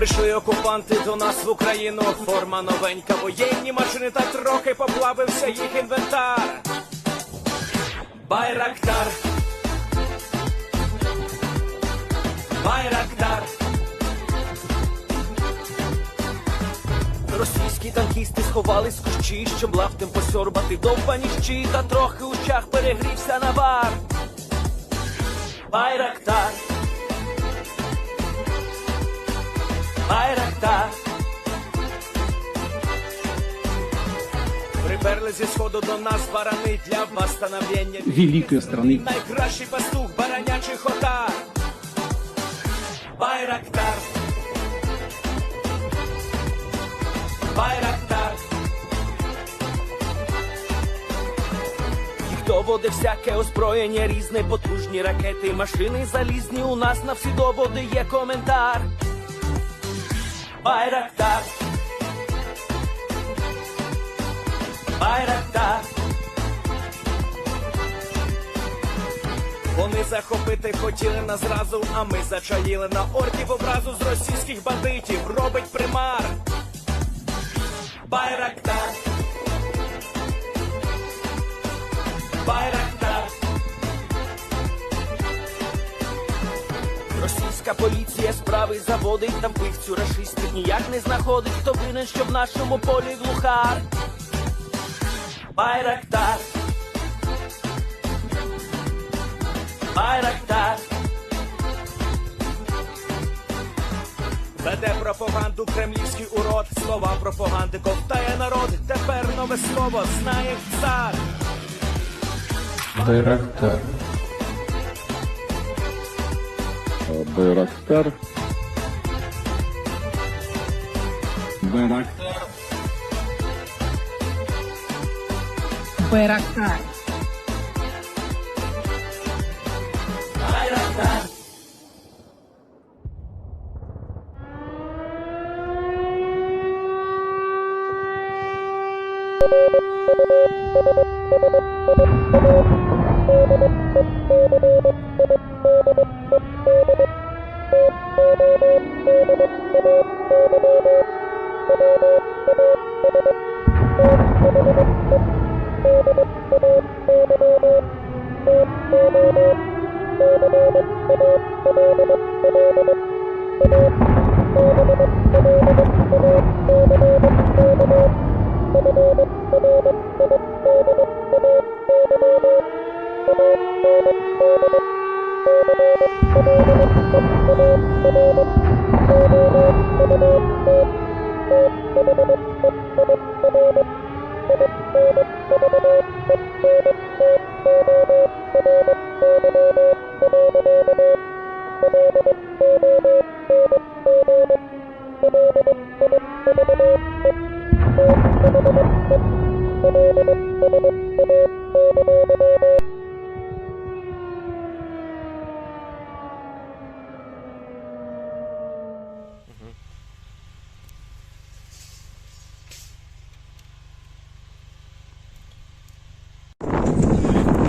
Прийшли окупанти до нас в Україну, форма новенька, воєнні машини, та трохи поплавився їх інвентар. Байрактар, Байрактар. Російські танкісти сховались в кущі, щоб лаптем посьорбати довбані щі, та трохи у чах перегрівся навар. Байрактар, Байрактар. Приперли зі сходу до нас барани для восстановлення великої страни. Найкращий пастух баранячих отар. Байрактар, Байрактар. Їх доводи всяке озброєння, різне, потужні ракети, машини залізні, у нас на всі доводи є коментар. Байрактар, Байрактар. Вони захопити хотіли нас зразу, а ми зачаїли на орків образу з російських бандитів, робить примар. Байрактар, Байрактар. Російська поліція справи заводить, там вбивцю рашистів ніяк не знаходить, хто винен, що в нашому полі глухар. Байрактар, Байрактар. Веде пропаганду кремлівський урод, слова пропаганди ковтає народ, тепер нове слово знає цар. Байрактар. Байрактар. Байрактар. Байрактар. Байрактар.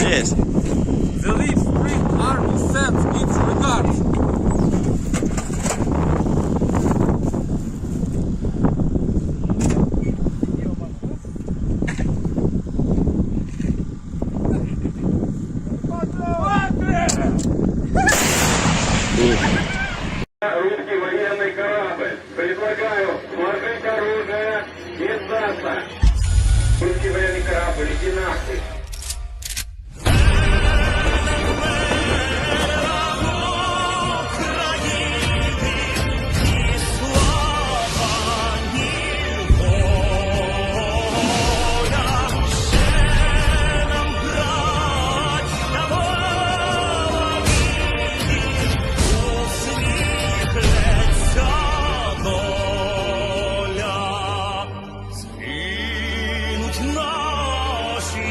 Yes. The Leaf Street Army sends its regards. Русский военный корабль. Предлагаю сложить оружие и сдаться. Русский военный корабль, иди нахуй. Наші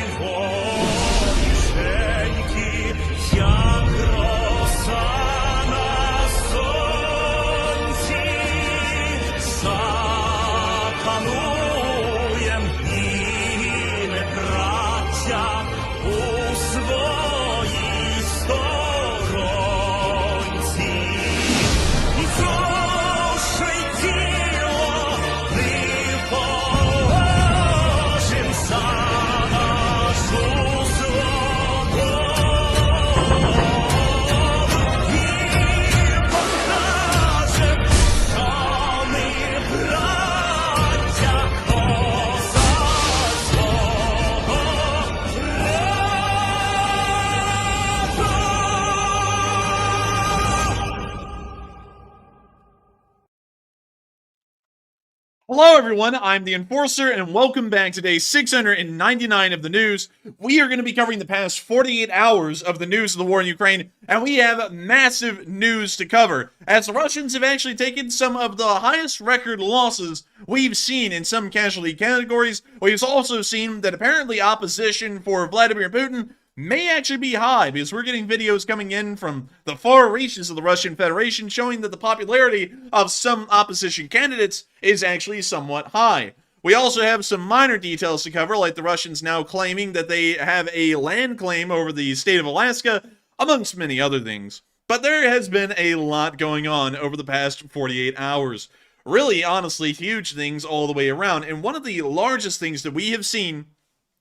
Hello everyone, I'm the Enforcer, and welcome back to day 699 of the news. We are going to be covering the past 48 hours of the news of the war in Ukraine, and we have massive news to cover, as the Russians have actually taken some of the highest record losses we've seen in some casualty categories. We've also seen that apparently opposition for Vladimir Putin may actually be high, because we're getting videos coming in from the far reaches of the Russian Federation showing that the popularity of some opposition candidates is actually somewhat high. We also have some minor details to cover, like the Russians now claiming that they have a land claim over the state of Alaska, amongst many other things. But there has been a lot going on over the past 48 hours. Really, honestly, huge things all the way around. And one of the largest things that we have seen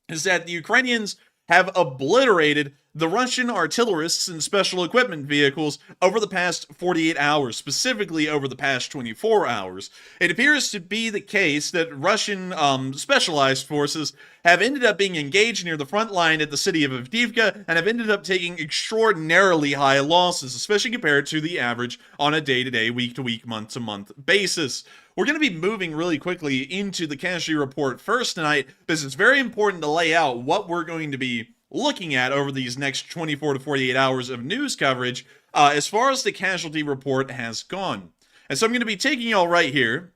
is that the Ukrainians have obliterated the Russian artillerists and special equipment vehicles over the past 48 hours, specifically over the past 24 hours. It appears to be the case that Russian specialized forces have ended up being engaged near the front line at the city of Avdiivka and have ended up taking extraordinarily high losses, especially compared to the average on a day-to-day, week-to-week, month-to-month basis. We're going to be moving really quickly into the casualty report first tonight, because it's very important to lay out what we're going to be looking at over these next 24 to 48 hours of news coverage as far as the casualty report has gone. And so I'm going to be taking y'all right here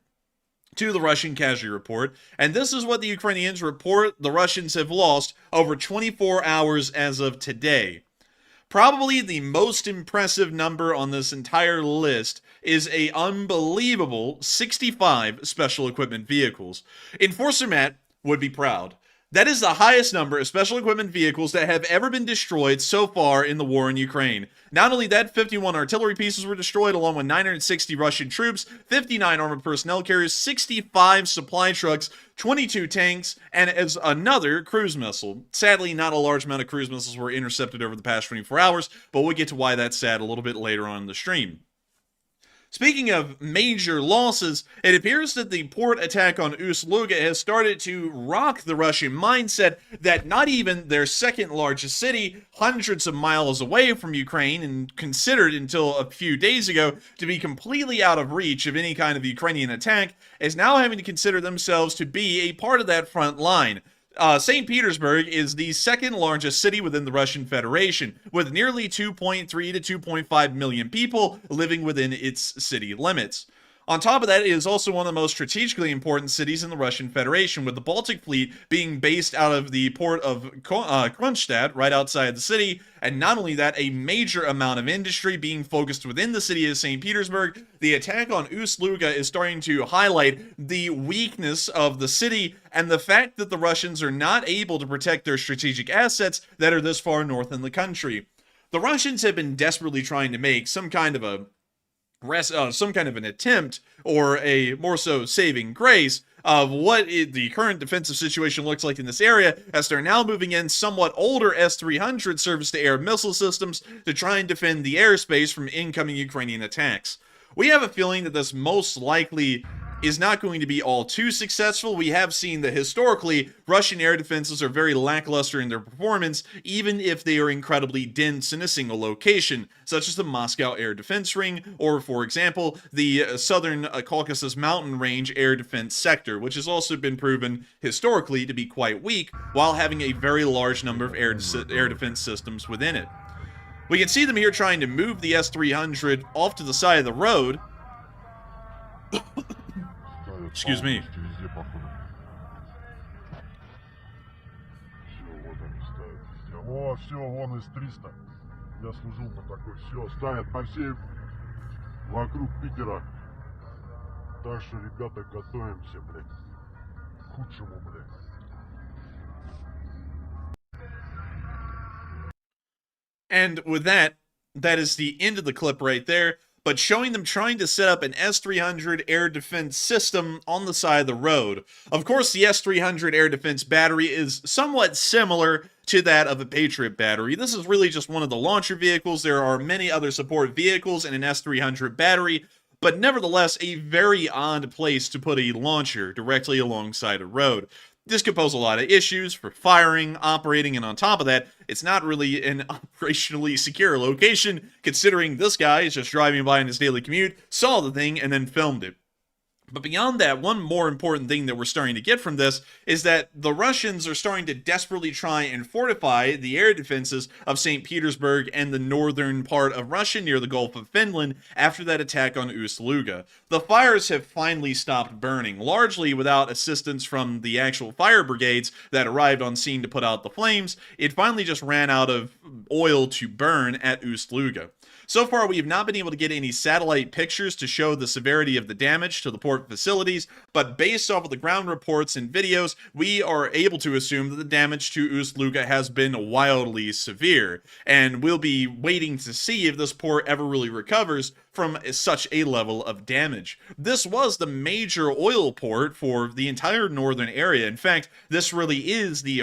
to the Russian casualty report, and this is what the Ukrainians report the Russians have lost over 24 hours as of today. Probably the most impressive number on this entire list is a unbelievable 65 special equipment vehicles. Enforcer Matt would be proud. That is the highest number of special equipment vehicles that have ever been destroyed so far in the war in Ukraine. Not only that, 51 artillery pieces were destroyed, along with 960 Russian troops, 59 armored personnel carriers, 65 supply trucks, 22 tanks, and as another cruise missile. Sadly, not a large amount of cruise missiles were intercepted over the past 24 hours, but we'll get to why that's sad a little bit later on in the stream. Speaking of major losses, it appears that the port attack on Ust-Luga has started to rock the Russian mindset that not even their second largest city, hundreds of miles away from Ukraine and considered until a few days ago to be completely out of reach of any kind of Ukrainian attack, is now having to consider themselves to be a part of that front line. St. Petersburg is the second largest city within the Russian Federation, with nearly 2.3 to 2.5 million people living within its city limits. On top of that, it is also one of the most strategically important cities in the Russian Federation, with the Baltic Fleet being based out of the port of Kronstadt, right outside the city, and not only that, a major amount of industry being focused within the city of St. Petersburg. The attack on Ust-Luga is starting to highlight the weakness of the city and the fact that the Russians are not able to protect their strategic assets that are this far north in the country. The Russians have been desperately trying to make some kind of an attempt, or a more so saving grace, of what the current defensive situation looks like in this area, as they're now moving in somewhat older S-300 surface-to-air missile systems to try and defend the airspace from incoming Ukrainian attacks. We have a feeling that this most likely is not going to be all too successful. We have seen that historically, Russian air defenses are very lackluster in their performance, even if they are incredibly dense in a single location, such as the Moscow Air Defense Ring, or, for example, the Southern Caucasus Mountain Range Air Defense Sector, which has also been proven historically to be quite weak, while having a very large number of air defense systems within it. We can see them here trying to move the S-300 off to the side of the road. Excuse me. О, все, вон из 300. Я служил по такой. Все, ставят по всей вокруг Питера. Так что, ребята, готовимся, блядь, к худшему, блядь. And with that, that is the end of the clip right there, but showing them trying to set up an S-300 air defense system on the side of the road. Of course, the S-300 air defense battery is somewhat similar to that of a Patriot battery. This is really just one of the launcher vehicles. There are many other support vehicles in an S-300 battery, but nevertheless a very odd place to put a launcher directly alongside a road. This could pose a lot of issues for firing, operating, and on top of that, it's not really an operationally secure location, considering this guy is just driving by in his daily commute, saw the thing, and then filmed it. But beyond that, one more important thing that we're starting to get from this is that the Russians are starting to desperately try and fortify the air defenses of St. Petersburg and the northern part of Russia near the Gulf of Finland after that attack on Ust-Luga. The fires have finally stopped burning, largely without assistance from the actual fire brigades that arrived on scene to put out the flames. It finally just ran out of oil to burn at Ust-Luga. So far, we have not been able to get any satellite pictures to show the severity of the damage to the port facilities, but based off of the ground reports and videos, we are able to assume that the damage to Ust-Luga has been wildly severe, and we'll be waiting to see if this port ever really recovers from such a level of damage. This was the major oil port for the entire northern area. In fact, this really is the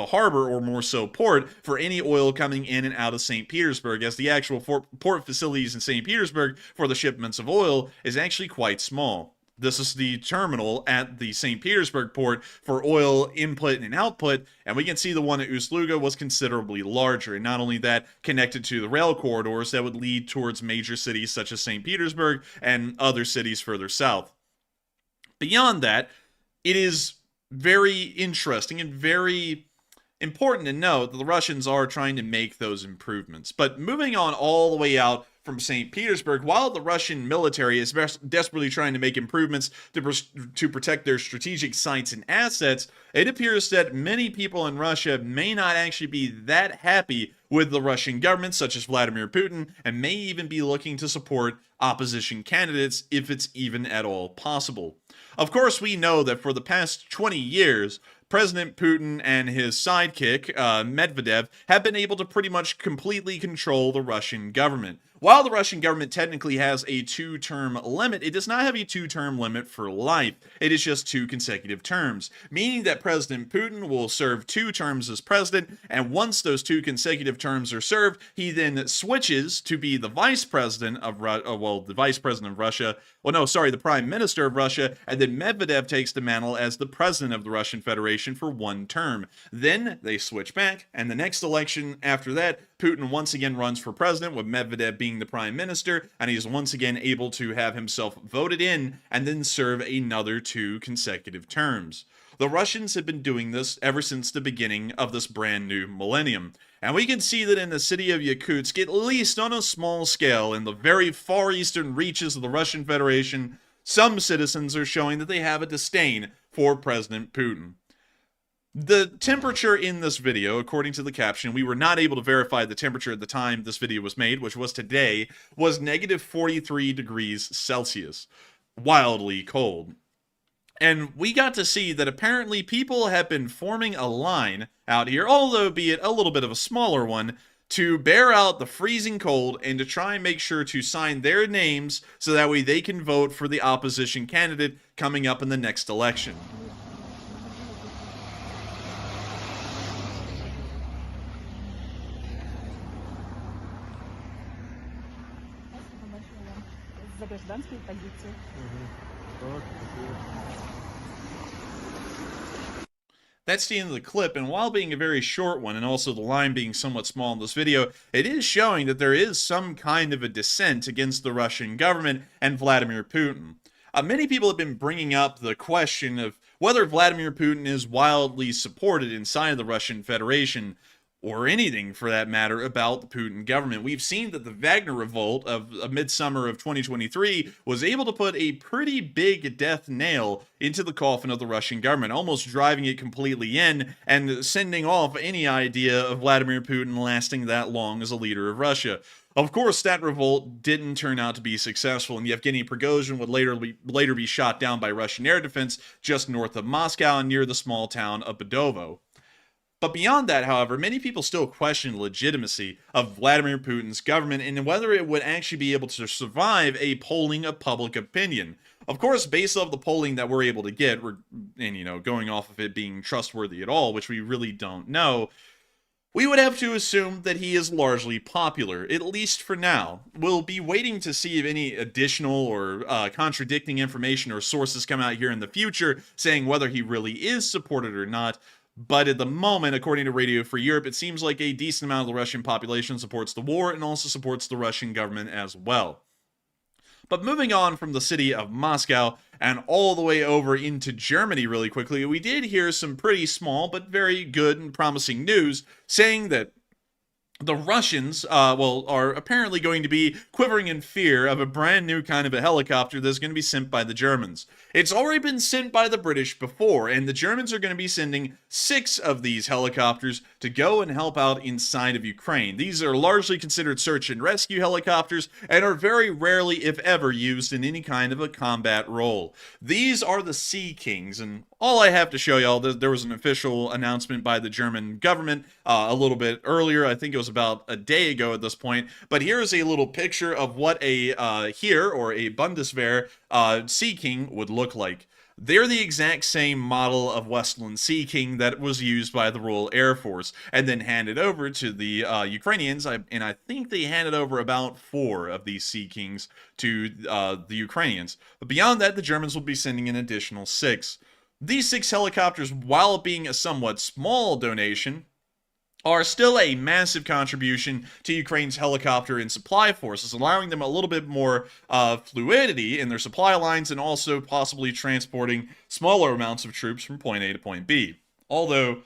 harbor, or more so port, for any oil coming in and out of St. Petersburg, as the actual port facilities in St. Petersburg for the shipments of oil is actually quite small. This is the terminal at the St. Petersburg port for oil input and output, and we can see the one at Ust-Luga was considerably larger, and not only that, connected to the rail corridors that would lead towards major cities such as St. Petersburg and other cities further south. Beyond that, it is very interesting and very important to note that the Russians are trying to make those improvements. But moving on all the way out from St. Petersburg, while the Russian military is desperately trying to make improvements to protect their strategic sites and assets, it appears that many people in Russia may not actually be that happy with the Russian government, such as Vladimir Putin, and may even be looking to support opposition candidates if it's even at all possible. Of course, we know that for the past 20 years, President Putin and his sidekick, Medvedev, have been able to pretty much completely control the Russian government. While the Russian government technically has a 2-term limit, it does not have a 2-term limit for life. It is just 2 consecutive terms, meaning that President Putin will serve 2 terms as president, and once those 2 consecutive terms are served, he then switches to be the vice president of Russia. The prime minister of Russia, and then Medvedev takes the mantle as the president of the Russian Federation for 1 term. Then they switch back, and the next election after that, Putin once again runs for president, with Medvedev being the prime minister, and he is once again able to have himself voted in and then serve another 2 consecutive terms. The Russians have been doing this ever since the beginning of this brand new millennium. And we can see that in the city of Yakutsk, at least on a small scale, in the very far eastern reaches of the Russian Federation, some citizens are showing that they have a disdain for President Putin. The temperature in this video, according to the caption, we were not able to verify the temperature at the time this video was made, which was today, was negative 43 degrees Celsius. Wildly cold. And we got to see that apparently people have been forming a line out here, although be it a little bit of a smaller one, to bear out the freezing cold and to try and make sure to sign their names so that way they can vote for the opposition candidate coming up in the next election. За гражданскую позицию. That's the end of the clip, and while being a very short one, and also the line being somewhat small in this video, it is showing that there is some kind of a dissent against the Russian government and Vladimir Putin. Many people have been bringing up the question of whether Vladimir Putin is wildly supported inside the Russian Federation, or anything for that matter about the Putin government. We've seen that the Wagner revolt of midsummer of 2023 was able to put a pretty big death nail into the coffin of the Russian government, almost driving it completely in and sending off any idea of Vladimir Putin lasting that long as a leader of Russia. Of course, that revolt didn't turn out to be successful, and Yevgeny Prigozhin would later be shot down by Russian air defense just north of Moscow and near the small town of Budovo. But beyond that, however, many people still question the legitimacy of Vladimir Putin's government and whether it would actually be able to survive a polling of public opinion. Of course, based off the polling that we're able to get, and going off of it being trustworthy at all, which we really don't know, we would have to assume that he is largely popular, at least for now. We'll be waiting to see if any additional or contradicting information or sources come out here in the future saying whether he really is supported or not. But at the moment, according to Radio Free Europe, it seems like a decent amount of the Russian population supports the war and also supports the Russian government as well. But moving on from the city of Moscow and all the way over into Germany really quickly, we did hear some pretty small but very good and promising news saying that the Russians, are apparently going to be quivering in fear of a brand new kind of a helicopter that's going to be sent by the Germans. It's already been sent by the British before, and the Germans are going to be sending 6 of these helicopters to go and help out inside of Ukraine. These are largely considered search and rescue helicopters and are very rarely, if ever, used in any kind of a combat role. These are the Sea Kings, and all I have to show y'all, there was an official announcement by the German government a little bit earlier. I think it was about a day ago at this point. But here's a little picture of what a Bundeswehr Sea King would look like. They're the exact same model of Westland Sea King that was used by the Royal Air Force and then handed over to the Ukrainians. And I think they handed over about 4 of these Sea Kings to the Ukrainians. But beyond that, the Germans will be sending an additional 6. These 6 helicopters, while being a somewhat small donation, are still a massive contribution to Ukraine's helicopter and supply forces, allowing them a little bit more fluidity in their supply lines and also possibly transporting smaller amounts of troops from point A to point B. Although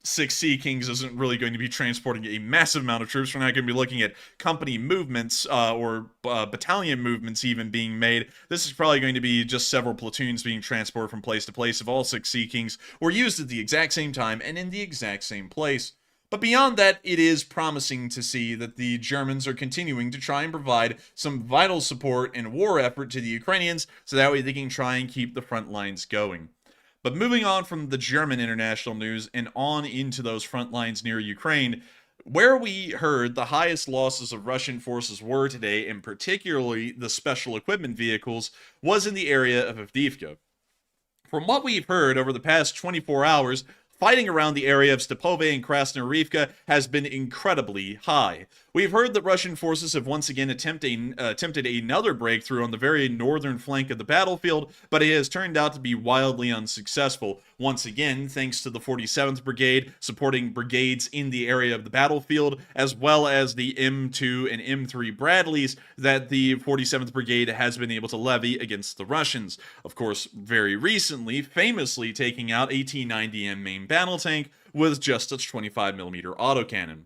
6 Sea Kings isn't really going to be transporting a massive amount of troops. We're not going to be looking at company movements or battalion movements even being made. This is probably going to be just several platoons being transported from place to place if all 6 Sea Kings were used at the exact same time and in the exact same place. But beyond that, it is promising to see that the Germans are continuing to try and provide some vital support and war effort to the Ukrainians so that way they can try and keep the front lines going. But moving on from the German international news and on into those front lines near Ukraine, where we heard the highest losses of Russian forces were today, and particularly the special equipment vehicles, was in the area of Avdiivka. From what we've heard over the past 24 hours, fighting around the area of Stepove and Krasnoyarivka has been incredibly high. We've heard that Russian forces have once again attempted another breakthrough on the very northern flank of the battlefield, but it has turned out to be wildly unsuccessful. Once again, thanks to the 47th Brigade supporting brigades in the area of the battlefield, as well as the M2 and M3 Bradleys that the 47th Brigade has been able to levy against the Russians. Of course, very recently, famously taking out a T-90M main battle tank with just its 25mm autocannon.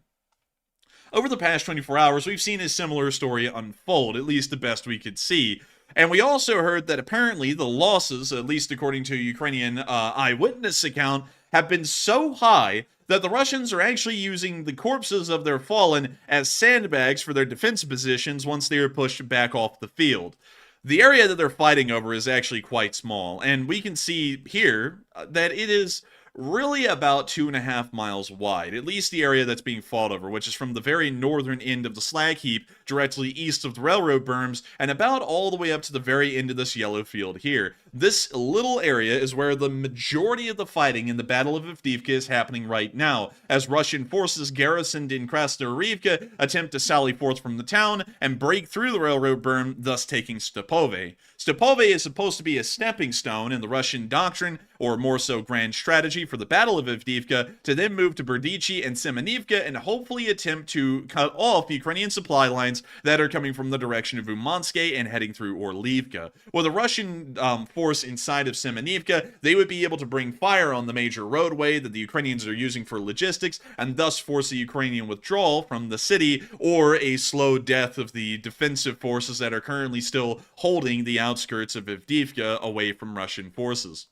Over the past 24 hours, we've seen a similar story unfold, at least the best we could see. And we also heard that apparently the losses, at least according to a Ukrainian eyewitness account, have been so high that the Russians are actually using the corpses of their fallen as sandbags for their defense positions once they are pushed back off the field. The area that they're fighting over is actually quite small, and we can see here that it is really about 2.5 miles wide, at least the area that's being fought over, which is from the very northern end of the slag heap directly east of the railroad berms and about all the way up to the very end of this yellow field here. This little area is where the majority of the fighting in the Battle of Avdiivka is happening right now, as Russian forces garrisoned in Krasnoyarivka attempt to sally forth from the town and break through the railroad berm, thus taking Stepove. Stepove is supposed to be a stepping stone in the Russian doctrine, or more so grand strategy, for the Battle of Avdiivka to then move to Berdichi and Semenivka and hopefully attempt to cut off Ukrainian supply lines that are coming from the direction of Umanske and heading through Orlivka. With a Russian force inside of Semenivka, they would be able to bring fire on the major roadway that the Ukrainians are using for logistics and thus force a Ukrainian withdrawal from the city or a slow death of the defensive forces that are currently still holding the outskirts of Avdiivka away from Russian forces.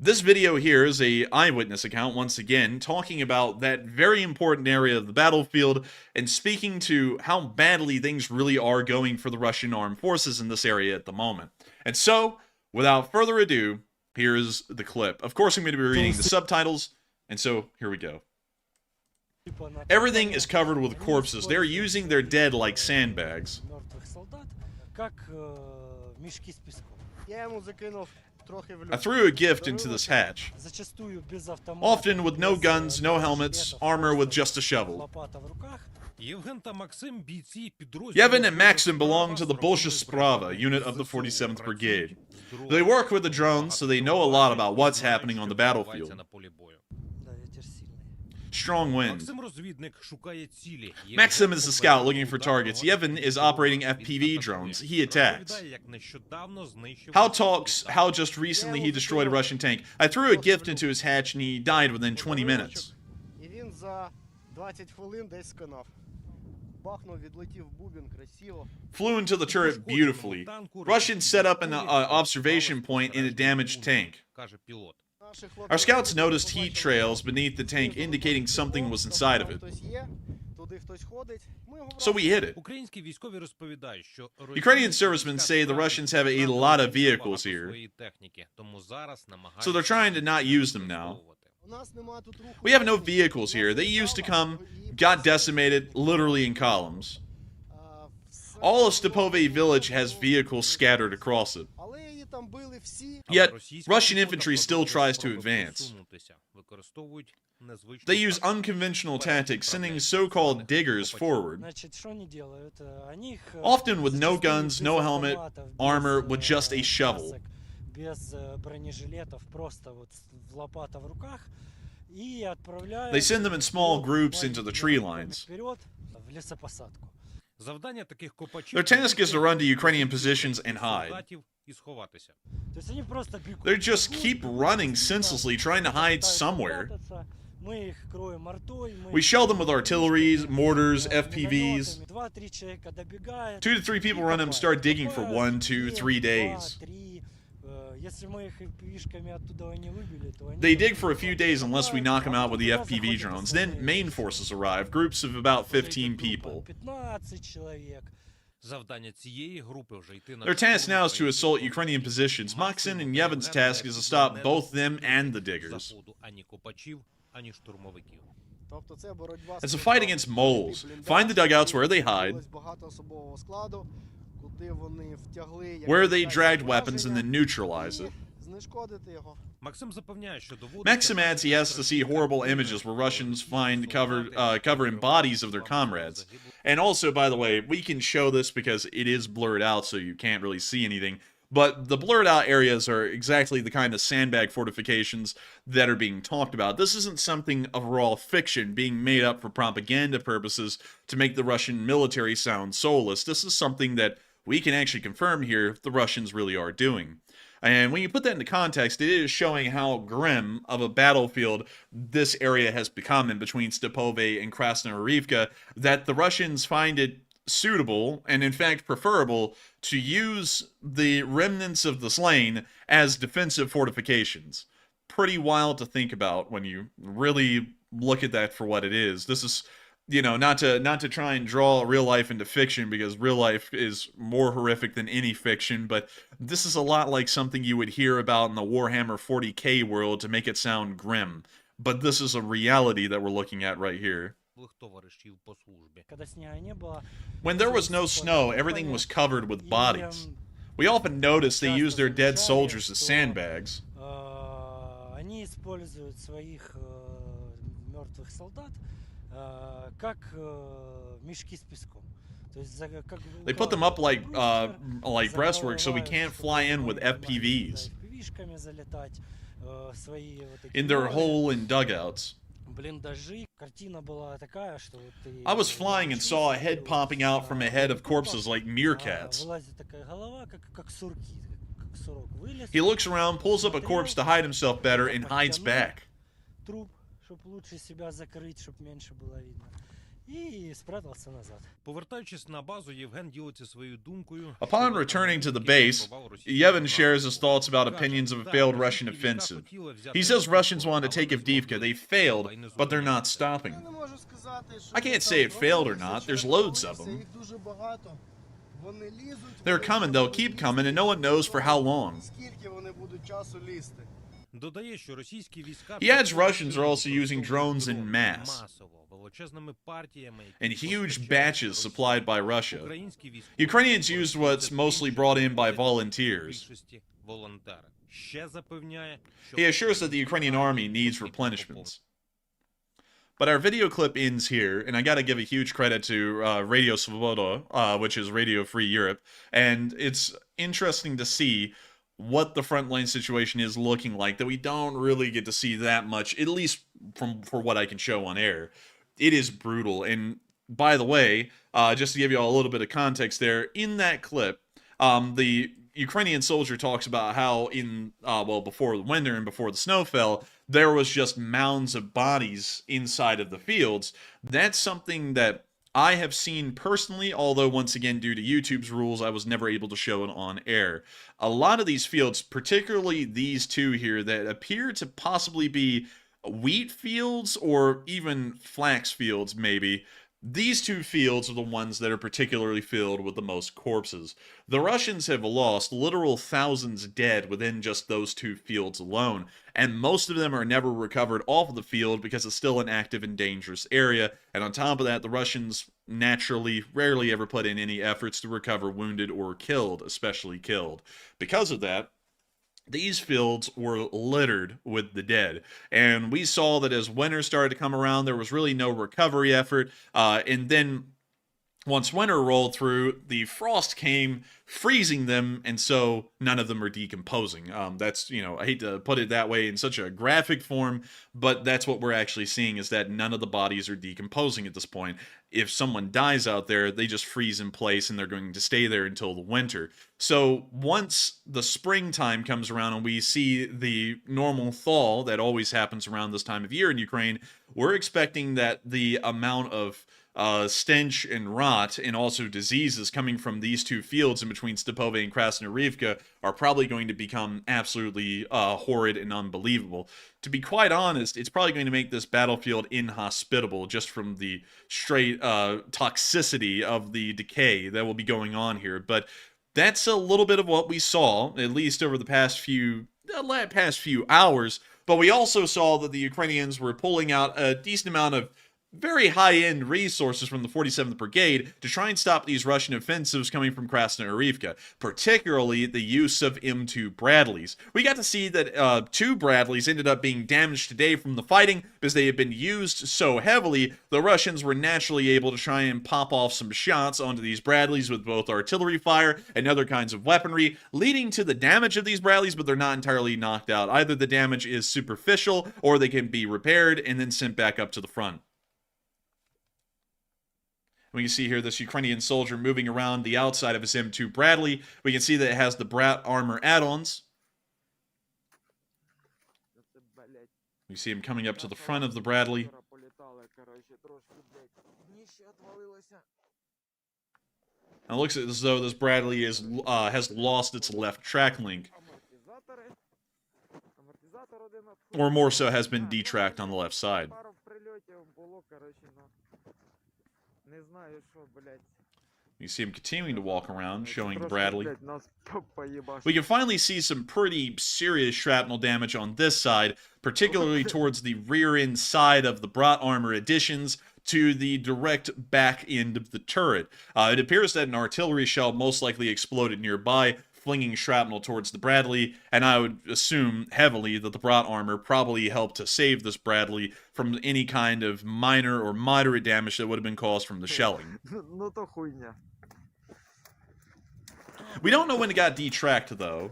This video here is a eyewitness account, once again, talking about that very important area of the battlefield and speaking to how badly things really are going for the Russian armed forces in this area at the moment. And so, without further ado, here's the clip. Of course, I'm going to be reading the subtitles, and so here we go. Everything is covered with corpses. They're using their dead like sandbags. I threw a gift into this hatch, often with no guns, no helmets, armor with just a shovel. Yevhen and Maxim belong to the Bolsha Sprava unit of the 47th Brigade. They work with the drones, so they know a lot about what's happening on the battlefield. Strong wind. Максим розвідник шукає цілі. Maxim is the scout looking for targets. Yevhen is operating FPV drones. He attacks. Розповідає, як нещодавно знищив How talks how just recently he destroyed a Russian tank. I threw a gift into his hatch and he died within 20 minutes. І він за 20 хвилин десь сконав. Бахнув, відлетів бубін, красиво. Flew into the turret beautifully. Russians set up an observation point in a damaged tank. каже пілот. Наші Our хлопці scouts noticed heat побачили, trails beneath the tank indicating something was inside of it. Хтось є, туди хтось ходить. Ми його So we hit it. Українські військові розповідають, що Ukrainian servicemen say the Russians have a lot of vehicles here. своєї техніки, тому зараз So they're trying to not use them now. У нас нема тут руху. We have no vehicles here. They used to come, got decimated, literally in columns. All of Stepove village has vehicles scattered across it. Але її там били всі. Yet, Russian infantry still tries to advance. They use unconventional tactics, sending so-called diggers forward, Значит, что они делают? Они их, often with no зачастую guns, без no helmet, автоматов, armor, без, with just a shovel. касок, без бронежилетов, просто вот в лопата в руках и отправляют. They send them in small вперед, groups into the tree вперед, lines. вперед в лесопосадку. Завдання таких копачів Their task is to run to Ukrainian positions and hide. солдатів і сховатися. То есть они просто бегут. They just бегут, keep бегут, running бегут, senselessly, trying to hide пытаются somewhere. прятаться. Мы их кроем артой, мы We их shell them with artilleries, пушками, mortars, минометами. FPVs. 2-3 человека добегает. 2 to 3 people run them and start digging for 1, 2, 3 days. Если мы их FPV-шками оттуда не выбили, то они... They dig for a few days unless we knock them out with the FPV drones. Then main forces arrive, groups of about 15 people. 15 человек. Завдання цієї групи вже йти на Their task now is to штурм assault Ukrainian positions. Maxim and Yevhen's task is to stop both them and the diggers. заходу ані копачів, ані штурмовиків. Тобто це боротьба It's a fight against moles. Find the dugouts where they hide, багато особового складу, куди вони втягли, where they dragged weapons, and then neutralize it. знешкодити його. Максим запевняє, що доводиться... Maxim adds he has to see horrible images where Russians find covering bodies of their comrades. And also, by the way, we can show this because it is blurred out, so you can't really see anything. But the blurred out areas are exactly the kind of sandbag fortifications that are being talked about. This isn't something of raw fiction being made up for propaganda purposes to make the Russian military sound soulless. This is something that we can actually confirm here the Russians really are doing. And when you put that into context, it is showing how grim of a battlefield this area has become in between Stepove and Krasnoarivka, that the Russians find it suitable, and in fact preferable, to use the remnants of the slain as defensive fortifications. Pretty wild to think about when you really look at that for what it is. This is, you know, not to try and draw real life into fiction, because real life is more horrific than any fiction, but this is a lot like something you would hear about in the Warhammer 40k world to make it sound grim. But this is a reality that we're looking at right here. товаришів по службі. Когда снега не было, When there was no snow, everything was covered with bodies. We often notice they use their dead soldiers as sandbags. Они используют своих мертвых солдат как мешки с песком. То есть They put them up like breastworks so we can't fly in with FPVs FPV-шками залетать, свои вот эти in their норы, hole in dugouts. блиндажи. Картина была такая, что вот ты... I was flying and saw a head popping out from a head of corpses like meerkats. Вылазит такая голова, как сурки, как сурок. Вылез, He looks around, pulls up a corpse to hide himself better, and hides back. труп, чтобы лучше себя закрыть, чтобы меньше было видно. И спрятался назад. Повертаючись на базу, Євген ділиться своєю думкою. Upon returning to the base, Yevhen shares his thoughts about opinions of a failed Russian offensive. He says Russians wanted to take Avdiivka. They failed, but they're not stopping. Я не можу сказати, що I can't say it failed or not. There's loads of them. їх дуже багато. Вони лізуть. They're coming, they'll keep coming, and no one knows for how long. Скільки вони будуть часу лізти? Додає, що російські війська... He adds Russians are also using drones in mass, масово, величезними партіями, in huge batches supplied by Russia. Українські військові... Ukrainians used what's mostly brought in by volunteers. більшості волонтери. Ще запевняє, що... He assures that the Ukrainian army needs replenishments. But our video clip ends here, and I gotta give a huge credit to Radio Svoboda, which is Radio Free Europe, and it's interesting to see what the frontline situation is looking like, that we don't really get to see that much, at least for what I can show on air. It is brutal. And by the way, just to give you all a little bit of context there, in that clip, the Ukrainian soldier talks about how before the winter and before the snow fell, there was just mounds of bodies inside of the fields. That's something that I have seen personally, although once again, due to YouTube's rules, I was never able to show it on air. A lot of these fields, particularly these two here, that appear to possibly be wheat fields or even flax fields, maybe. These two fields are the ones that are particularly filled with the most corpses. The Russians have lost literal thousands dead within just those two fields alone, and most of them are never recovered off of the field because it's still an active and dangerous area, and on top of that, the Russians naturally rarely ever put in any efforts to recover wounded or killed, especially killed. Because of that, these fields were littered with the dead, and we saw that as winter started to come around, there was really no recovery effort, and then once winter rolled through, the frost came, freezing them, and so none of them are decomposing. That's, I hate to put it that way in such a graphic form, but that's what we're actually seeing, is that none of the bodies are decomposing at this point. If someone dies out there, they just freeze in place, and they're going to stay there until the winter. So once the springtime comes around and we see the normal thaw that always happens around this time of year in Ukraine, we're expecting that the amount of stench and rot and also diseases coming from these two fields in between Stepove and Krasnoarivka are probably going to become absolutely horrid and unbelievable. To be quite honest, it's probably going to make this battlefield inhospitable just from the straight toxicity of the decay that will be going on here. But that's a little bit of what we saw, at least over the past few hours. But we also saw that the Ukrainians were pulling out a decent amount of very high-end resources from the 47th Brigade to try and stop these Russian offensives coming from Krasnoarivka, particularly the use of M2 Bradleys. We got to see that 2 Bradleys ended up being damaged today from the fighting because they had been used so heavily. The Russians were naturally able to try and pop off some shots onto these Bradleys with both artillery fire and other kinds of weaponry, leading to the damage of these Bradleys, but they're not entirely knocked out. Either the damage is superficial or they can be repaired and then sent back up to the front. We can see here this Ukrainian soldier moving around the outside of his M2 Bradley. We can see that it has the Brat armor add-ons. We see him coming up to the front of the Bradley. And it looks as though this Bradley is has lost its left track link. Or more so, has been detracked on the left side. You see him continuing to walk around, showing Bradley. We can finally see some pretty serious shrapnel damage on this side, particularly towards the rear end side of the Brat armor additions to the direct back end of the turret. It appears that an artillery shell most likely exploded nearby, flinging shrapnel towards the Bradley, and I would assume heavily that the Brat armor probably helped to save this Bradley from any kind of minor or moderate damage that would have been caused from the shelling. We don't know when it got detracked, though.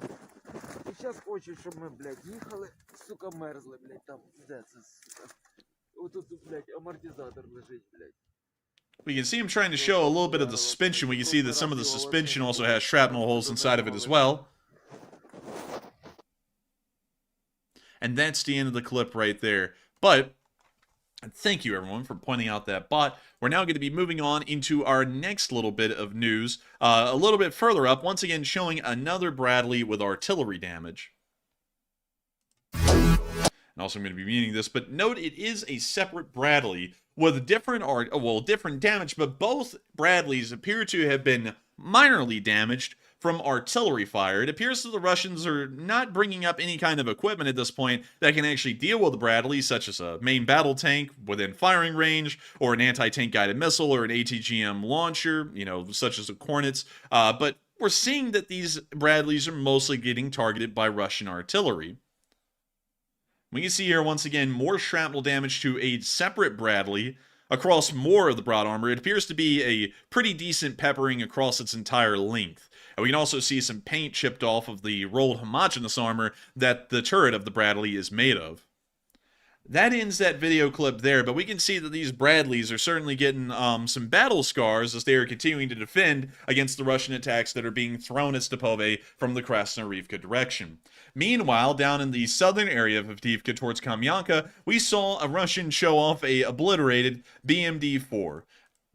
We can see him trying to show a little bit of the suspension. We can see that some of the suspension also has shrapnel holes inside of it as well. And that's the end of the clip right there. But thank you, everyone, for pointing out that bot. We're now going to be moving on into our next little bit of news. A little bit further up, once again showing another Bradley with artillery damage. And also I'm going to be meaning this, but note it is a separate Bradley with different damage, but both Bradleys appear to have been minorly damaged from artillery fire. It appears that the Russians are not bringing up any kind of equipment at this point that can actually deal with the Bradley, such as a main battle tank within firing range, or an anti-tank guided missile, or an ATGM launcher, such as the Hornets. But we're seeing that these Bradleys are mostly getting targeted by Russian artillery. We can see here, once again, more shrapnel damage to a separate Bradley across more of the Brat armor. It appears to be a pretty decent peppering across its entire length. And we can also see some paint chipped off of the rolled homogeneous armor that the turret of the Bradley is made of. that ends that video clip there, but we can see that these Bradleys are certainly getting some battle scars as they are continuing to defend against the Russian attacks that are being thrown at Stepove from the Krasnoyarivka direction. Meanwhile, down in the southern area of Avdiivka towards Kamyanka, we saw a Russian show off a obliterated BMD-4.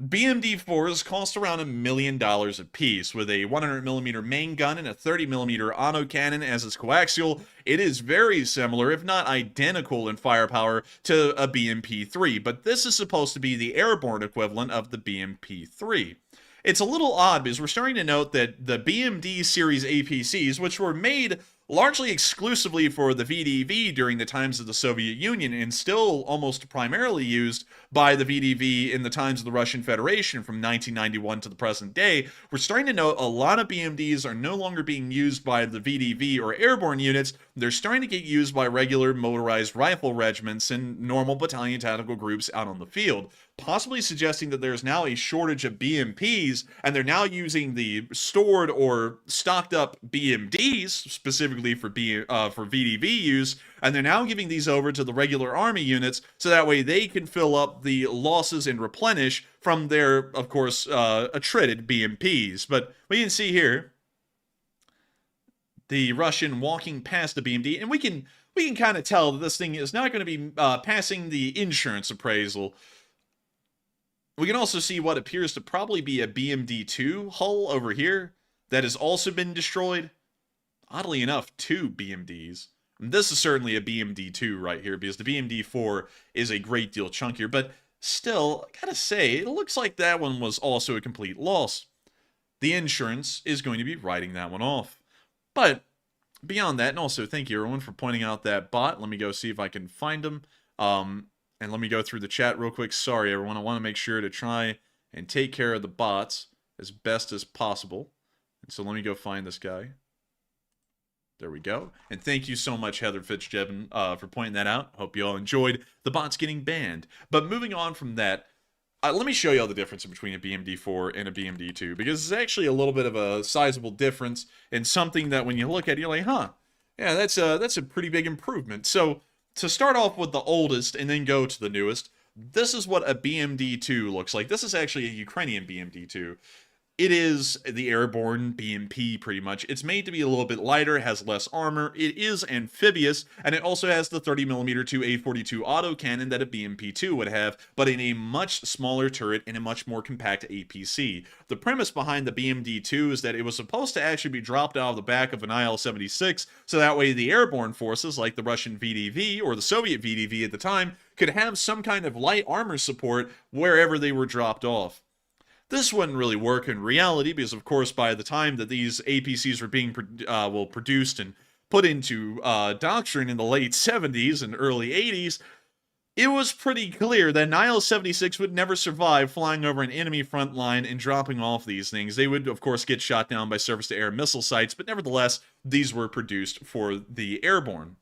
BMD-4s cost around $1 million a piece, with a 100mm main gun and a 30mm autocannon as its coaxial. It is very similar, if not identical in firepower, to a BMP-3, but this is supposed to be the airborne equivalent of the BMP-3. It's a little odd because we're starting to note that the BMD series APCs, which were made largely exclusively for the VDV during the times of the Soviet Union and still almost primarily used by the VDV in the times of the Russian Federation from 1991 to the present day, we're starting to note a lot of BMDs are no longer being used by the VDV or airborne units. They're starting to get used by regular motorized rifle regiments and normal battalion tactical groups out on the field, possibly suggesting that there's now a shortage of BMPs, and they're now using the stored or stocked up BMDs, specifically for VDV use, and they're now giving these over to the regular army units, so that way they can fill up the losses and replenish from their, of course, attrited BMPs. But we can see here the Russian walking past the BMD, and we can kind of tell that this thing is not going to be passing the insurance appraisal. We can also see what appears to probably be a BMD-2 hull over here that has also been destroyed. Oddly enough, 2 BMDs. And this is certainly a BMD-2 right here, because the BMD-4 is a great deal chunkier, but still, I gotta say, it looks like that one was also a complete loss. The insurance is going to be writing that one off. But beyond that, and also thank you everyone for pointing out that bot. Let me go see if I can find him. And let me go through the chat real quick. Sorry, everyone. I want to make sure to try and take care of the bots as best as possible. And so let me go find this guy. There we go. And thank you so much, Heather Fitzgibbon, for pointing that out. Hope you all enjoyed the bots getting banned. But moving on from that, let me show you all the difference between a BMD-4 and a BMD-2, because it's actually a little bit of a sizable difference and something that when you look at it, you're like, huh, yeah, that's a pretty big improvement. So to start off with the oldest and then go to the newest, this is what a BMD-2 looks like. This is actually a Ukrainian BMD-2. It is the airborne BMP, pretty much. It's made to be a little bit lighter, has less armor, it is amphibious, and it also has the 30mm 2A42 autocannon that a BMP-2 would have, but in a much smaller turret and a much more compact APC. The premise behind the BMD-2 is that it was supposed to actually be dropped out of the back of an IL-76, so that way the airborne forces, like the Russian VDV or the Soviet VDV at the time, could have some kind of light armor support wherever they were dropped off. This wouldn't really work in reality because, of course, by the time that these APCs were being produced and put into doctrine in the late 70s and early 80s, it was pretty clear that an IL-76 would never survive flying over an enemy front line and dropping off these things. They would, of course, get shot down by surface-to-air missile sites, but nevertheless, these were produced for the airborne.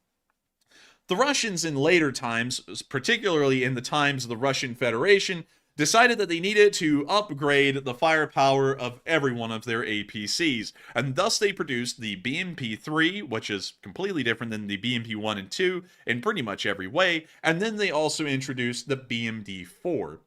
The Russians in later times, particularly in the times of the Russian Federation, decided that they needed to upgrade the firepower of every one of their APCs, and thus they produced the BMP-3, which is completely different than the BMP-1 and 2 in pretty much every way, and then they also introduced the BMD-4.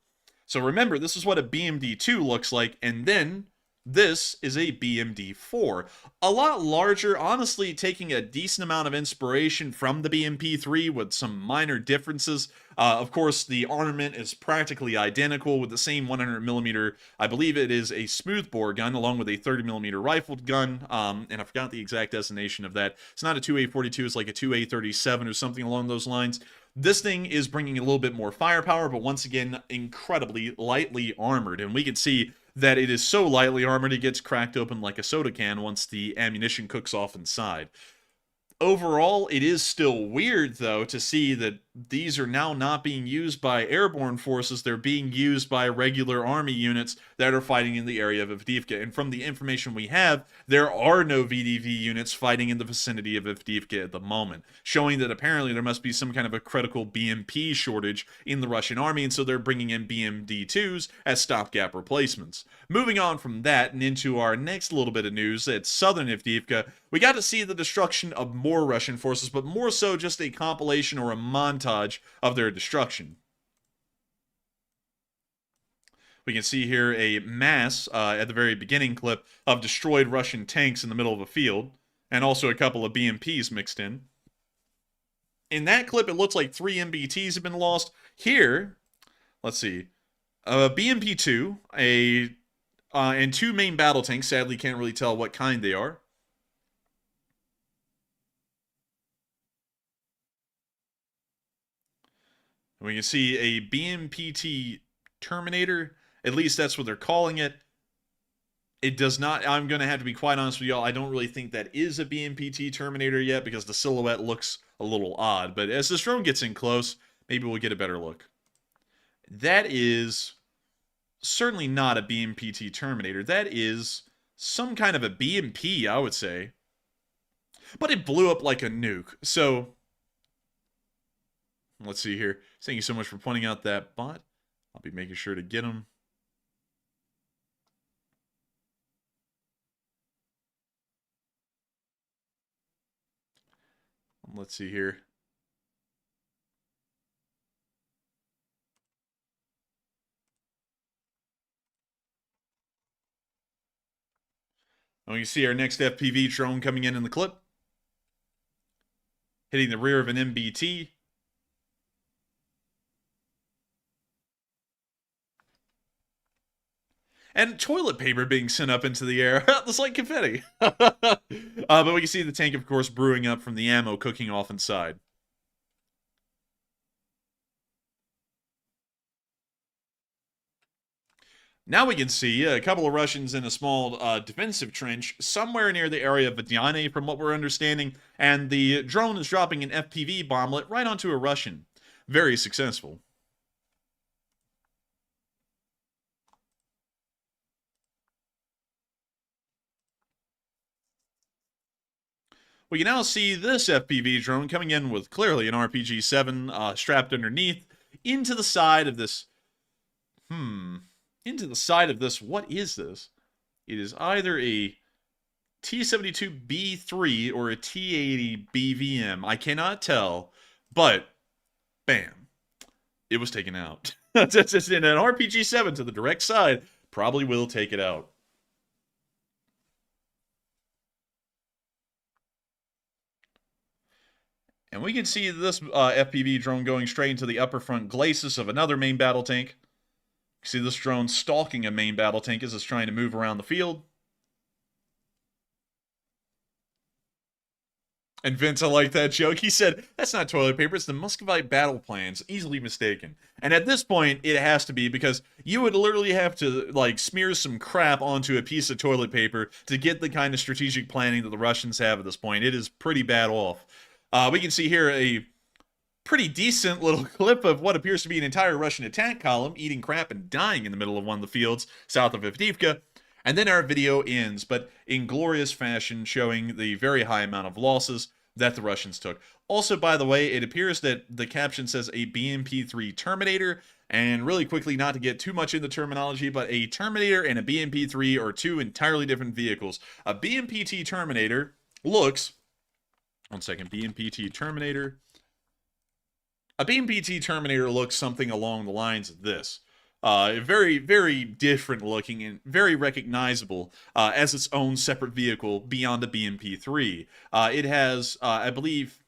So remember, this is what a BMD-2 looks like, and then this is a BMD-4. A lot larger, honestly taking a decent amount of inspiration from the BMP-3 with some minor differences. Of course, the armament is practically identical with the same 100mm, I believe it is a smoothbore gun, along with a 30mm rifled gun, and I forgot the exact designation of that. It's not a 2A42, it's like a 2A37 or something along those lines. This thing is bringing a little bit more firepower, but once again, incredibly lightly armored, and we can see that it is so lightly armored it gets cracked open like a soda can once the ammunition cooks off inside. Overall, it is still weird, though, to see that these are now not being used by airborne forces. They're being used by regular army units that are fighting in the area of Avdiivka. And from the information we have, there are no VDV units fighting in the vicinity of Avdiivka at the moment, showing that apparently there must be some kind of a critical BMP shortage in the Russian army, and so they're bringing in BMD-2s as stopgap replacements. Moving on from that and into our next little bit of news at southern Avdiivka, we got to see the destruction of more Russian forces, but more so just a compilation or a montage montage of their destruction. We can see here a mass, at the very beginning clip, of destroyed Russian tanks in the middle of a field, and also a couple of BMPs mixed in. In that clip, it looks like 3 MBTs have been lost. Here, let's see, a BMP-2, and 2 main battle tanks. Sadly, can't really tell what kind they are. We can see a BMPT Terminator. At least that's what they're calling it. It does not, I'm going to have to be quite honest with y'all, I don't really think that is a BMPT Terminator yet because the silhouette looks a little odd. But as this drone gets in close, maybe we'll get a better look. That is certainly not a BMPT Terminator. That is some kind of a BMP, I would say. But it blew up like a nuke. So, let's see here. Thank you so much for pointing out that bot. I'll be making sure to get him. Let's see here. And we can see our next FPV drone coming in the clip. Hitting the rear of an MBT. And toilet paper being sent up into the air. It's like confetti. But we can see the tank, of course, brewing up from the ammo cooking off inside. Now we can see a couple of Russians in a small defensive trench somewhere near the area of Avdiivka, from what we're understanding, and the drone is dropping an FPV bomblet right onto a Russian. Very successful. We can now see this FPV drone coming in with clearly an RPG-7 strapped underneath into the side of this. Into the side of this. What is this? It is either a T-72B3 or a T-80 BVM. I cannot tell, but bam, it was taken out. That's just in an RPG-7 to the direct side. Probably will take it out. And we can see this FPV drone going straight into the upper front glacis of another main battle tank. You see this drone stalking a main battle tank as it's trying to move around the field. And Vince, I like that joke. He said, that's not toilet paper, it's the Muscovite battle plans. Easily mistaken. And at this point, it has to be, because you would literally have to, like, smear some crap onto a piece of toilet paper to get the kind of strategic planning that the Russians have at this point. It is pretty bad off. We can see here a pretty decent little clip of what appears to be an entire Russian attack column eating crap and dying in the middle of one of the fields south of Avdiivka. And then our video ends, but in glorious fashion, showing the very high amount of losses that the Russians took. Also, by the way, it appears that the caption says a BMP-3 Terminator, and really quickly, not to get too much into terminology, but a Terminator and a BMP-3 are two entirely different vehicles. A BMP-T Terminator looks... One second, BMP-T Terminator. A BMP-T Terminator looks something along the lines of this. Very, very different looking and very recognizable as its own separate vehicle beyond the BMP-3. It has, I believe,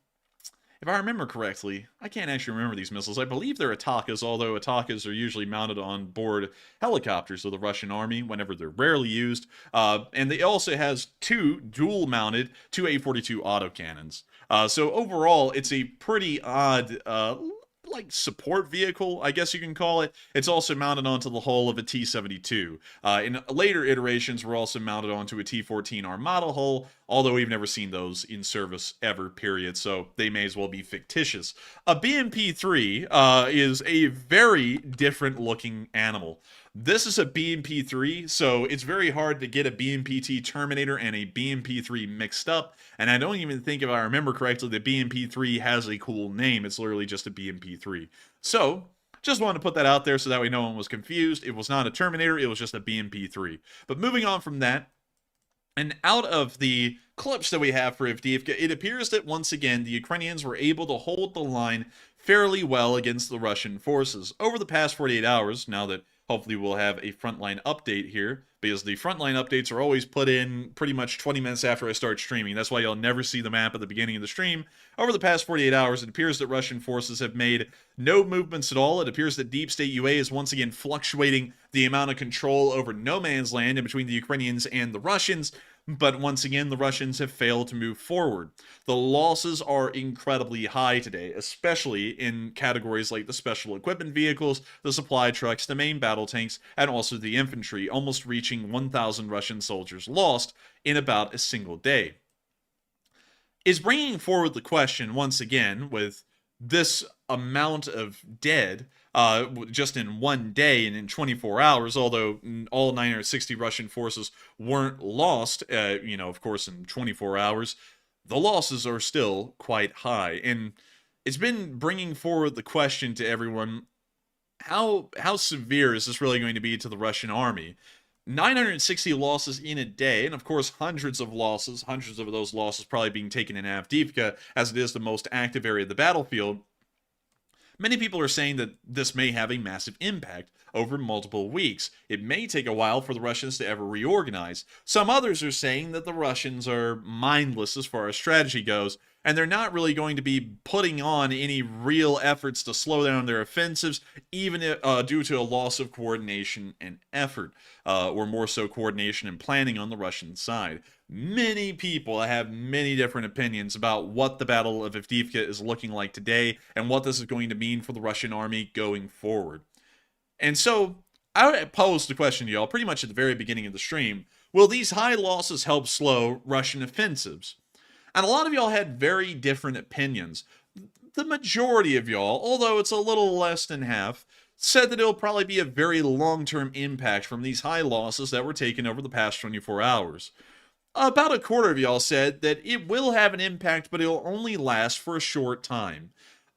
if I remember correctly, I can't actually remember these missiles. I believe they're Avdiivkas, although Avdiivkas are usually mounted on board helicopters of the Russian army whenever they're rarely used. And it also has 2 dual-mounted 2 A-42 autocannons. So overall, it's a pretty odd, like, support vehicle, I guess you can call it. It's also mounted onto the hull of a T-72. In later iterations, we're also mounted onto a T-14 Armada hull, although we've never seen those in service ever, period, so they may as well be fictitious. A BMP-3 is a very different looking animal. This is a BMP-3, so it's very hard to get a BMP-T Terminator and a BMP-3 mixed up, and I don't even think, if I remember correctly, the BMP-3 has a cool name. It's literally just a BMP-3. So, just wanted to put that out there so that way no one was confused. It was not a Terminator, it was just a BMP-3. But moving on from that, And out of the clips that we have for Avdiivka, it appears that once again the Ukrainians were able to hold the line fairly well against the Russian forces. Over the past 48 hours, now that hopefully we'll have a Frontline update here, because the Frontline updates are always put in pretty much 20 minutes after I start streaming. That's why you'll never see the map at the beginning of the stream. Over the past 48 hours, it appears that Russian forces have made no movements at all. It appears that Deep State UA is once again fluctuating the amount of control over no man's land in between the Ukrainians and the Russians. But once again, the Russians have failed to move forward. The losses are incredibly high today, especially in categories like the special equipment vehicles, the supply trucks, the main battle tanks, and also the infantry, almost reaching 1,000 Russian soldiers lost in about a single day. Is bringing forward the question, once again, with this amount of dead, just in one day and in 24 hours, although all 960 Russian forces weren't lost, of course, in 24 hours, the losses are still quite high. And it's been bringing forward the question to everyone, how severe is this really going to be to the Russian army? 960 losses in a day, and of course hundreds of those losses probably being taken in Avdiivka, as it is the most active area of the battlefield. Many people are saying that this may have a massive impact over multiple weeks. It may take a while for the Russians to ever reorganize. Some others are saying that the Russians are mindless as far as strategy goes, and they're not really going to be putting on any real efforts to slow down their offensives, even due to a loss of coordination and effort, or more so coordination and planning on the Russian side. Many people have many different opinions about what the Battle of Avdiivka is looking like today and what this is going to mean for the Russian army going forward. And so, I posed the question to y'all pretty much at the very beginning of the stream, will these high losses help slow Russian offensives? And a lot of y'all had very different opinions. The majority of y'all, although it's a little less than half, said that it'll probably be a very long-term impact from these high losses that were taken over the past 24 hours. About a quarter of y'all said that it will have an impact, but it'll only last for a short time.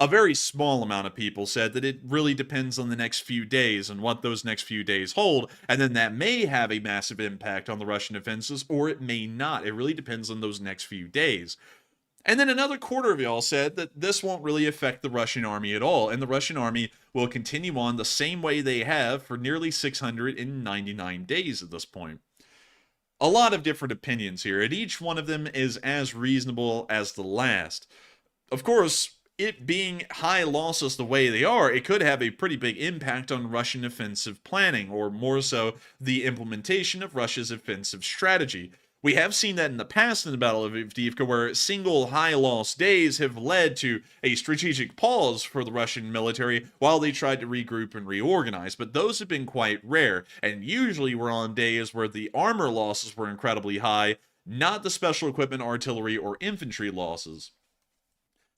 A very small amount of people said that it really depends on the next few days and what those next few days hold, and then that may have a massive impact on the Russian offenses, or it may not. It really depends on those next few days. And then another quarter of y'all said that this won't really affect the Russian army at all, and the Russian army will continue on the same way they have for nearly 699 days at this point. A lot of different opinions here, and each one of them is as reasonable as the last. Of course, it being high losses the way they are, it could have a pretty big impact on Russian offensive planning, or more so, the implementation of Russia's offensive strategy. We have seen that in the past in the Battle of Avdiivka, where single high-loss days have led to a strategic pause for the Russian military while they tried to regroup and reorganize, but those have been quite rare, and usually were on days where the armor losses were incredibly high, not the special equipment, artillery, or infantry losses.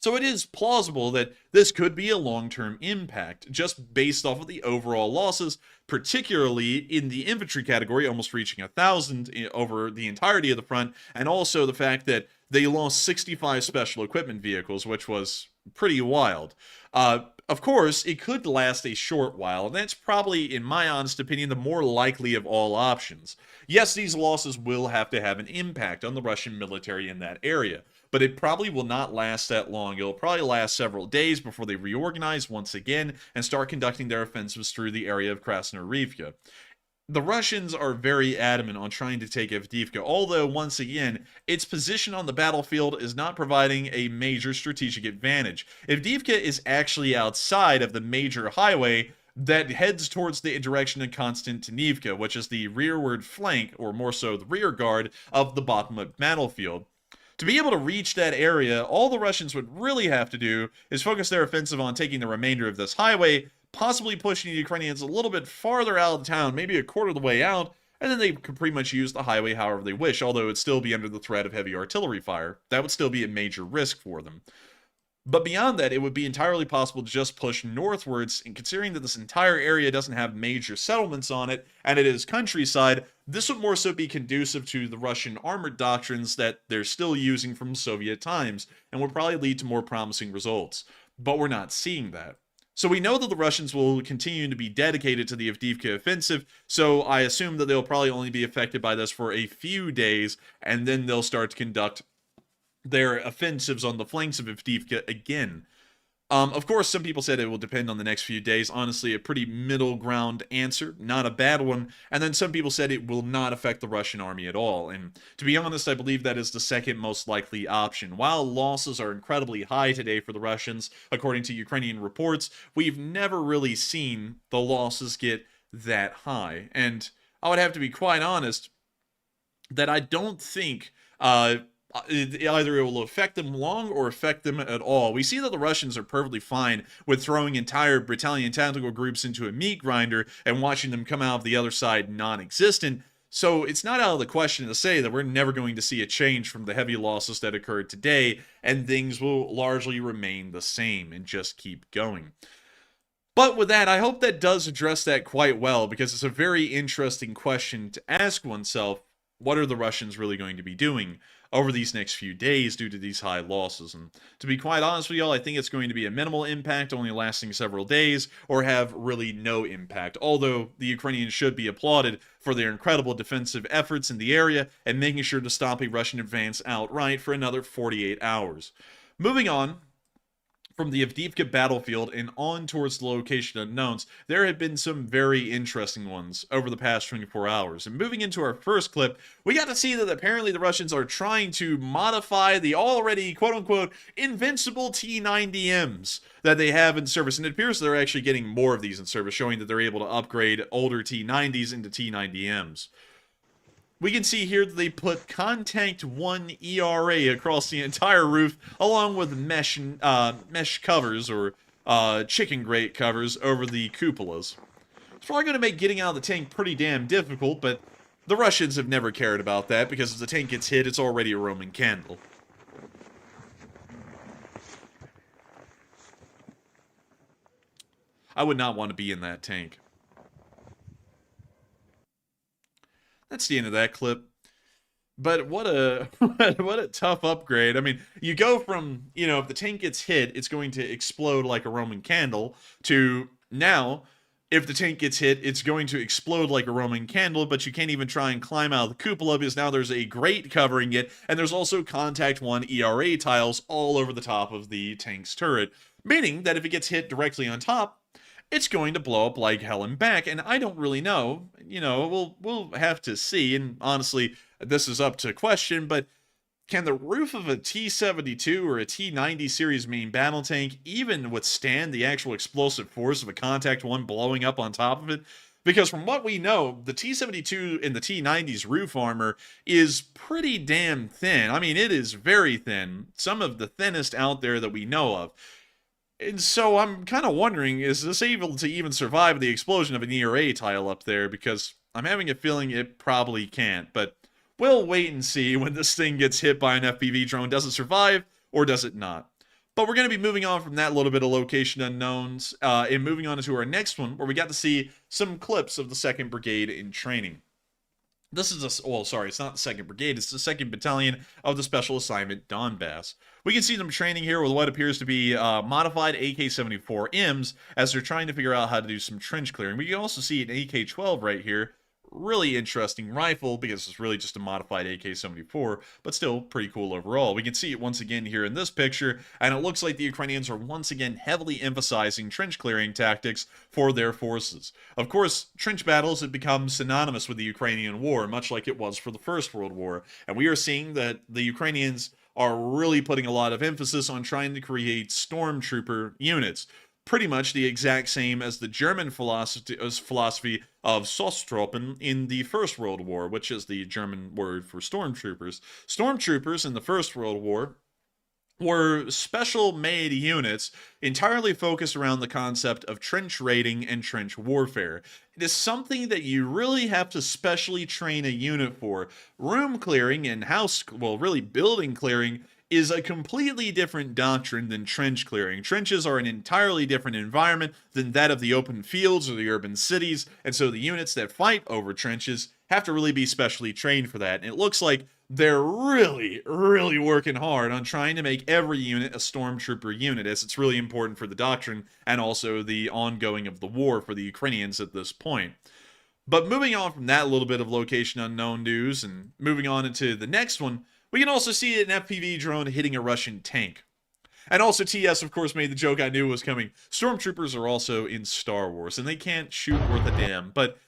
So it is plausible that this could be a long-term impact, just based off of the overall losses, particularly in the infantry category, almost reaching 1,000 over the entirety of the front, and also the fact that they lost 65 special equipment vehicles, which was pretty wild. Of course, it could last a short while, and that's probably, in my honest opinion, the more likely of all options. Yes, these losses will have to have an impact on the Russian military in that area, but it probably will not last that long. It'll probably last several days before they reorganize once again and start conducting their offensives through the area of Krasnoyarivka. The Russians are very adamant on trying to take Avdiivka, although, once again, its position on the battlefield is not providing a major strategic advantage. Avdiivka is actually outside of the major highway that heads towards the direction of Konstantinivka, which is the rearward flank, or more so the rear guard, of the Bakhmut battlefield. To be able to reach that area, all the Russians would really have to do is focus their offensive on taking the remainder of this highway, possibly pushing the Ukrainians a little bit farther out of town, maybe a quarter of the way out, and then they could pretty much use the highway however they wish, although it would still be under the threat of heavy artillery fire. That would still be a major risk for them. But beyond that, it would be entirely possible to just push northwards, and considering that this entire area doesn't have major settlements on it, and it is countryside, this would more so be conducive to the Russian armored doctrines that they're still using from Soviet times, and would probably lead to more promising results. But we're not seeing that. So we know that the Russians will continue to be dedicated to the Avdiivka offensive, so I assume that they'll probably only be affected by this for a few days, and then they'll start to conduct their offensives on the flanks of Avdiivka again. Of course, some people said it will depend on the next few days. Honestly, a pretty middle ground answer, not a bad one. And then some people said it will not affect the Russian army at all. And to be honest, I believe that is the second most likely option. While losses are incredibly high today for the Russians, according to Ukrainian reports, we've never really seen the losses get that high. And I would have to be quite honest that I don't think either it will affect them long or affect them at all. We see that the Russians are perfectly fine with throwing entire battalion tactical groups into a meat grinder and watching them come out of the other side non-existent. So it's not out of the question to say that we're never going to see a change from the heavy losses that occurred today, and things will largely remain the same and just keep going. But with that, I hope that does address that quite well, because it's a very interesting question to ask oneself. What are the Russians really going to be doing over these next few days due to these high losses? And to be quite honest with y'all, I think it's going to be a minimal impact, only lasting several days, or have really no impact. Although the Ukrainians should be applauded for their incredible defensive efforts in the area and making sure to stop a Russian advance outright for another 48 hours. Moving on from the Avdiivka battlefield and on towards the location unknowns, there have been some very interesting ones over the past 24 hours. And moving into our first clip, we got to see that apparently the Russians are trying to modify the already quote-unquote invincible T-90Ms that they have in service. And it appears they're actually getting more of these in service, showing that they're able to upgrade older T-90s into T-90Ms. We can see here that they put Contact 1 ERA across the entire roof, along with mesh covers, or chicken grate covers, over the cupolas. It's probably going to make getting out of the tank pretty damn difficult, but the Russians have never cared about that, because if the tank gets hit, it's already a Roman candle. I would not want to be in that tank. That's the end of that clip. But what a what a tough upgrade. I mean, you go from, you know, if the tank gets hit, it's going to explode like a Roman candle, to now, if the tank gets hit, it's going to explode like a Roman candle, but you can't even try and climb out of the cupola because now there's a grate covering it, and there's also Contact 1 ERA tiles all over the top of the tank's turret, meaning that if it gets hit directly on top, it's going to blow up like hell and back. And I don't really know. You know, we'll have to see. And honestly, this is up to question, but can the roof of a T-72 or a T-90 series main battle tank even withstand the actual explosive force of a Contact 1 blowing up on top of it? Because from what we know, the T-72 and the T-90's roof armor is pretty damn thin. I mean, it is very thin. Some of the thinnest out there that we know of. And so I'm kind of wondering, is this able to even survive the explosion of an ERA tile up there? Because I'm having a feeling it probably can't. But we'll wait and see when this thing gets hit by an FPV drone. Does it survive, or does it not? But we're going to be moving on from that little bit of location unknowns, and moving on to our next one, where we got to see some clips of the 2nd Brigade in training. This is it's not the 2nd Brigade, it's the 2nd Battalion of the Special Assignment Donbass. We can see them training here with what appears to be modified AK-74Ms as they're trying to figure out how to do some trench clearing. We can also see an AK-12 right here. Really interesting rifle, because it's really just a modified AK-74, but still pretty cool overall. We can see it once again here in this picture, and it looks like the Ukrainians are once again heavily emphasizing trench clearing tactics for their forces. Of course, trench battles have become synonymous with the Ukrainian war, much like it was for the First World War, and we are seeing that the Ukrainians are really putting a lot of emphasis on trying to create stormtrooper units. Pretty much the exact same as the German philosophy of Sostropen in the First World War, which is the German word for stormtroopers. Stormtroopers in the First World War were special-made units entirely focused around the concept of trench raiding and trench warfare. It is something that you really have to specially train a unit for. Room clearing and really building clearing is a completely different doctrine than trench clearing. Trenches are an entirely different environment than that of the open fields or the urban cities, and so the units that fight over trenches have to really be specially trained for that. And it looks like they're really, really working hard on trying to make every unit a stormtrooper unit, as it's really important for the doctrine and also the ongoing of the war for the Ukrainians at this point. But moving on from that little bit of location unknown news and moving on into the next one, we can also see an FPV drone hitting a Russian tank. And also TS, of course, made the joke I knew was coming. Stormtroopers are also in Star Wars, and they can't shoot worth a damn. But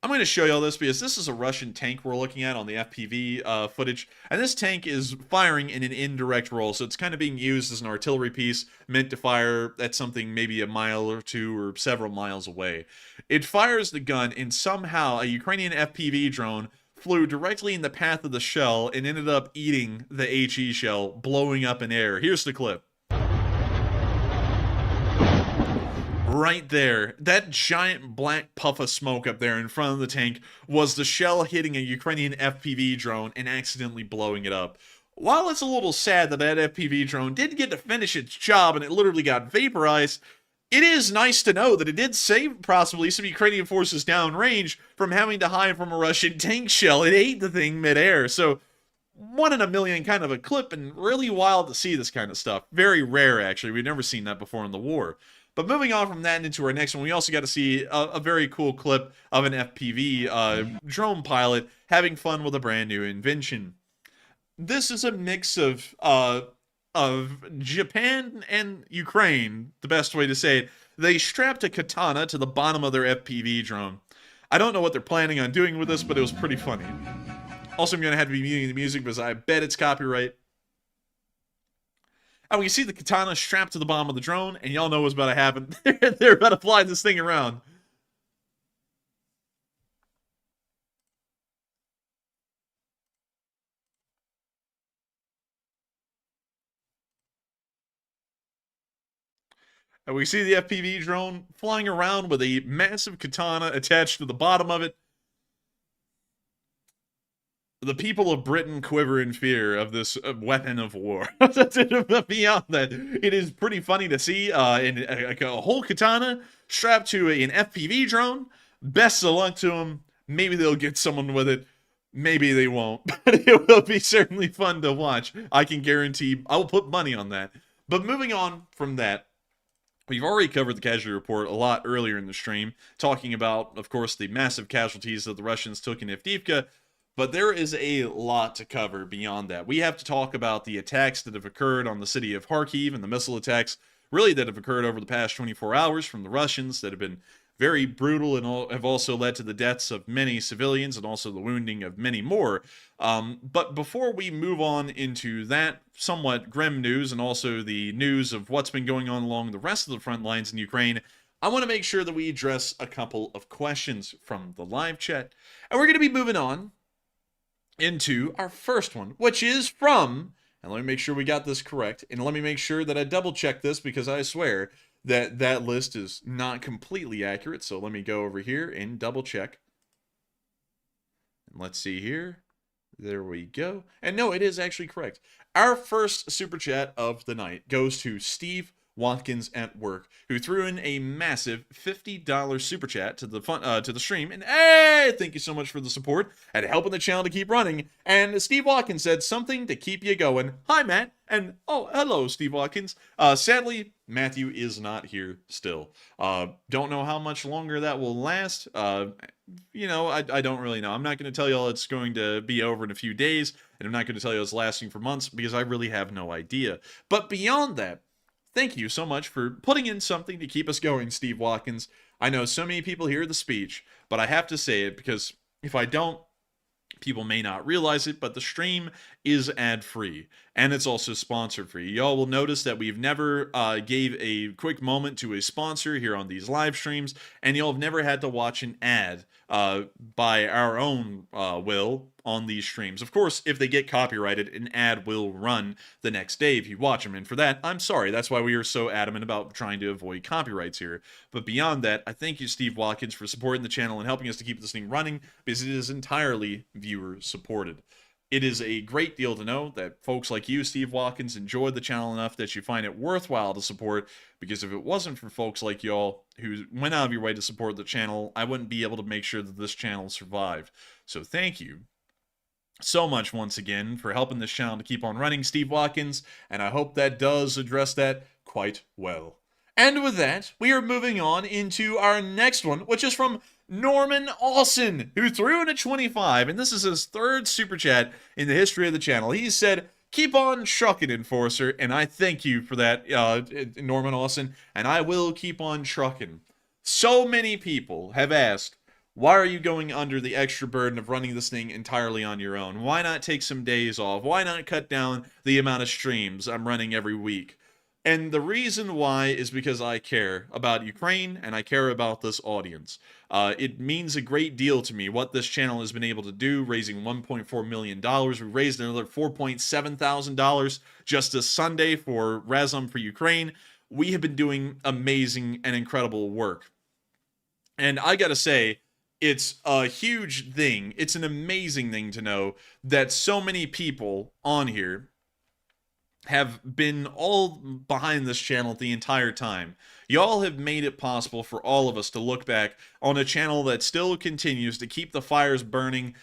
I'm going to show y'all this because this is a Russian tank we're looking at on the FPV footage. And this tank is firing in an indirect role, so it's kind of being used as an artillery piece meant to fire at something maybe a mile or two or several miles away. It fires the gun, and somehow a Ukrainian FPV drone flew directly in the path of the shell and ended up eating the HE shell, blowing up in air. Here's the clip. Right there, that giant black puff of smoke up there in front of the tank was the shell hitting a Ukrainian FPV drone and accidentally blowing it up. While it's a little sad that that FPV drone didn't get to finish its job and it literally got vaporized, it is nice to know that it did save possibly some Ukrainian forces downrange from having to hide from a Russian tank shell. It ate the thing midair, so one in a million kind of a clip, and really wild to see this kind of stuff. Very rare, actually. We've never seen that before in the war. But moving on from that into our next one, we also got to see a very cool clip of an FPV drone pilot having fun with a brand new invention. This is a mix of Japan and Ukraine, the best way to say it. They strapped a katana to the bottom of their FPV drone. I don't know what they're planning on doing with this, but it was pretty funny. Also, I'm going to have to be muting the music because I bet it's copyright. And we see the katana strapped to the bottom of the drone, and y'all know what's about to happen. They're about to fly this thing around. And we see the FPV drone flying around with a massive katana attached to the bottom of it. The people of Britain quiver in fear of this weapon of war. Beyond that, it is pretty funny to see a whole katana strapped to an FPV drone. Best of luck to them. Maybe they'll get someone with it. Maybe they won't. But it will be certainly fun to watch. I can guarantee. I will put money on that. But moving on from that, we've already covered the casualty report a lot earlier in the stream, talking about, of course, the massive casualties that the Russians took in Avdiivka. But there is a lot to cover beyond that. We have to talk about the attacks that have occurred on the city of Kharkiv and the missile attacks, really, that have occurred over the past 24 hours from the Russians that have been very brutal and have also led to the deaths of many civilians and also the wounding of many more. But before we move on into that somewhat grim news and also the news of what's been going on along the rest of the front lines in Ukraine, I want to make sure that we address a couple of questions from the live chat. And we're going to be moving on into our first one, which is from, and let me make sure we got this correct, and let me make sure that I double check this because I swear that that list is not completely accurate. So let me go over here and double check. And let's see here. There we go. And no, it is actually correct. Our first super chat of the night goes to Steve Watkins at work, who threw in a massive $50 super chat to the stream. And hey, thank you so much for the support and helping the channel to keep running. And Steve Watkins said something to keep you going. Hi, Matt. And oh, hello, Steve Watkins. Sadly, Matthew is not here still. Don't know how much longer that will last. You know, I don't really know. I'm not going to tell y'all it's going to be over in a few days, and I'm not going to tell you it's lasting for months because I really have no idea. But beyond that, thank you so much for putting in something to keep us going, Steve Watkins. I know so many people hear the speech, but I have to say it because if I don't, people may not realize it, but the stream is ad-free, and it's also sponsor-free. Y'all will notice that we've never gave a quick moment to a sponsor here on these live streams, and y'all have never had to watch an ad by our own will on these streams. Of course, if they get copyrighted, an ad will run the next day if you watch them, and for that, I'm sorry. That's why we are so adamant about trying to avoid copyrights here. But beyond that, I thank you, Steve Watkins, for supporting the channel and helping us to keep this thing running, because it is entirely viewer-supported. It is a great deal to know that folks like you, Steve Watkins, enjoy the channel enough that you find it worthwhile to support, because if it wasn't for folks like y'all who went out of your way to support the channel, I wouldn't be able to make sure that this channel survived. So thank you. so much once again for helping this channel to keep on running, Steve Watkins, and I hope that does address that quite well. And with that, we are moving on into our next one, which is from Norman Olsen, who threw in a 25, and this is his third super chat in the history of the channel. He said, "Keep on trucking, Enforcer," and I thank you for that, Norman Olsen, and I will keep on trucking. So many people have asked, why are you going under the extra burden of running this thing entirely on your own? Why not take some days off? Why not cut down the amount of streams I'm running every week? And the reason why is because I care about Ukraine and I care about this audience. It means a great deal to me what this channel has been able to do, raising $1.4 million. We raised another $4.7 thousand just this Sunday for Razum for Ukraine. We have been doing amazing and incredible work. And I gotta say, it's a huge thing. It's an amazing thing to know that so many people on here have been all behind this channel the entire time. Y'all have made it possible for all of us to look back on a channel that still continues to keep the fires burning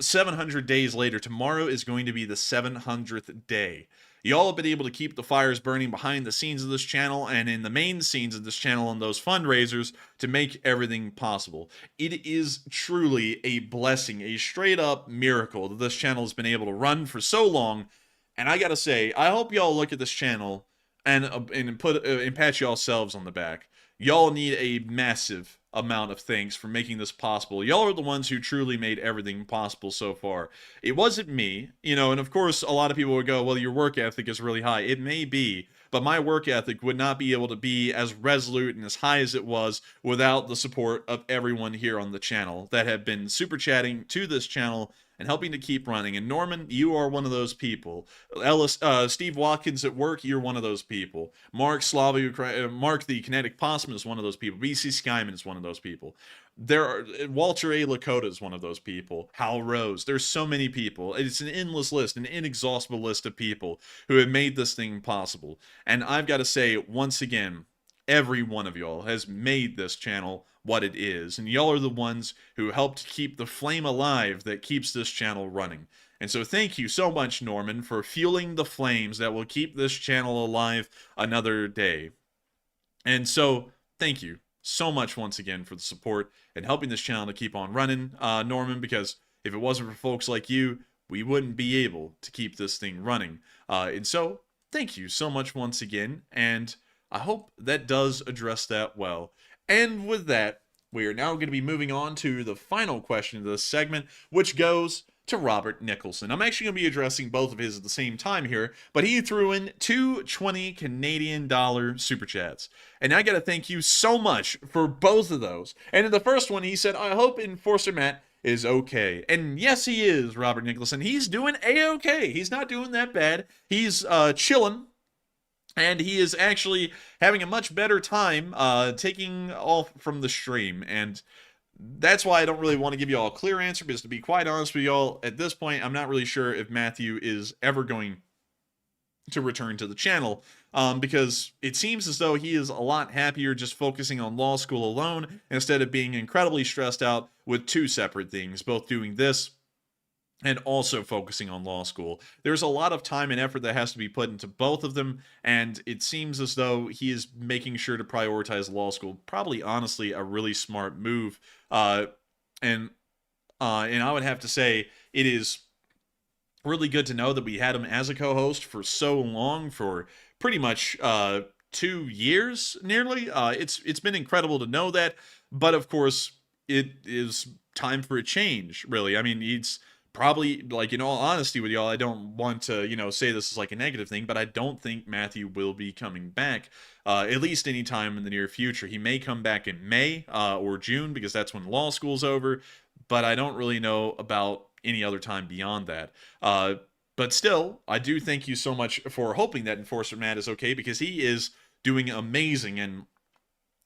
700 days later. Tomorrow is going to be the 700th day. Y'all have been able to keep the fires burning behind the scenes of this channel and in the main scenes of this channel and those fundraisers to make everything possible. It is truly a blessing, a straight up miracle that this channel has been able to run for so long. And I gotta say, I hope y'all look at this channel and pat y'all selves on the back. Y'all need a massive amount of thanks for making this possible. Y'all are the ones who truly made everything possible so far. It wasn't me, you know, and of course a lot of people would go, well, your work ethic is really high. It may be, but my work ethic would not be able to be as resolute and as high as it was without the support of everyone here on the channel that have been super chatting to this channel and helping to keep running. And Norman, you are one of those people. Steve Watkins at work, you're one of those people. Mark the Kinetic Possum is one of those people. BC Skyman is one of those people. Walter A. Lakota is one of those people. Hal Rose. There's so many people. It's an endless list, an inexhaustible list of people who have made this thing possible. And I've got to say, once again, every one of y'all has made this channel what it is, and y'all are the ones who helped keep the flame alive that keeps this channel running. And so thank you so much, Norman, for fueling the flames that will keep this channel alive another day. And so thank you so much once again for the support and helping this channel to keep on running, Norman, because if it wasn't for folks like you, we wouldn't be able to keep this thing running. And so thank you so much once again, and I hope that does address that well. And with that, we are now going to be moving on to the final question of this segment, which goes to Robert Nicholson. I'm actually going to be addressing both of his at the same time here, but he threw in two 20 Canadian dollar super chats. And I got to thank you so much for both of those. And in the first one, he said, I hope Enforcer Matt is okay. And yes, he is, Robert Nicholson. He's doing A-okay. He's not doing that bad. He's chilling. And he is actually having a much better time taking off from the stream. And that's why I don't really want to give you all a clear answer, because to be quite honest with y'all, at this point, I'm not really sure if Matthew is ever going to return to the channel, because it seems as though he is a lot happier just focusing on law school alone instead of being incredibly stressed out with two separate things, both doing this and also focusing on law school. There's a lot of time and effort that has to be put into both of them, and it seems as though he is making sure to prioritize law school. Probably, honestly, a really smart move. And I would have to say it is really good to know that we had him as a co-host for so long, for pretty much 2 years, nearly. It's been incredible to know that, but of course, it is time for a change, really. I mean, it's probably, like, in all honesty with y'all, I don't want to, you know, say this is like a negative thing, but I don't think Matthew will be coming back, at least anytime in the near future. He may come back in May or June, because that's when law school's over, but I don't really know about any other time beyond that. But still, I do thank you so much for hoping that Enforcer Matt is okay, because he is doing amazing, and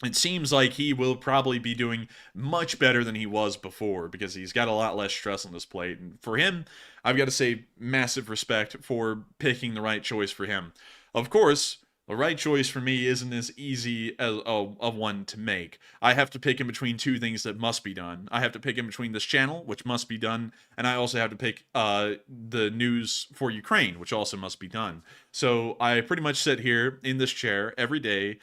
it seems like he will probably be doing much better than he was before, because he's got a lot less stress on his plate. And for him, I've got to say massive respect for picking the right choice for him. Of course, The right choice for me isn't as easy as of one to make. I have to pick in between two things that must be done. I have to pick in between this channel, which must be done, and I also have to pick the news for Ukraine, which also must be done. So I pretty much sit here in this chair every day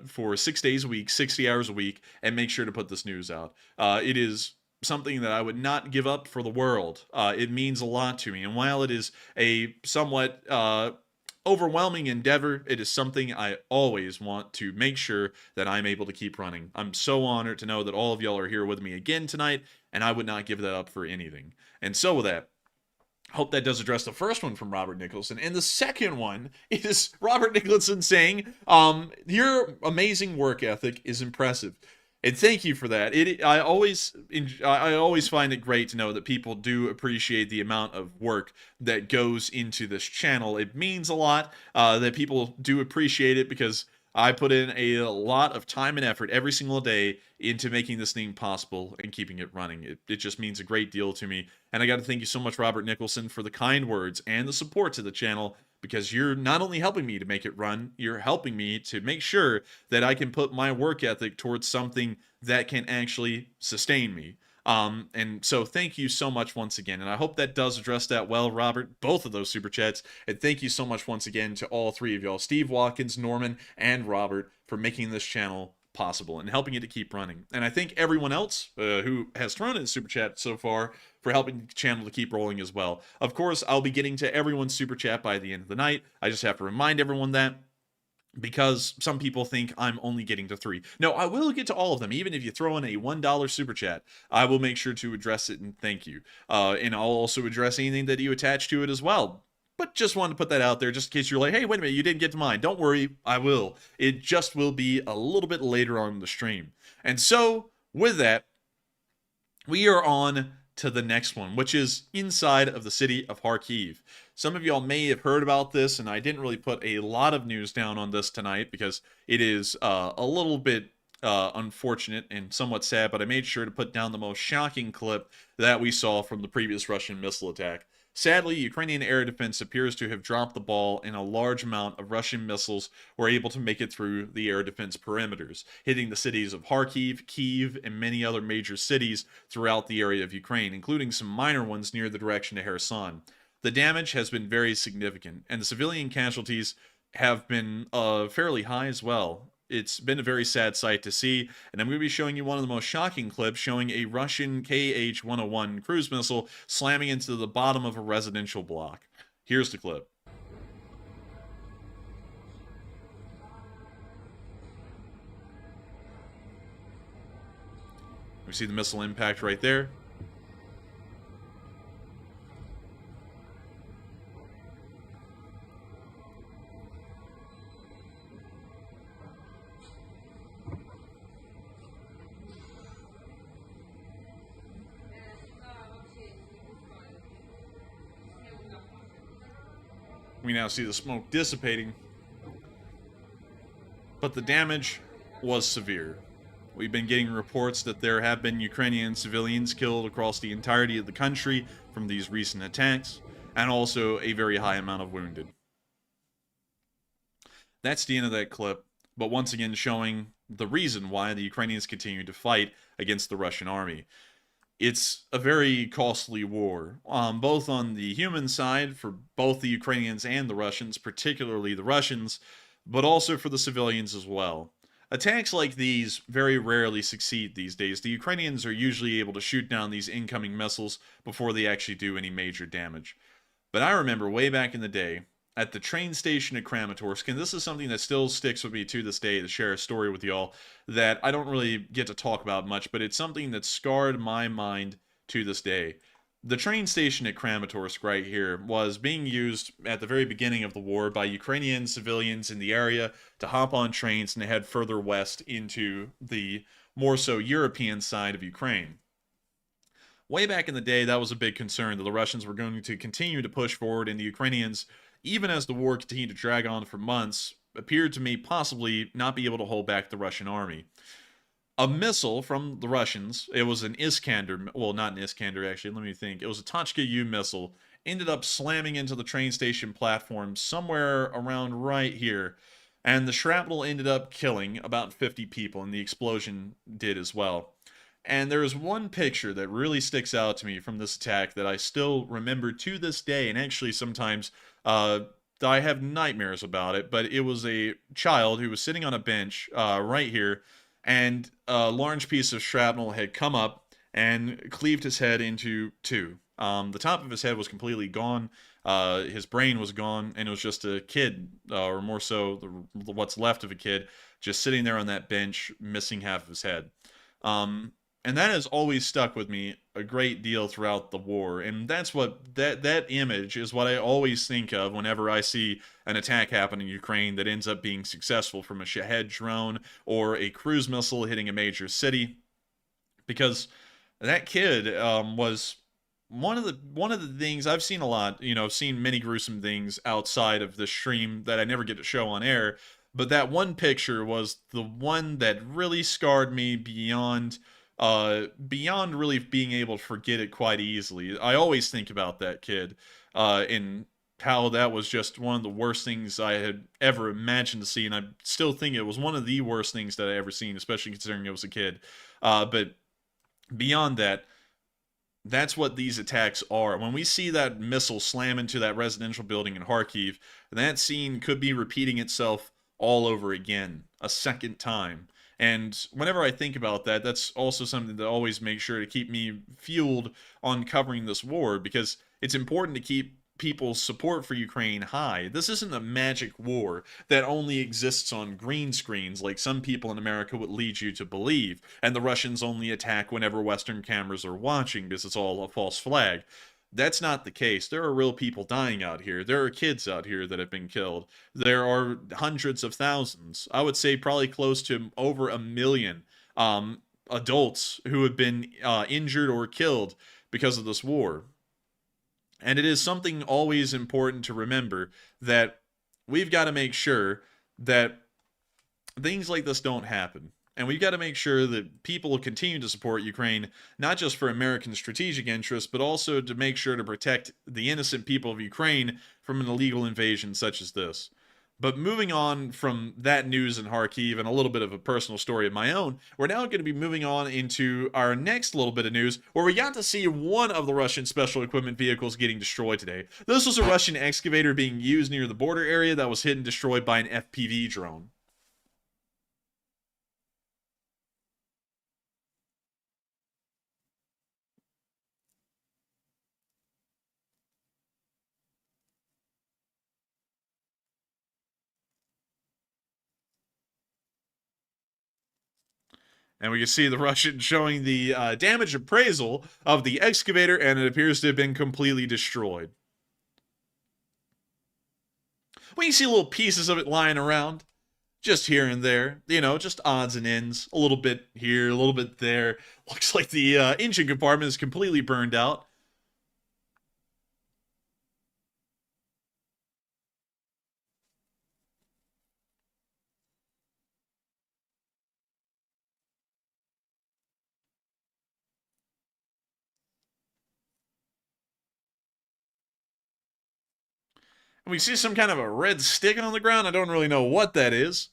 for 6 days a week, 60 hours a week, and make sure to put this news out. It is something that I would not give up for the world. It means a lot to me, and while it is a somewhat overwhelming endeavor, it is something I always want to make sure that I'm able to keep running. I'm so honored to know that all of y'all are here with me again tonight, and I would not give that up for anything. And so with that, hope that does address the first one from Robert Nicholson. And the second one is Robert Nicholson saying, your amazing work ethic is impressive. And thank you for that. I always find it great to know that people do appreciate the amount of work that goes into this channel. It means a lot that people do appreciate it, because I put in a lot of time and effort every single day into making this thing possible and keeping it running. It just means a great deal to me. And I got to thank you so much, Robert Nicholson, for the kind words and the support to the channel, because you're not only helping me to make it run, you're helping me to make sure that I can put my work ethic towards something that can actually sustain me. And so thank you so much once again. And I hope that does address that well, Robert, both of those super chats. And thank you so much once again to all three of y'all, Steve, Watkins, Norman, and Robert, for making this channel possible and helping it to keep running. And I thank everyone else who has thrown in super chat so far for helping the channel to keep rolling as well. Of course, I'll be getting to everyone's super chat by the end of the night. I just have to remind everyone that, because some people think I'm only getting to 3. No, I will get to all of them. Even if you throw in a $1 super chat, I will make sure to address it and thank you. And I'll also address anything that you attach to it as well. But just wanted to put that out there just in case you're like, hey, wait a minute, you didn't get to mine. Don't worry, I will. It just will be a little bit later on in the stream. And so, with that, we are on to the next one, which is inside of the city of Kharkiv. Some of y'all may have heard about this, and I didn't really put a lot of news down on this tonight because it is a little bit unfortunate and somewhat sad, but I made sure to put down the most shocking clip that we saw from the previous Russian missile attack. Sadly, Ukrainian air defense appears to have dropped the ball, and a large amount of Russian missiles were able to make it through the air defense perimeters, hitting the cities of Kharkiv, Kyiv, and many other major cities throughout the area of Ukraine, including some minor ones near the direction of Kherson. The damage has been very significant, and the civilian casualties have been fairly high as well. It's been a very sad sight to see, and I'm going to be showing you one of the most shocking clips showing a Russian Kh-101 cruise missile slamming into the bottom of a residential block. Here's the clip. We see the missile impact right there. We now see the smoke dissipating, but the damage was severe. We've been getting reports that there have been Ukrainian civilians killed across the entirety of the country from these recent attacks, and also a very high amount of wounded. That's the end of that clip, but once again showing the reason why the Ukrainians continue to fight against the Russian army. It's a very costly war, both on the human side for both the Ukrainians and the Russians, particularly the Russians, but also for the civilians as well. Attacks like these very rarely succeed these days. The Ukrainians are usually able to shoot down these incoming missiles before they actually do any major damage. But I remember way back in the day, at the train station at Kramatorsk, and this is something that still sticks with me to this day to share a story with y'all that I don't really get to talk about much, but it's something that scarred my mind to this day. The train station at Kramatorsk right here was being used at the very beginning of the war by Ukrainian civilians in the area to hop on trains and head further west into the more so European side of Ukraine. Way back in the day, that was a big concern that the Russians were going to continue to push forward, and the Ukrainians, even as the war continued to drag on for months, appeared to me possibly not be able to hold back the Russian army. A missile from the Russians, it was an Iskander, well, not an Iskander actually, let me think, it was a Tochka-U missile, ended up slamming into the train station platform somewhere around right here. And the shrapnel ended up killing about 50 people, and the explosion did as well. And there is one picture that really sticks out to me from this attack that I still remember to this day, and actually sometimes I have nightmares about it, but it was a child who was sitting on a bench right here, and a large piece of shrapnel had come up and cleaved his head into two. The top of his head was completely gone. His brain was gone, and it was just a kid, or more so, what's left of a kid, just sitting there on that bench, missing half of his head. And that has always stuck with me a great deal throughout the war, and that's what that image is what I always think of whenever I see an attack happen in Ukraine that ends up being successful, from a Shahed drone or a cruise missile hitting a major city, because that kid was one of the things I've seen a lot. I've seen many gruesome things outside of the stream that I never get to show on air, but that one picture was the one that really scarred me beyond really being able to forget it quite easily. I always think about that kid, and how that was just one of the worst things I had ever imagined to see, and I still think it was one of the worst things that I ever seen, especially considering it was a kid. But beyond that, that's what these attacks are. When we see that missile slam into that residential building in Kharkiv, that scene could be repeating itself all over again, a second time. And whenever I think about that, that's also something that always makes sure to keep me fueled on covering this war, because it's important to keep people's support for Ukraine high. This isn't a magic war that only exists on green screens like some people in America would lead you to believe, and the Russians only attack whenever Western cameras are watching because it's all a false flag. That's not the case. There are real people dying out here. There are kids out here that have been killed. There are hundreds of thousands. I would say probably close to over 1 million adults who have been injured or killed because of this war. And it is something always important to remember, that we've got to make sure that things like this don't happen. And we've got to make sure that people continue to support Ukraine, not just for American strategic interests, but also to make sure to protect the innocent people of Ukraine from an illegal invasion such as this. But moving on from that news in Kharkiv and a little bit of a personal story of my own, we're now going to be moving on into our next little bit of news, where we got to see one of the Russian special equipment vehicles getting destroyed today. This was a Russian excavator being used near the border area that was hit and destroyed by an FPV drone. And we can see the Russian showing the damage appraisal of the excavator, and it appears to have been completely destroyed. We can see little pieces of it lying around, just here and there, just odds and ends, a little bit here, a little bit there. Looks like the engine compartment is completely burned out. And we see some kind of a red stick on the ground. I don't really know what that is.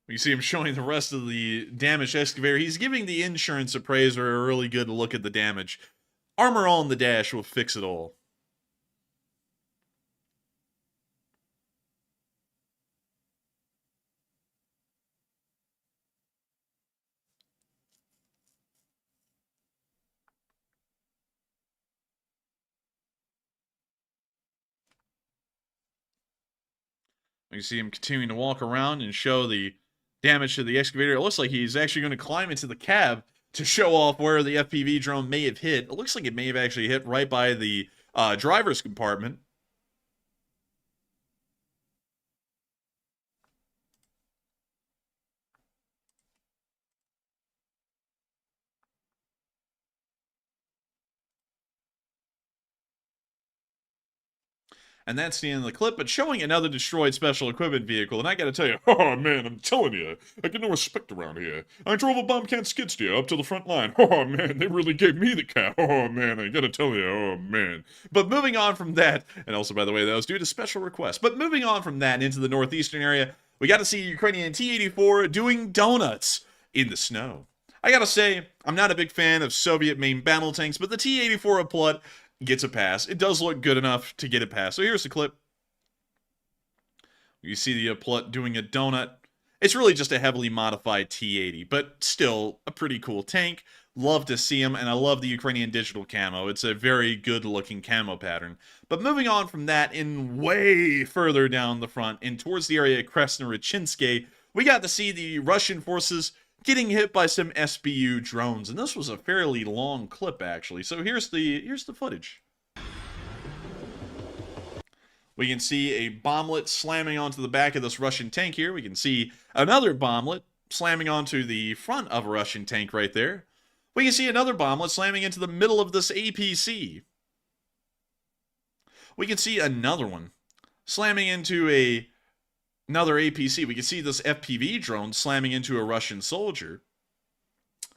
You see him showing the rest of the damaged excavator. He's giving the insurance appraiser a really good look at the damage. Armor All in the dash will fix it all. You see him continuing to walk around and show the damage to the excavator. It looks like he's actually going to climb into the cab to show off where the FPV drone may have hit. It looks like it may have actually hit right by the driver's compartment. And that's the end of the clip, but showing another destroyed special equipment vehicle. And I gotta tell you, oh man, I'm telling you, I get no respect around here. I drove a Bombcat skid steer up to the front line. Oh man, they really gave me the cat. Oh man, I gotta tell you, oh man. But moving on from that, and also by the way, that was due to special request. But moving on from that into the northeastern area, we got to see Ukrainian T-84 doing donuts in the snow. I gotta say, I'm not a big fan of Soviet main battle tanks, but the T-84 Applaud gets a pass. It does look good enough to get a pass. So here's the clip. You see the Applaud doing a donut. It's really just a heavily modified T-80, but still a pretty cool tank. Love to see him, and I love the Ukrainian digital camo. It's a very good-looking camo pattern. But moving on from that, in way further down the front, and towards the area of Krasnoyarsk, we got to see the Russian forces getting hit by some SBU drones, and this was a fairly long clip actually. So here's the footage. We can see a bomblet slamming onto the back of this Russian tank here. We can see another bomblet slamming onto the front of a Russian tank right there. We can see another bomblet slamming into the middle of this APC. We can see another one slamming into another APC. We can see this FPV drone slamming into a Russian soldier.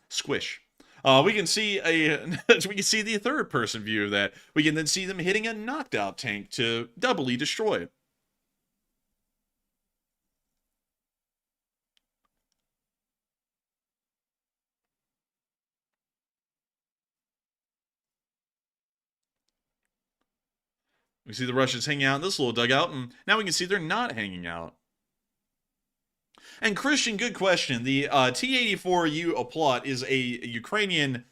Squish. We can see the third-person view of that. We can then see them hitting a knocked-out tank to doubly destroy it. We see the Russians hanging out in this little dugout, and now we can see they're not hanging out. And Christian, good question. The T-84U Applaud is a Ukrainian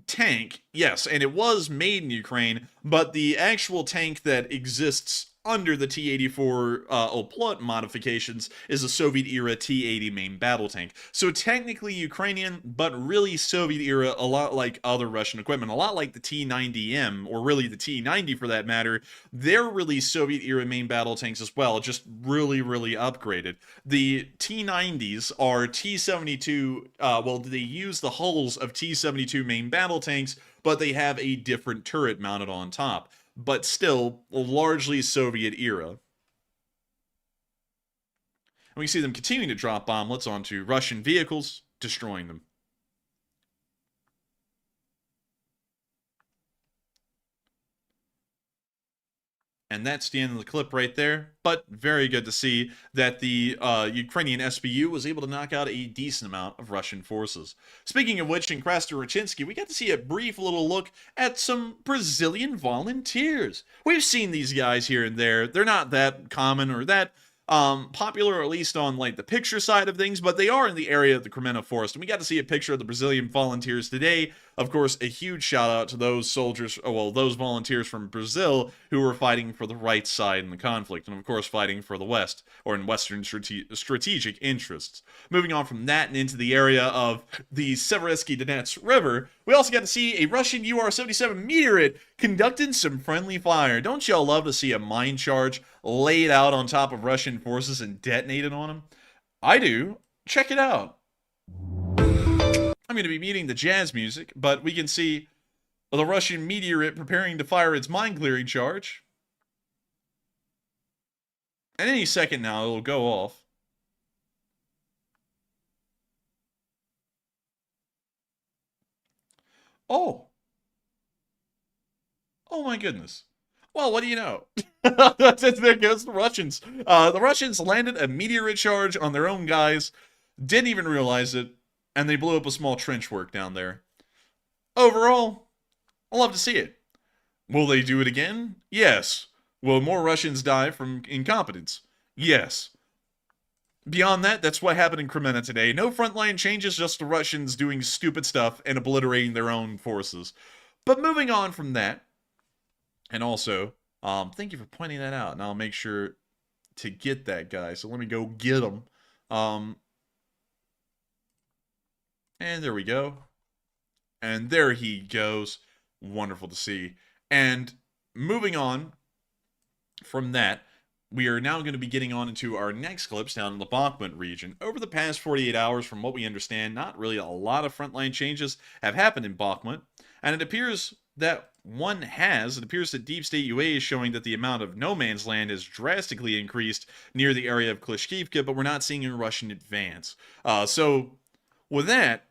tank, yes, and it was made in Ukraine, but the actual tank that exists under the T-84 Applaud modifications is a Soviet-era T-80 main battle tank. So technically Ukrainian, but really Soviet-era, a lot like other Russian equipment, a lot like the T-90M, or really the T-90 for that matter. They're really Soviet-era main battle tanks as well, just really, really upgraded. The T-90s are T-72, well, they use the hulls of T-72 main battle tanks, but they have a different turret mounted on top. But still, largely Soviet era. And we see them continuing to drop bomblets onto Russian vehicles, destroying them. And that's the end of the clip right there. But very good to see that the Ukrainian SBU was able to knock out a decent amount of Russian forces. Speaking of which, in Krasnoyarsk, we got to see a brief little look at some Brazilian volunteers. We've seen these guys here and there. They're not that common or that popular, or at least on like the picture side of things, but they are in the area of the Cremena Forest. And we got to see a picture of the Brazilian volunteers today. Of course, a huge shout out to those soldiers, well, those volunteers from Brazil who were fighting for the right side in the conflict, and of course fighting for the West, or in Western strategic interests. Moving on from that and into the area of the Seversky Donets River, we also got to see a Russian UR-77 Meteorite conducting some friendly fire. Don't y'all love to see a mine charge laid out on top of Russian forces and detonated on them? I do. Check it out. I'm going to be muting the jazz music, but we can see the Russian Meteorite preparing to fire its mine-clearing charge. And any second now, it'll go off. Oh. Oh my goodness. Well, what do you know? There goes the Russians. The Russians landed a meteorite charge on their own guys, didn't even realize it, and they blew up a small trench work down there. Overall, I love to see it. Will they do it again? Yes. Will more Russians die from incompetence? Yes. Beyond that, that's what happened in Cremena today. No frontline changes, just the Russians doing stupid stuff and obliterating their own forces. But moving on from that, and also, thank you for pointing that out, and I'll make sure to get that guy. So let me go get him. And there we go. And there he goes. Wonderful to see. And moving on from that, we are now going to be getting on into our next clips down in the Bakhmut region. Over the past 48 hours, from what we understand, not really a lot of frontline changes have happened in Bakhmut. And it appears that one has, it appears that Deep State UA is showing that the amount of no man's land has drastically increased near the area of Klishkivka, but we're not seeing a Russian advance. So with that,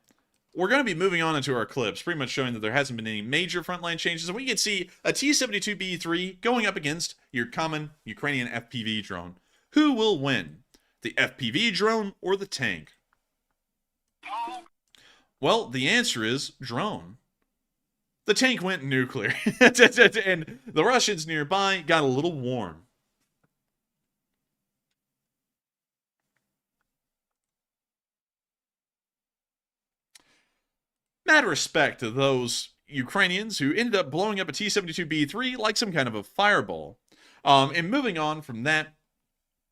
we're going to be moving on into our clips, pretty much showing that there hasn't been any major frontline changes, and we can see a T-72B3 going up against your common Ukrainian FPV drone. Who will win? The FPV drone or the tank? Well, the answer is drone. The tank went nuclear, and the Russians nearby got a little warm. Mad respect to those Ukrainians who ended up blowing up a T-72B3 like some kind of a fireball. And moving on from that,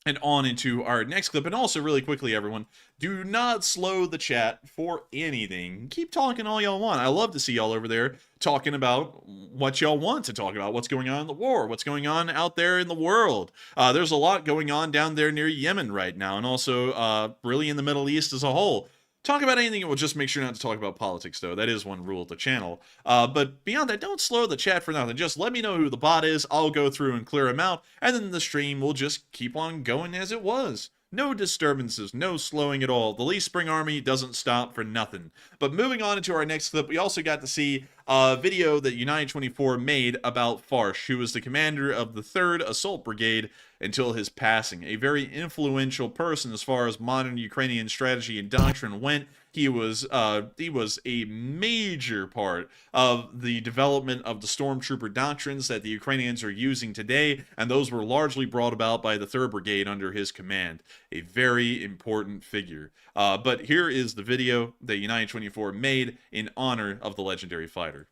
and on into our next clip. And also, really quickly, everyone, do not slow the chat for anything. Keep talking all y'all want. I love to see y'all over there talking about what y'all want to talk about. What's going on in the war? What's going on out there in the world? There's a lot going on down there near Yemen right now. And also, really in the Middle East as a whole. Talk about anything, we'll just make sure not to talk about politics, though. That is one rule of the channel. But beyond that, don't slow the chat for nothing. Just let me know who the bot is. I'll go through and clear him out. And then the stream will just keep on going as it was. No disturbances, no slowing at all. The Lee Spring Army doesn't stop for nothing. But moving on into our next clip, we also got to see a video that United 24 made about Farsh, who was the commander of the 3rd Assault Brigade until his passing. A very influential person as far as modern Ukrainian strategy and doctrine went. He was a major part of the development of the stormtrooper doctrines that the Ukrainians are using today, and those were largely brought about by the 3rd Brigade under his command. A very important figure. But here is the video that United 24 made in honor of the legendary fighter.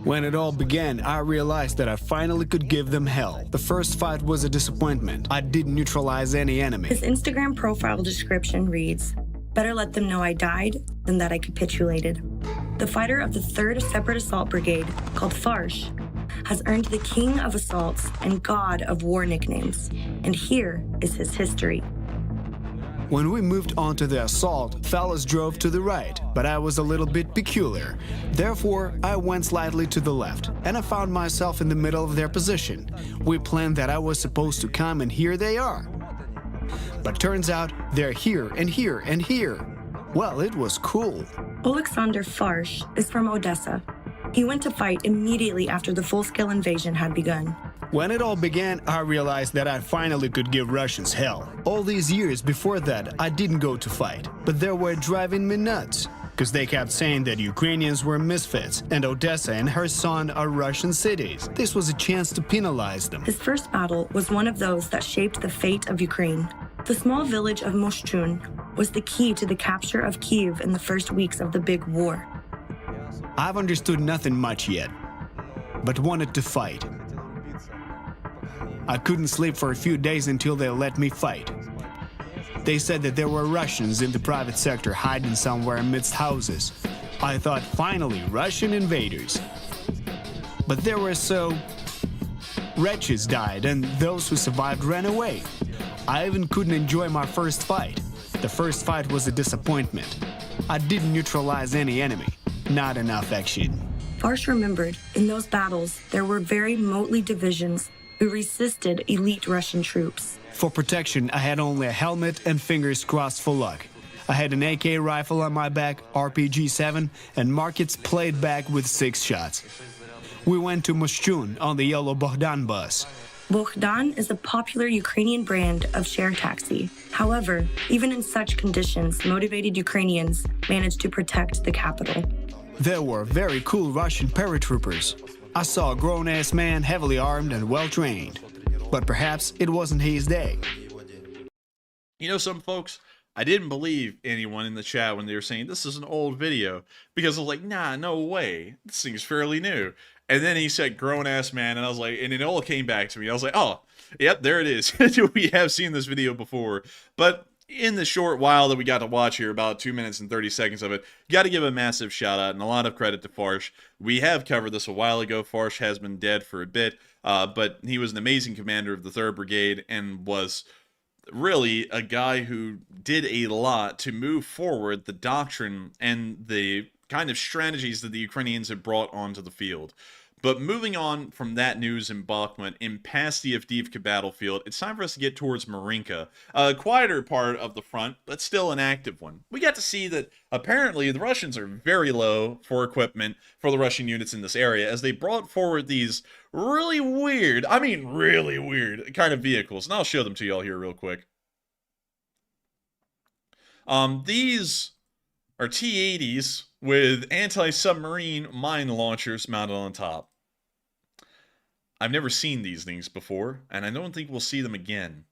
When it all began, I realized that I finally could give them hell. The first fight was a disappointment. I didn't neutralize any enemy. His Instagram profile description reads, "Better let them know I died than that I capitulated." The fighter of the 3rd Separate Assault Brigade, called Farsh, has earned the King of Assaults and God of War nicknames. And here is his history. When we moved on to the assault, fellas drove to the right, but I was a little bit peculiar. Therefore, I went slightly to the left, and I found myself in the middle of their position. We planned that I was supposed to come, and here they are. But turns out, they're here, and here, and here. Well, it was cool. Oleksandr Farsh is from Odessa. He went to fight immediately after the full-scale invasion had begun. When it all began, I realized that I finally could give Russians hell. All these years before that, I didn't go to fight, but they were driving me nuts. Because they kept saying that Ukrainians were misfits, and Odessa and Kherson are Russian cities. This was a chance to penalize them. His first battle was one of those that shaped the fate of Ukraine. The small village of Moshchun was the key to the capture of Kyiv in the first weeks of the big war. I've understood nothing much yet, but wanted to fight. I couldn't sleep for a few days until they let me fight. They said that there were Russians in the private sector hiding somewhere amidst houses. I thought, finally, Russian invaders. But there were wretches died, and those who survived ran away. I even couldn't enjoy my first fight. The first fight was a disappointment. I didn't neutralize any enemy. Not enough action. Farsh remembered, in those battles, there were very motley divisions who resisted elite Russian troops. For protection, I had only a helmet and fingers crossed for luck. I had an AK rifle on my back, RPG-7, and markets played back with 6 shots. We went to Moshchun on the yellow Bogdan bus. Bogdan is a popular Ukrainian brand of share taxi. However, even in such conditions, motivated Ukrainians managed to protect the capital. There were very cool Russian paratroopers. I saw a grown-ass man, heavily armed and well-trained. But perhaps it wasn't his day. You know, some folks, I didn't believe anyone in the chat when they were saying this is an old video, because I was like, nah, no way. This thing's fairly new. And then he said grown-ass man, and I was like, and it all came back to me. I was like, oh, yep, there it is. We have seen this video before. But in the short while that we got to watch here, about 2 minutes and 30 seconds of it, got to give a massive shout out and a lot of credit to Farsh. We have covered this a while ago. Farsh has been dead for a bit, but he was an amazing commander of the 3rd Brigade and was really a guy who did a lot to move forward the doctrine and the kind of strategies that the Ukrainians had brought onto the field. But moving on from that news in Bakhmut and past the Avdiivka battlefield, it's time for us to get towards Marinka, a quieter part of the front, but still an active one. We got to see that apparently the Russians are very low for equipment for the Russian units in this area, as they brought forward these really weird, I mean really weird, kind of vehicles. And I'll show them to y'all here real quick. These are T-80s with anti-submarine mine launchers mounted on top. I've never seen these things before, and I don't think we'll see them again.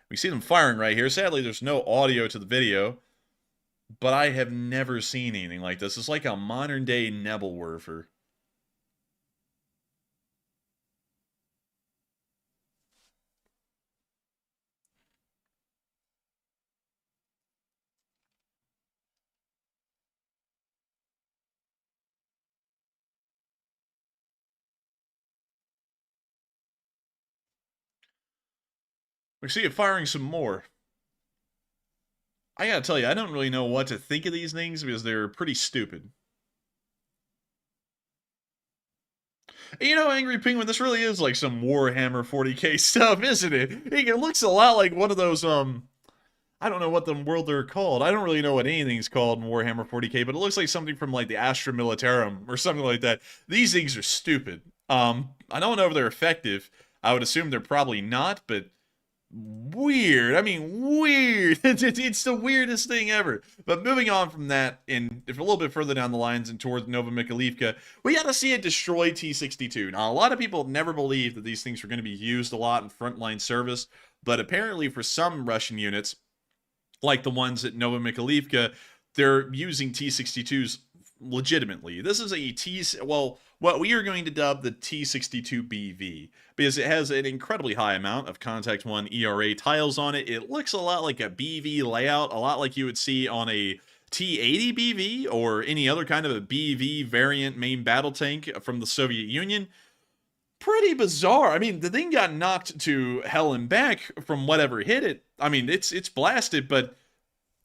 We see them firing right here. Sadly, there's no audio to the video, but I have never seen anything like this. It's like a modern-day Nebelwerfer. We see it firing some more. I gotta tell you, I don't really know what to think of these things because they're pretty stupid. And you know, Angry Penguin, this really is like some Warhammer 40k stuff, isn't it? It looks a lot like one of those, I don't know what the world they're called. I don't really know what anything's called in Warhammer 40k, but it looks like something from like the Astra Militarum or something like that. These things are stupid. I don't know if they're effective. I would assume they're probably not, but weird. I mean, weird. It's the weirdest thing ever. But moving on from that, and if a little bit further down the lines and towards Novomikhailivka, we got to see it destroy T-62. Now, a lot of people never believed that these things were going to be used a lot in frontline service, but apparently for some Russian units, like the ones at Novomikhailivka, they're using T-62s legitimately. This is a what we are going to dub the T-62BV, because it has an incredibly high amount of Contact 1 ERA tiles on it. It looks a lot like a BV layout, a lot like you would see on a T-80 BV or any other kind of a BV variant main battle tank from the Soviet Union. Pretty bizarre. I mean, the thing got knocked to hell and back from whatever hit it. I mean, it's blasted, but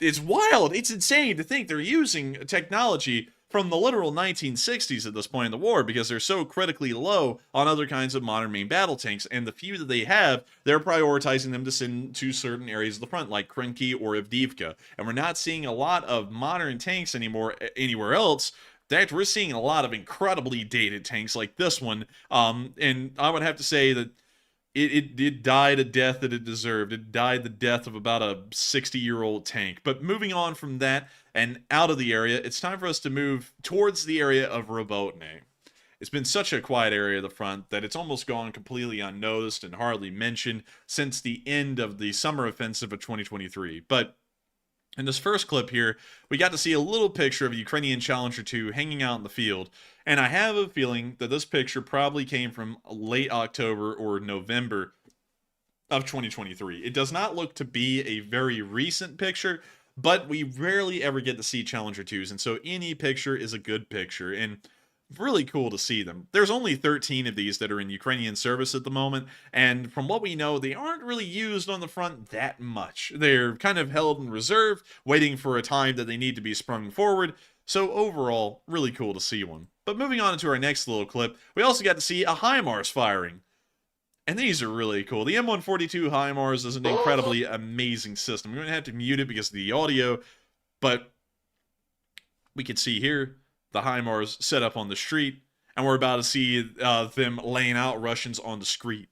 it's wild. It's insane to think they're using technology from the literal 1960s at this point in the war, because they're so critically low on other kinds of modern main battle tanks, and the few that they have, they're prioritizing them to send to certain areas of the front, like Krinky or Avdiivka. And we're not seeing a lot of modern tanks anymore anywhere else. In fact, we're seeing a lot of incredibly dated tanks like this one, and I would have to say that it died a death that it deserved. It died the death of about a 60-year-old tank. But moving on from that and out of the area, it's time for us to move towards the area of Robotny. It's been such a quiet area of the front that it's almost gone completely unnoticed and hardly mentioned since the end of the summer offensive of 2023. But in this first clip here, we got to see a little picture of a Ukrainian Challenger 2 hanging out in the field, and I have a feeling that this picture probably came from late October or November of 2023. It does not look to be a very recent picture, but we rarely ever get to see Challenger 2s, and so any picture is a good picture, and really cool to see them. There's only 13 of these that are in Ukrainian service at the moment, and from what we know, they aren't really used on the front that much. They're kind of held in reserve, waiting for a time that they need to be sprung forward, so overall, really cool to see one. But moving on to our next little clip, we also got to see a HIMARS firing. And these are really cool. The M142 HIMARS is an incredibly amazing system. I'm going to have to mute it because of the audio, but we can see here the HIMARS set up on the street, and we're about to see them laying out Russians on the street.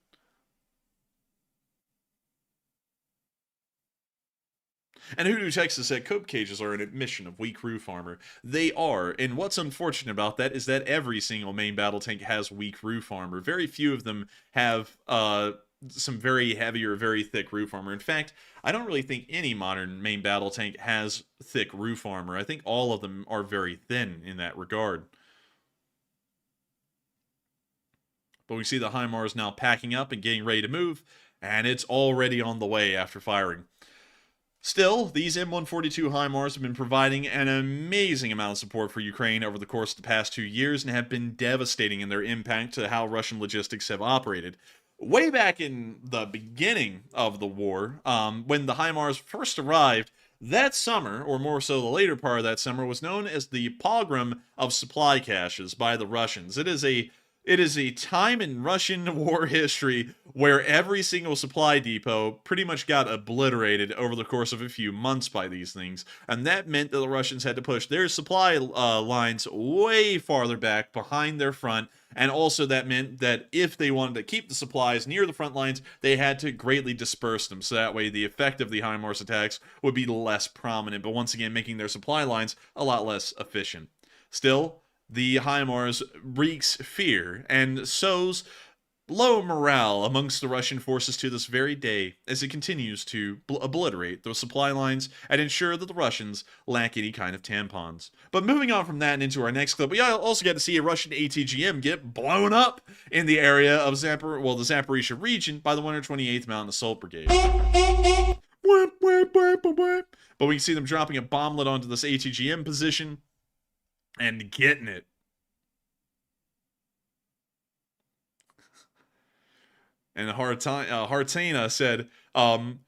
And Hoodoo Texas said cope cages are an admission of weak roof armor. They are, and what's unfortunate about that is that every single main battle tank has weak roof armor. Very few of them have some very heavy or very thick roof armor. In fact, I don't really think any modern main battle tank has thick roof armor. I think all of them are very thin in that regard. But we see the HIMARS now packing up and getting ready to move, and it's already on the way after firing. Still, these M142 HIMARS have been providing an amazing amount of support for Ukraine over the course of the past 2 years and have been devastating in their impact to how Russian logistics have operated. way back in the beginning of the war, when the HIMARS first arrived, that summer, or more so the later part of that summer, was known as the pogrom of supply caches by the Russians. It is a time in Russian war history where every single supply depot pretty much got obliterated over the course of a few months by these things. And that meant that the Russians had to push their supply lines way farther back behind their front. And also that meant that if they wanted to keep the supplies near the front lines, they had to greatly disperse them. So that way the effect of the HIMARS attacks would be less prominent, but once again making their supply lines a lot less efficient. Still, the HIMARS wreaks fear and sows low morale amongst the Russian forces to this very day as it continues to obliterate those supply lines and ensure that the Russians lack any kind of tampons. But moving on from that and into our next clip, we also get to see a Russian ATGM get blown up in the area of the Zaporizhia region by the 128th Mountain Assault Brigade. But we can see them dropping a bomblet onto this ATGM position and getting it. And Hartana said, I'm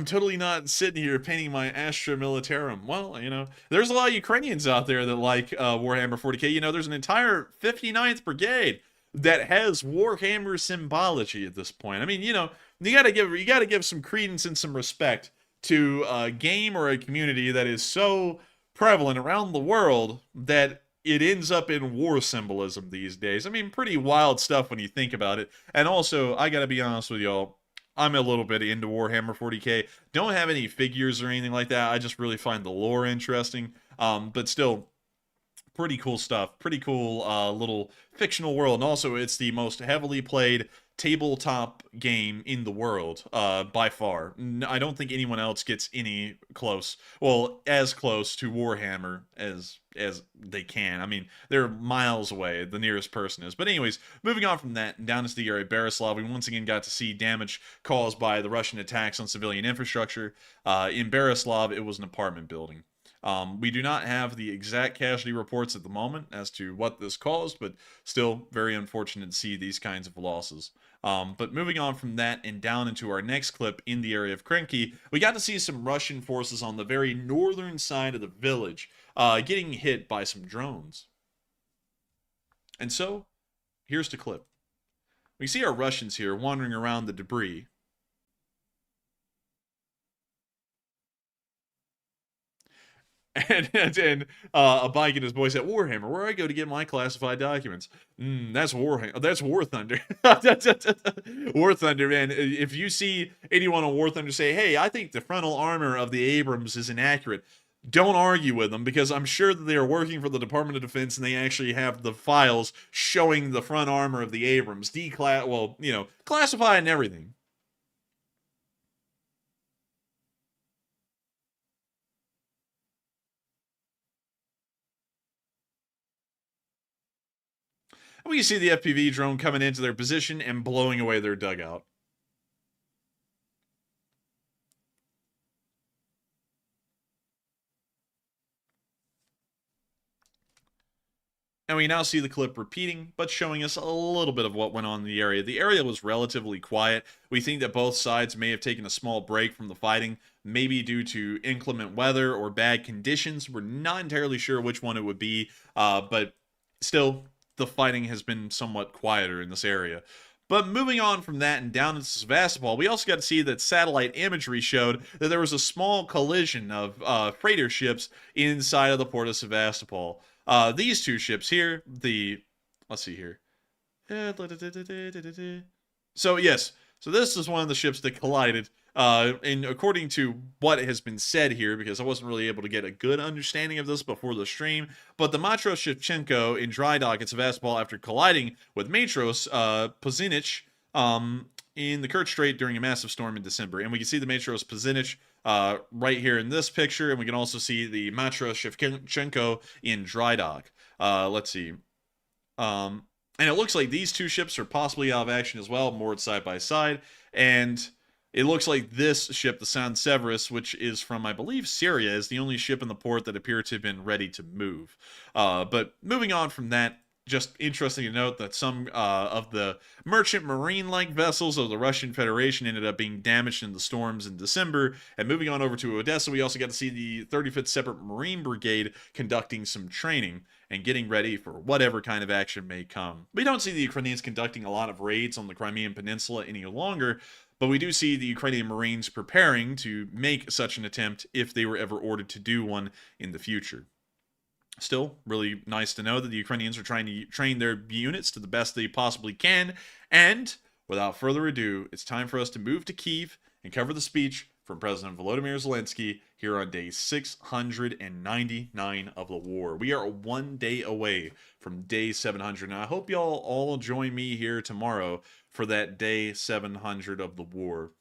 totally not sitting here painting my Astra Militarum. Well, you know, there's a lot of Ukrainians out there that like Warhammer 40k. You know, there's an entire 59th Brigade that has Warhammer symbology at this point. I mean, you know, you gotta give some credence and some respect to a game or a community that is so prevalent around the world that it ends up in war symbolism these days. I mean, pretty wild stuff when you think about it. And also, I gotta be honest with y'all, I'm a little bit into Warhammer 40k. Don't have any figures or anything like that. I just really find the lore interesting. But still, pretty cool stuff. Pretty cool little fictional world. And also, it's the most heavily played tabletop game in the world by far. I don't think anyone else gets any close, well, as close to Warhammer as they can. I mean, they're miles away, the nearest person is. But anyways, moving on from that, down into the area of Berislav, we once again got to see damage caused by the Russian attacks on civilian infrastructure. In Berislav, it was an apartment building. We do not have the exact casualty reports at the moment as to what this caused, but still very unfortunate to see these kinds of losses. But moving on from that and down into our next clip in the area of Krenki, we got to see some Russian forces on the very northern side of the village getting hit by some drones. And so, here's the clip. We see our Russians here wandering around the debris. And a bike and his boy said, Warhammer, where I go to get my classified documents. That's Warhammer. That's War Thunder. War Thunder, man. If you see anyone on War Thunder say, hey, I think the frontal armor of the Abrams is inaccurate, don't argue with them, because I'm sure that they are working for the Department of Defense and they actually have the files showing the front armor of the Abrams, classified and everything. We see the FPV drone coming into their position and blowing away their dugout. And we now see the clip repeating, but showing us a little bit of what went on in the area. The area was relatively quiet. We think that both sides may have taken a small break from the fighting, maybe due to inclement weather or bad conditions. We're not entirely sure which one it would be, but still, the fighting has been somewhat quieter in this area. But moving on from that and down into Sevastopol, we also got to see that satellite imagery showed that there was a small collision of freighter ships inside of the port of Sevastopol. These two ships here, let's see here. So yes, so this is one of the ships that collided. And according to what has been said here, because I wasn't really able to get a good understanding of this before the stream, but the Matros Shevchenko in dry dock at Sevastopol after colliding with Matros Pozinich in the Kerch Strait during a massive storm in December. And we can see the Matros Pozinich right here in this picture, and we can also see the Matros Shevchenko in dry dock. Let's see. And it looks like these two ships are possibly out of action as well, moored side by side, and it looks like this ship, the San Severus, which is from, I believe, Syria, is the only ship in the port that appeared to have been ready to move. But moving on from that, just interesting to note that some of the merchant marine-like vessels of the Russian Federation ended up being damaged in the storms in December. And moving on over to Odessa, we also got to see the 35th Separate Marine Brigade conducting some training and getting ready for whatever kind of action may come. We don't see the Ukrainians conducting a lot of raids on the Crimean Peninsula any longer, but we do see the Ukrainian Marines preparing to make such an attempt if they were ever ordered to do one in the future. Still, really nice to know that the Ukrainians are trying to train their units to the best they possibly can. And without further ado, it's time for us to move to Kyiv and cover the speech from President Volodymyr Zelensky here on day 699 of the war. We are 1 day away from day 700. And I hope y'all all join me here tomorrow for that day 700 of the war.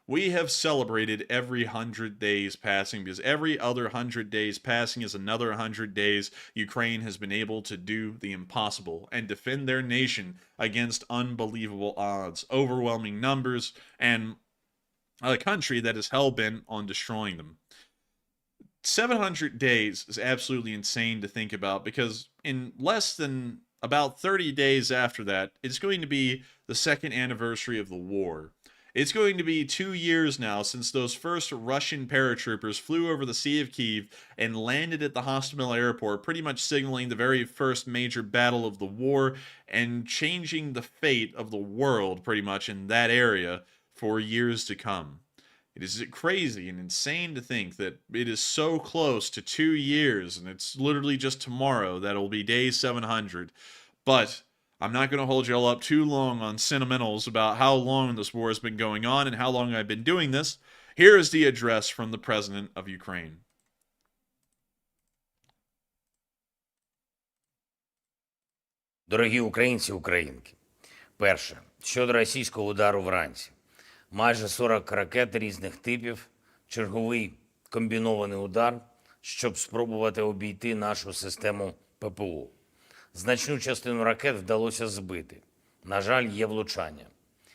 We have celebrated every 100 days passing, because every other 100 days passing is another 100 days Ukraine has been able to do the impossible and defend their nation against unbelievable odds, overwhelming numbers, and a country that is hell-bent on destroying them. 700 days is absolutely insane to think about, because in less than about 30 days after that, it's going to be the second anniversary of the war. It's going to be 2 years now since those first Russian paratroopers flew over the Sea of Kyiv and landed at the Hostomel airport, pretty much signaling the very first major battle of the war and changing the fate of the world pretty much in that area for years to come. It is crazy and insane to think that it is so close to 2 years, and it's literally just tomorrow that will be day 700. But I'm not going to hold y'all up too long on sentimentals about how long this war has been going on and how long I've been doing this. Here is the address from the President of Ukraine. Дорогі українці, українки. Перше. Щодо російського удару вранці. Майже 40 ракет різних типів, черговий комбінований удар, щоб спробувати обійти нашу систему ППО. Значну частину ракет вдалося збити. На жаль, є влучання.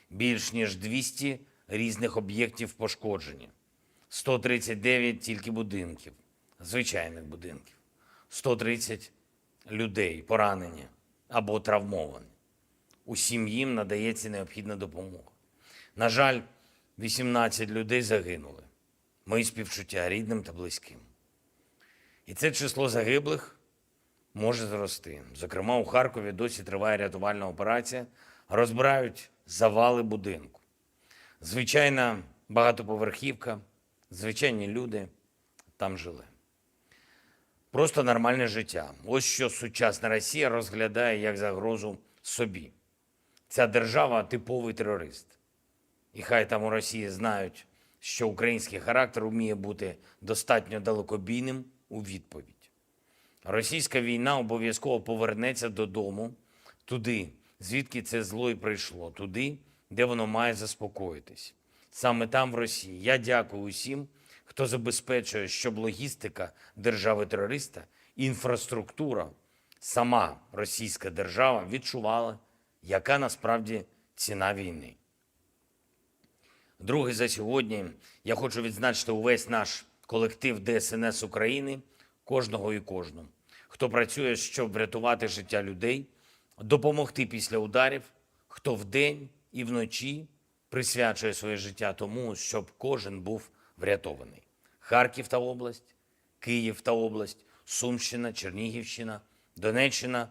Більш ніж 200 різних об'єктів пошкоджені. 139 тільки будинків, звичайних будинків. 130 людей поранені або травмовані. Усім їм надається необхідна допомога. На жаль, 18 людей загинули. Мої співчуття рідним та близьким. І це число загиблих може зрости. Зокрема, у Харкові досі триває рятувальна операція, розбирають завали будинку. Звичайна багатоповерхівка, звичайні люди там жили. Просто нормальне життя. Ось що сучасна Росія розглядає як загрозу собі. Ця держава – типовий терорист. І хай там у Росії знають, що український характер вміє бути достатньо далекобійним у відповідь. Російська війна обов'язково повернеться додому, туди, звідки це зло і прийшло, туди, де воно має заспокоїтись. Саме там, в Росії. Я дякую усім, хто забезпечує, щоб логістика держави-терориста, інфраструктура, сама російська держава відчувала, яка насправді ціна війни. Друге, за сьогодні я хочу відзначити увесь наш колектив ДСНС України, кожного і кожну, хто працює, щоб врятувати життя людей, допомогти після ударів, хто вдень і вночі присвячує своє життя тому, щоб кожен був врятований. Харків та область, Київ та область, Сумщина, Чернігівщина, Донеччина,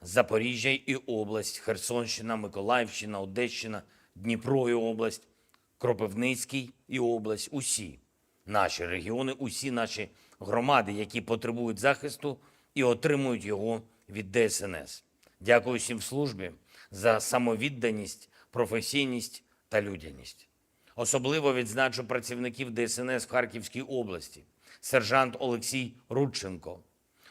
Запоріжжя і область, Херсонщина, Миколаївщина, Одещина, Дніпро і область, Кропивницький і область, усі наші регіони, усі наші громади, які потребують захисту і отримують його від ДСНС. Дякую всім в службі за самовідданість, професійність та людяність. Особливо відзначу працівників ДСНС в Харківській області. Сержант Олексій Рудченко,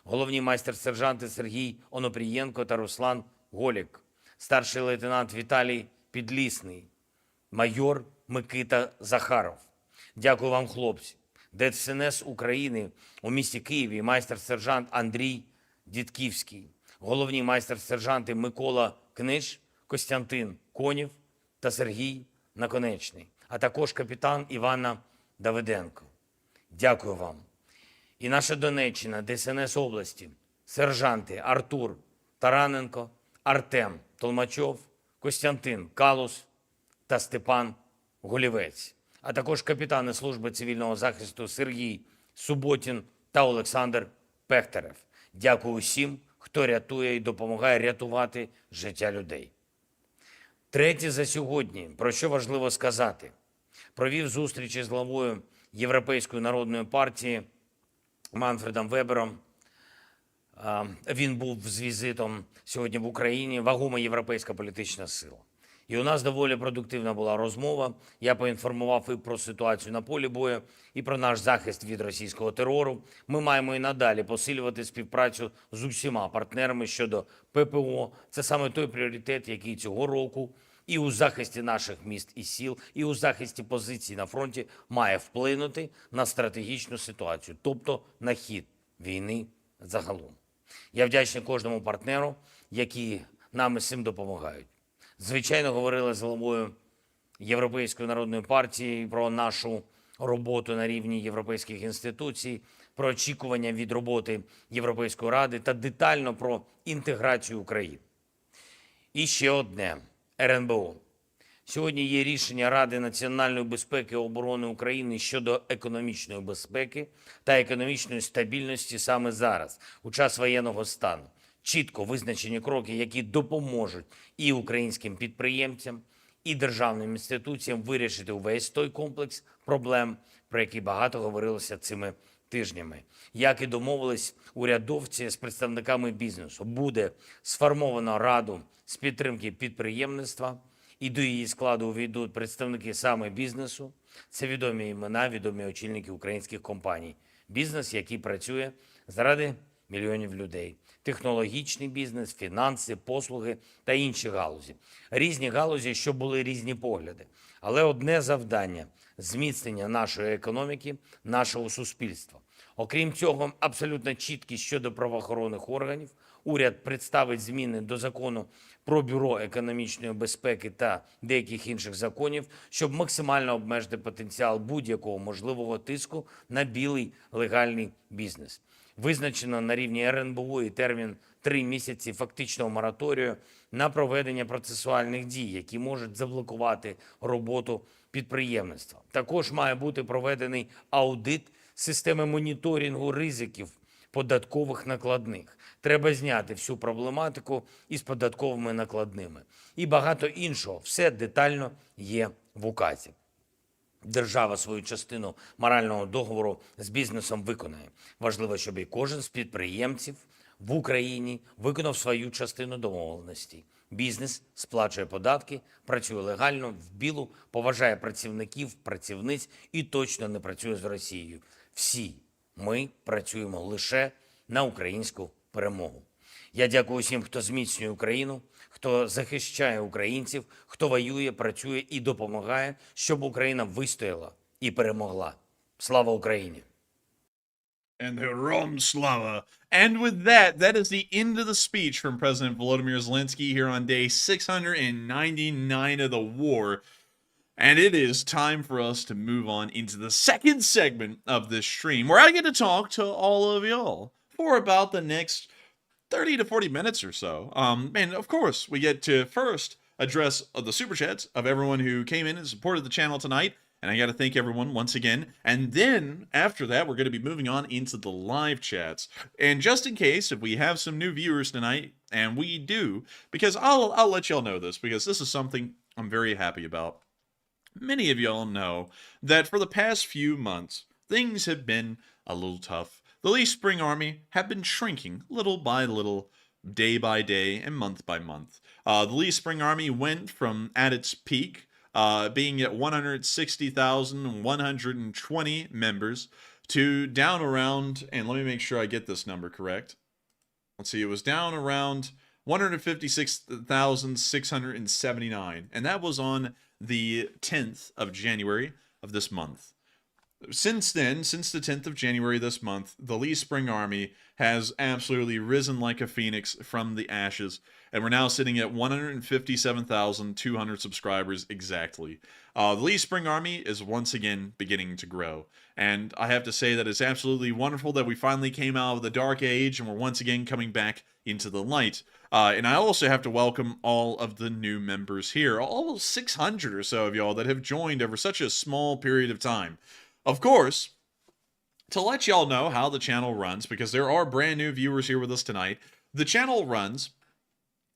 головні майстер-сержанти Сергій Онопрієнко та Руслан Голік, старший лейтенант Віталій Підлісний, майор Микита Захаров. Дякую вам, хлопці. ДСНС України у місті Києві майстер-сержант Андрій Дідківський, головні майстер-сержанти Микола Книж, Костянтин Конів та Сергій Наконечний, а також капітан Івана Давиденко. Дякую вам. І наша Донеччина, ДСНС області, сержанти Артур Тараненко, Артем Толмачов, Костянтин Калус та Степан Голівець, а також капітани Служби цивільного захисту Сергій Суботін та Олександр Пехтерев. Дякую усім, хто рятує і допомагає рятувати життя людей. Третє за сьогодні, про що важливо сказати. Провів зустрічі з главою Європейської народної партії Манфредом Вебером. Він був з візитом сьогодні в Україні, вагома європейська політична сила. І у нас доволі продуктивна була розмова. Я поінформував і про ситуацію на полі бою, і про наш захист від російського терору. Ми маємо і надалі посилювати співпрацю з усіма партнерами щодо ППО. Це саме той пріоритет, який цього року і у захисті наших міст і сіл, і у захисті позицій на фронті має вплинути на стратегічну ситуацію, тобто на хід війни загалом. Я вдячний кожному партнеру, які нам із цим допомагають. Звичайно, говорили з головою Європейської народної партії про нашу роботу на рівні європейських інституцій, про очікування від роботи Європейської ради та детально про інтеграцію України. І ще одне – РНБО. Сьогодні є рішення Ради національної безпеки і оборони України щодо економічної безпеки та економічної стабільності саме зараз, у час воєнного стану. Чітко визначені кроки, які допоможуть і українським підприємцям, і державним інституціям вирішити увесь той комплекс проблем, про які багато говорилося цими тижнями. Як і домовились урядовці з представниками бізнесу, буде сформовано Раду з підтримки підприємництва, і до її складу увійдуть представники саме бізнесу. Це відомі імена, відомі очільники українських компаній. Бізнес, який працює заради мільйонів людей. Технологічний бізнес, фінанси, послуги та інші галузі. Різні галузі, щоб були різні погляди. Але одне завдання – зміцнення нашої економіки, нашого суспільства. Окрім цього, абсолютно чіткість щодо правоохоронних органів. Уряд представить зміни до Закону про Бюро економічної безпеки та деяких інших законів, щоб максимально обмежити потенціал будь-якого можливого тиску на білий легальний бізнес. Визначено на рівні РНБО і термін 3 місяці фактичного мораторію на проведення процесуальних дій, які можуть заблокувати роботу підприємництва. Також має бути проведений аудит системи моніторингу ризиків податкових накладних. Треба зняти всю проблематику із податковими накладними. І багато іншого. Все детально є в указі. Держава свою частину морального договору з бізнесом виконає. Важливо, щоб і кожен з підприємців в Україні виконав свою частину домовленостей. Бізнес сплачує податки, працює легально, в білу, поважає працівників, працівниць і точно не працює з Росією. Всі ми працюємо лише на українську перемогу. Я дякую всім, хто зміцнює Україну, хто захищає українців, хто воює, працює і допомагає, щоб Україна вистояла і перемогла. Слава Україні! And Herom Slava. And with that, that is the end of the speech from President Volodymyr Zelensky here on day 699 of the war. And it is time for us to move on into the second segment of this stream, where I get to talk to all of y'all for about the next 30 to 40 minutes or so. And of course, we get to first address the super chats of everyone who came in and supported the channel tonight. And I got to thank everyone once again. And then after that, we're going to be moving on into the live chats. And just in case, if we have some new viewers tonight, and we do, because I'll let y'all know this, because this is something I'm very happy about. Many of y'all know that for the past few months, things have been a little tough. The Lee Spring Army have been shrinking little by little, day by day, and month by month. The Lee Spring Army went from, at its peak, being at 160,120 members to down around, and let me make sure I get this number correct. Let's see, it was down around 156,679, and that was on the 10th of January of this month. Since then, since the 10th of January this month, the Lee Spring Army has absolutely risen like a phoenix from the ashes, and we're now sitting at 157,200 subscribers exactly. The Lee Spring Army is once again beginning to grow, and I have to say that it's absolutely wonderful that we finally came out of the dark age and we're once again coming back into the light. And I also have to welcome all of the new members here, all 600 or so of y'all that have joined over such a small period of time. Of course, to let y'all know how the channel runs, because there are brand new viewers here with us tonight, the channel runs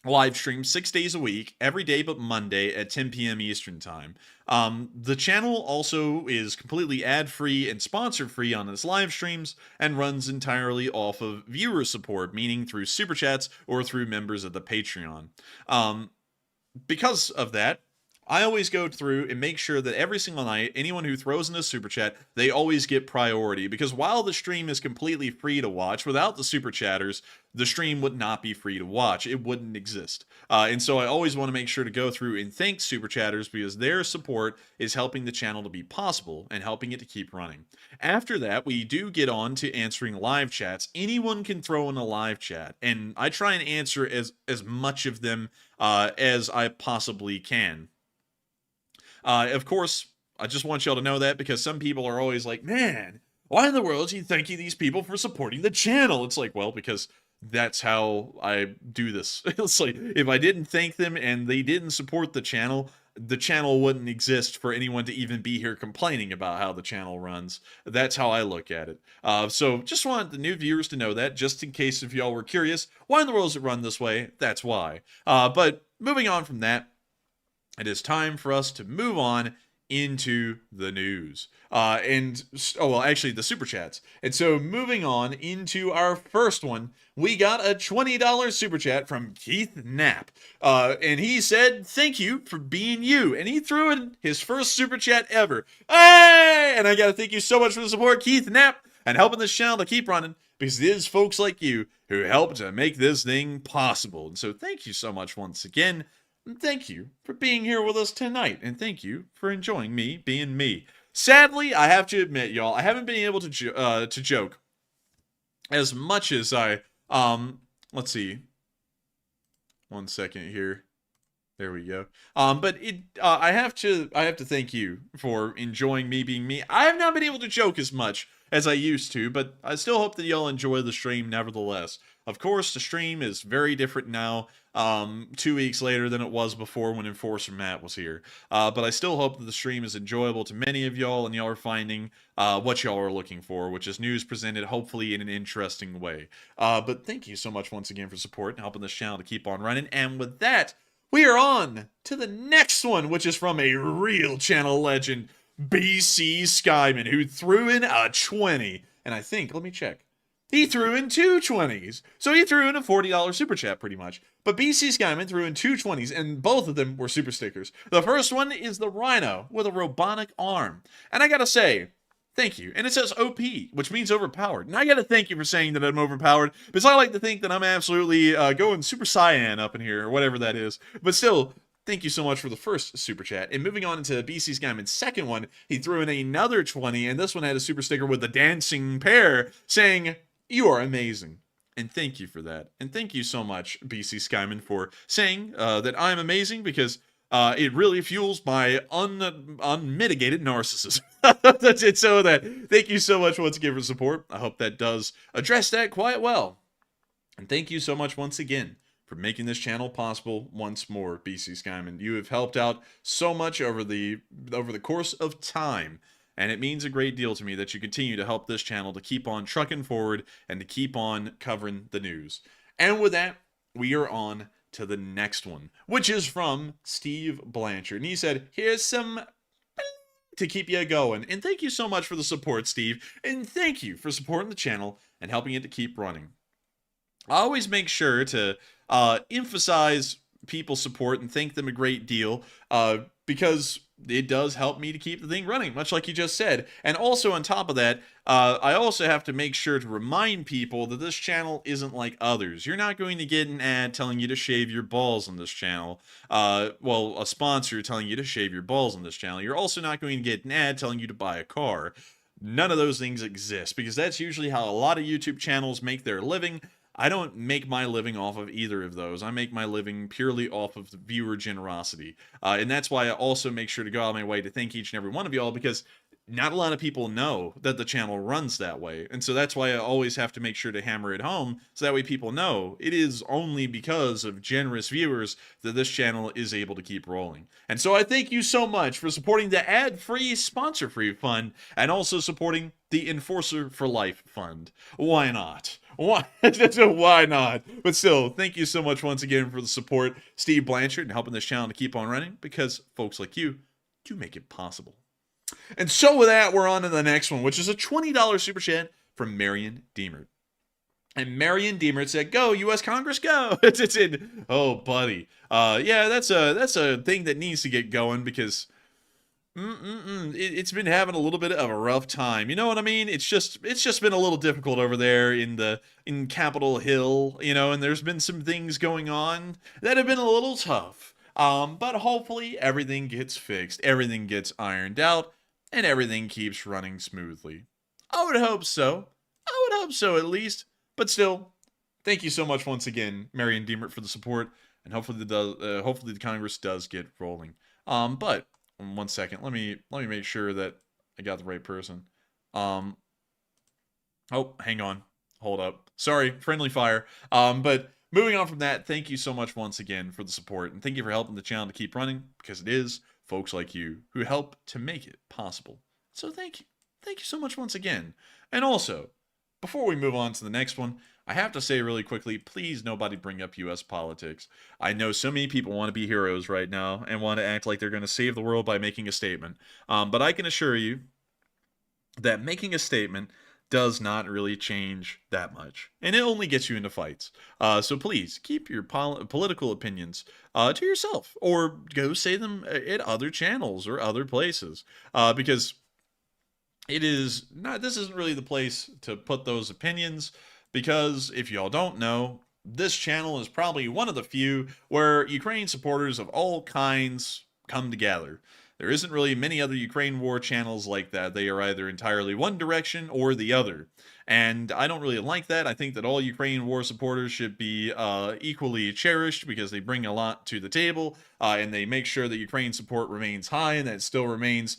live stream 6 days a week, every day but Monday at 10 p.m. Eastern Time. The channel also is completely ad-free and sponsor-free on its live streams and runs entirely off of viewer support, meaning through Super Chats or through members of the Patreon. Because of that, I always go through and make sure that every single night, anyone who throws in a Super Chat, they always get priority. Because while the stream is completely free to watch, without the Super Chatters, the stream would not be free to watch. It wouldn't exist. And so I always want to make sure to go through and thank Super Chatters, because their support is helping the channel to be possible and helping it to keep running. After that, we do get on to answering live chats. Anyone can throw in a live chat, and I try and answer as much of them as I possibly can. Of course, I just want y'all to know that, because some people are always like, man, why in the world are you thanking these people for supporting the channel? It's like, well, because that's how I do this. It's like, if I didn't thank them and they didn't support the channel wouldn't exist for anyone to even be here complaining about how the channel runs. That's how I look at it. So just wanted the new viewers to know that, just in case if y'all were curious, why in the world does it run this way? That's why. But moving on from that, it is time for us to move on into the news. Actually, the Super Chats. And so moving on into our first one, we got a $20 Super Chat from Keith Knapp. And he said, thank you for being you. And he threw in his first Super Chat ever. Hey! And I gotta thank you so much for the support, Keith Knapp, and helping this channel to keep running, because it is folks like you who helped to make this thing possible. And so thank you so much once again. Thank you for being here with us tonight, and thank you for enjoying me being me. Sadly, I have to admit, y'all, I haven't been able to joke as much as I, let's see, 1 second here. There we go. But I have to thank you for enjoying me being me. I have not been able to joke as much as I used to, but I still hope that y'all enjoy the stream nevertheless. Of course, the stream is very different now, 2 weeks later than it was before when Enforcer Matt was here. But I still hope that the stream is enjoyable to many of y'all, and y'all are finding what y'all are looking for, which is news presented hopefully in an interesting way. But thank you so much once again for support and helping this channel to keep on running. And with that, we are on to the next one, which is from a real channel legend, BC Skyman, who threw in a 20. And I think, let me check, he threw in 2 20s. So he threw in a $40 super chat pretty much. But BC Skyman threw in 2 20s, and both of them were super stickers. The first one is the Rhino with a robotic arm. And I gotta say, thank you. And it says OP, which means overpowered. And I gotta thank you for saying that I'm overpowered, because I like to think that I'm absolutely going Super Saiyan up in here, or whatever that is. But still, thank you so much for the first super chat. And moving on into BC Skyman's second one, he threw in another 20, and this one had a super sticker with the dancing pear saying, "You are amazing." And thank you for that. And thank you so much, BC Skyman, for saying that I'm amazing, because it really fuels my unmitigated narcissism. That's it. So thank you so much once again for support. I hope that does address that quite well. And thank you so much once again for making this channel possible once more, BC Skyman. You have helped out so much over the course of time, and it means a great deal to me that you continue to help this channel to keep on trucking forward and to keep on covering the news. And with that, we are on to the next one, which is from Steve Blanchard. And he said, here's some to keep you going. And thank you so much for the support, Steve. And thank you for supporting the channel and helping it to keep running. I always make sure to emphasize people's support and thank them a great deal, because it does help me to keep the thing running, much like you just said. And also on top of that, I also have to make sure to remind people that this channel isn't like others. You're not going to get an ad telling you to shave your balls on this channel. Well, a sponsor telling you to shave your balls on this channel. You're also not going to get an ad telling you to buy a car. None of those things exist, because that's usually how a lot of YouTube channels make their living. I don't make my living off of either of those. I make my living purely off of the viewer generosity. And that's why I also make sure to go out of my way to thank each and every one of y'all, because not a lot of people know that the channel runs that way. And so that's why I always have to make sure to hammer it home, so that way people know it is only because of generous viewers that this channel is able to keep rolling. And so I thank you so much for supporting the ad-free, sponsor-free fund, and also supporting the Enforcer for Life fund. Why not? Why? Why not? But still, thank you so much once again for the support, Steve Blanchard, and helping this channel to keep on running, because folks like you do make it possible. And so with that, we're on to the next one, which is a $20 super chat from Marion Deemert. And Marion Deemert said, "Go, U.S. Congress, go!" It's in. Oh, buddy. Yeah, that's a thing that needs to get going, because it's been having a little bit of a rough time. You know what I mean? It's just been a little difficult over there in Capitol Hill, you know, and there's been some things going on that have been a little tough. But hopefully everything gets fixed, everything gets ironed out, and everything keeps running smoothly. I would hope so. I would hope so, at least. But still, thank you so much once again, Marion Deemert, for the support, and hopefully the Congress does get rolling. But 1 second, let me make sure that I got the right person. Oh, hang on, hold up. Sorry, friendly fire. But moving on from that, thank you so much once again for the support, and thank you for helping the channel to keep running, because it is folks like you who help to make it possible. So thank you. Thank you so much once again. And also, before we move on to the next one, I have to say really quickly, please nobody bring up U.S. politics. I know so many people want to be heroes right now and want to act like they're going to save the world by making a statement. But I can assure you that making a statement does not really change that much, and it only gets you into fights. So please keep your political opinions to yourself, or go say them at other channels or other places, because it is not. This isn't really the place to put those opinions, because if y'all don't know, this channel is probably one of the few where Ukraine supporters of all kinds come together. There isn't really many other Ukraine war channels like that. They are either entirely one direction or the other. And I don't really like that. I think that all Ukraine war supporters should be equally cherished, because they bring a lot to the table, and they make sure that Ukraine support remains high and that it still remains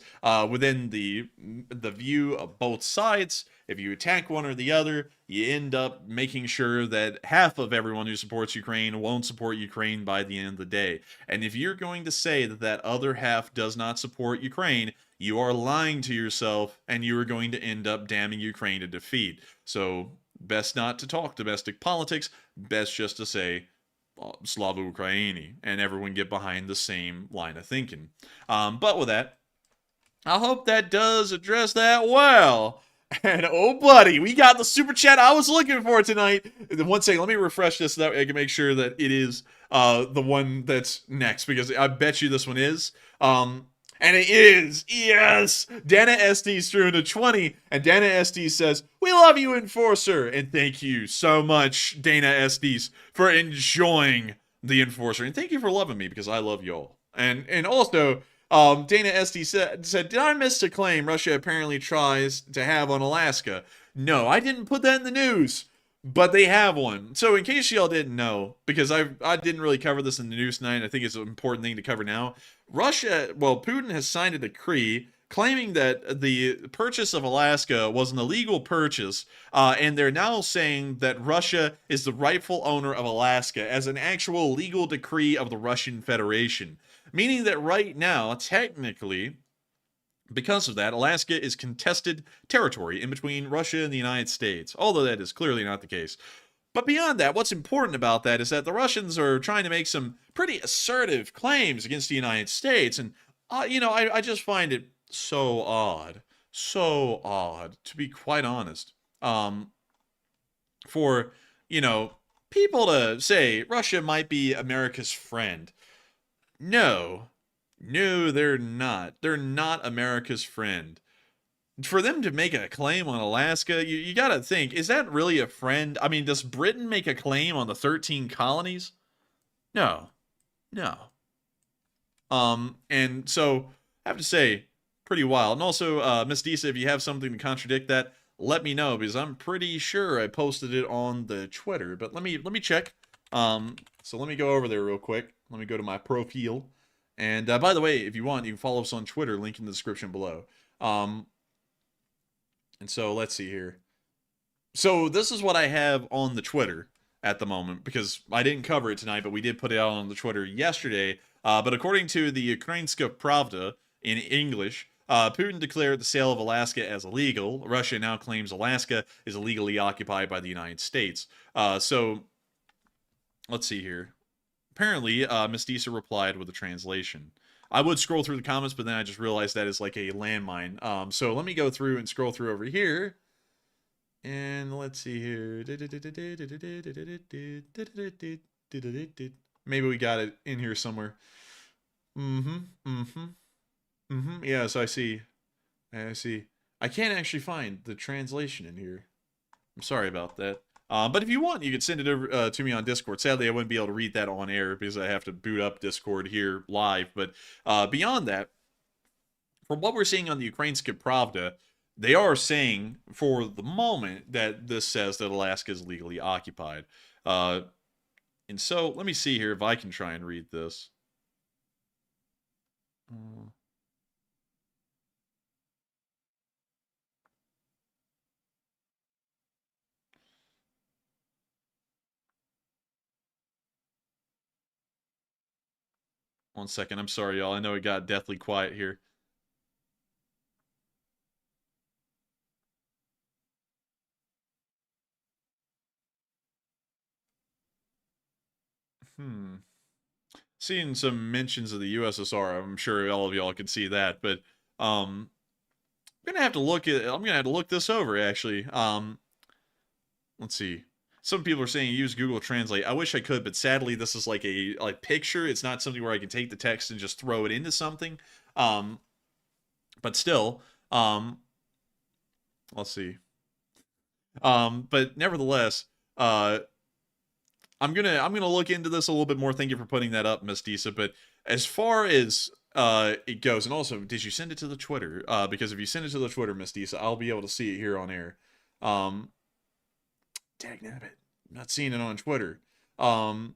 within the view of both sides. If you attack one or the other, you end up making sure that half of everyone who supports Ukraine won't support Ukraine by the end of the day. And if you're going to say that that other half does not support Ukraine, you are lying to yourself, and you are going to end up damning Ukraine to defeat. So, best not to talk domestic politics, best just to say, Slava Ukraini, and everyone get behind the same line of thinking. But with that, I hope that does address that well. And oh buddy, we got the super chat I was looking for tonight. 1 second, let me refresh this so that way I can make sure that it is the one that's next, because I bet you this one is. And it is, yes! Dana SD's through into 20, and Dana SD says, "We love you, Enforcer!" And thank you so much, Dana SD's, for enjoying the Enforcer. And thank you for loving me, because I love y'all. And also, Dana SD said, "Did I miss a claim Russia apparently tries to have on Alaska?" No, I didn't put that in the news, but they have one. So in case y'all didn't know, because I didn't really cover this in the news tonight, I think it's an important thing to cover now. Putin has signed a decree claiming that the purchase of Alaska was an illegal purchase, and they're now saying that Russia is the rightful owner of Alaska as an actual legal decree of the Russian Federation. Meaning that right now, technically, because of that, Alaska is contested territory in between Russia and the United States, although that is clearly not the case. But beyond that, what's important about that is that the Russians are trying to make some pretty assertive claims against the United States, and, I just find it so odd, to be quite honest, for, people to say Russia might be America's friend. No, they're not. They're not America's friend. For them to make a claim on Alaska, you gotta think, is that really a friend? I mean, does Britain make a claim on the 13 colonies? No. And so, I have to say, pretty wild. And also, Miss Disa, if you have something to contradict that, let me know, because I'm pretty sure I posted it on the Twitter. But let me check. So let me go over there real quick. Let me go to my profile. And by the way, if you want, you can follow us on Twitter. Link in the description below. And so let's see here. So this is what I have on the Twitter at the moment, because I didn't cover it tonight, but we did put it out on the Twitter yesterday. But according to the Ukrainska Pravda in English, Putin declared the sale of Alaska as illegal. Russia now claims Alaska is illegally occupied by the United States. So let's see here. Apparently, Miss Disa replied with a translation. I would scroll through the comments, but then I just realized that is like a landmine. So let me go through and scroll through over here. And let's see here. Maybe we got it in here somewhere. Yeah, so I see. I can't actually find the translation in here. I'm sorry about that. But if you want, you can send it over to me on Discord. Sadly, I wouldn't be able to read that on air because I have to boot up Discord here live. But beyond that, from what we're seeing on the Ukrainska Pravda, they are saying for the moment that this says that Alaska is legally occupied. And so let me see here if I can try and read this. One second. I'm sorry, y'all. I know it got deathly quiet here. Seeing some mentions of the USSR. I'm sure all of y'all can see that, but I'm gonna have to look this over actually. Let's see. Some people are saying use Google Translate. I wish I could, but sadly this is like a picture. It's not something where I can take the text and just throw it into something. But still, let's see. But nevertheless, I'm gonna look into this a little bit more. Thank you for putting that up, Miss Disa. But as far as it goes, and also, did you send it to the Twitter? Because if you send it to the Twitter, Miss Disa, I'll be able to see it here on air. Dagnabbit, I'm not seeing it on Twitter. So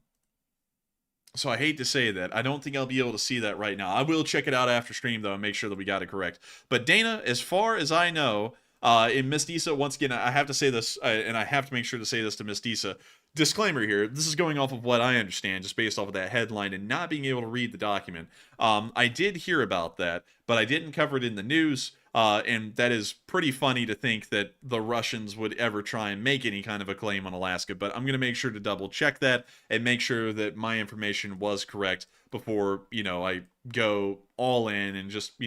I hate to say that. I don't think I'll be able to see that right now. I will check it out after stream though and make sure that we got it correct. But Dana, as far as I know, in Miss Disa, once again, I have to say this, and I have to make sure to say this to Miss Disa. Disclaimer here, this is going off of what I understand, just based off of that headline and not being able to read the document. I did hear about that, but I didn't cover it in the news, and that is pretty funny to think that the Russians would ever try and make any kind of a claim on Alaska, but I'm going to make sure to double check that and make sure that my information was correct before, I go all in and just,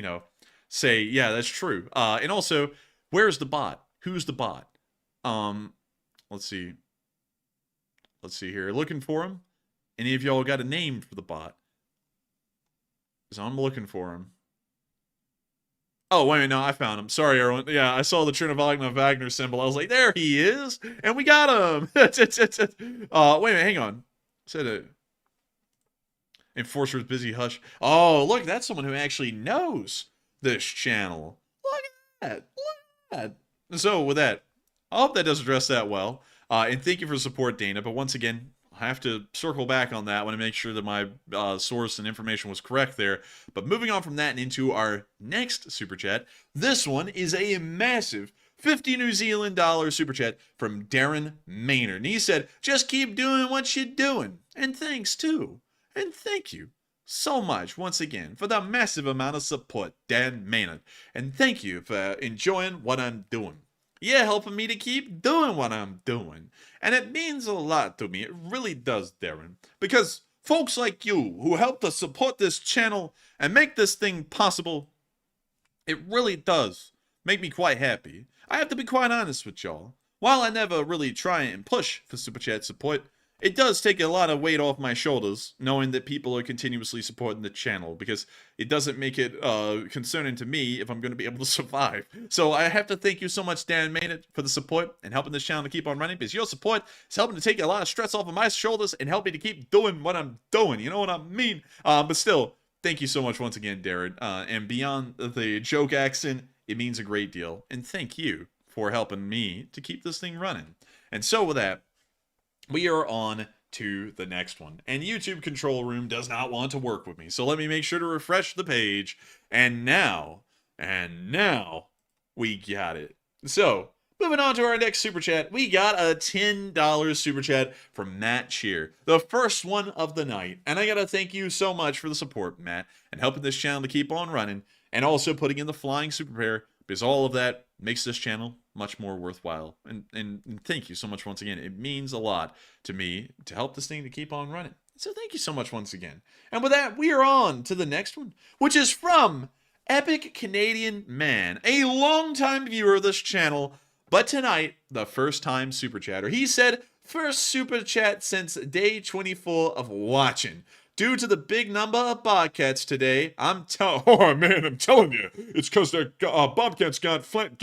say, yeah, that's true. And also, where's the bot? Who's the bot? Let's see. Let's see here. Looking for him. Any of y'all got a name for the bot? So I'm looking for him. Oh, wait, no, I found him. Sorry, everyone. Yeah, I saw the Trinavagna Wagner symbol. I was like, there he is. And we got him. Wait a minute, hang on. Said it. Enforcer's busy, hush. Oh, look, that's someone who actually knows this channel. Look at that. Look at that. So, with that, I hope that does address that well. And thank you for the support, Dana. But once again, I have to circle back on that one to make sure that my source and information was correct there. But moving on from that and into our next super chat, this one is a massive 50 New Zealand dollar super chat from Darren Maynard. And he said, just keep doing what you're doing. And thanks too. And thank you so much once again for the massive amount of support, Dan Maynard. And thank you for enjoying what I'm doing. You're helping me to keep doing what I'm doing. And it means a lot to me. It really does, Darren. Because folks like you who help to support this channel and make this thing possible, it really does make me quite happy. I have to be quite honest with y'all. While I never really try and push for Super Chat support, it does take a lot of weight off my shoulders knowing that people are continuously supporting the channel, because it doesn't make it concerning to me if I'm going to be able to survive. So I have to thank you so much, Dan Maynard, for the support and helping this channel to keep on running, because your support is helping to take a lot of stress off of my shoulders and help me to keep doing what I'm doing. You know what I mean? But still, thank you so much once again, Darren. And beyond the joke accent, it means a great deal. And thank you for helping me to keep this thing running. And so with that, we are on to the next one. And YouTube control room does not want to work with me. So let me make sure to refresh the page. And now, we got it. So, moving on to our next super chat, we got a $10 super chat from Matt Cheer, the first one of the night. And I gotta thank you so much for the support, Matt, and helping this channel to keep on running, and also putting in the flying super pair, because all of that makes this channel much more worthwhile. And thank you so much once again. It means a lot to me to help this thing to keep on running. So thank you so much once again. And with that, we are on to the next one, which is from Epic Canadian Man, a longtime viewer of this channel, but tonight, the first time super chatter. He said, first super chat since day 24 of watching. Due to the big number of Bobcats today, I'm telling you, it's because the Bobcats got flat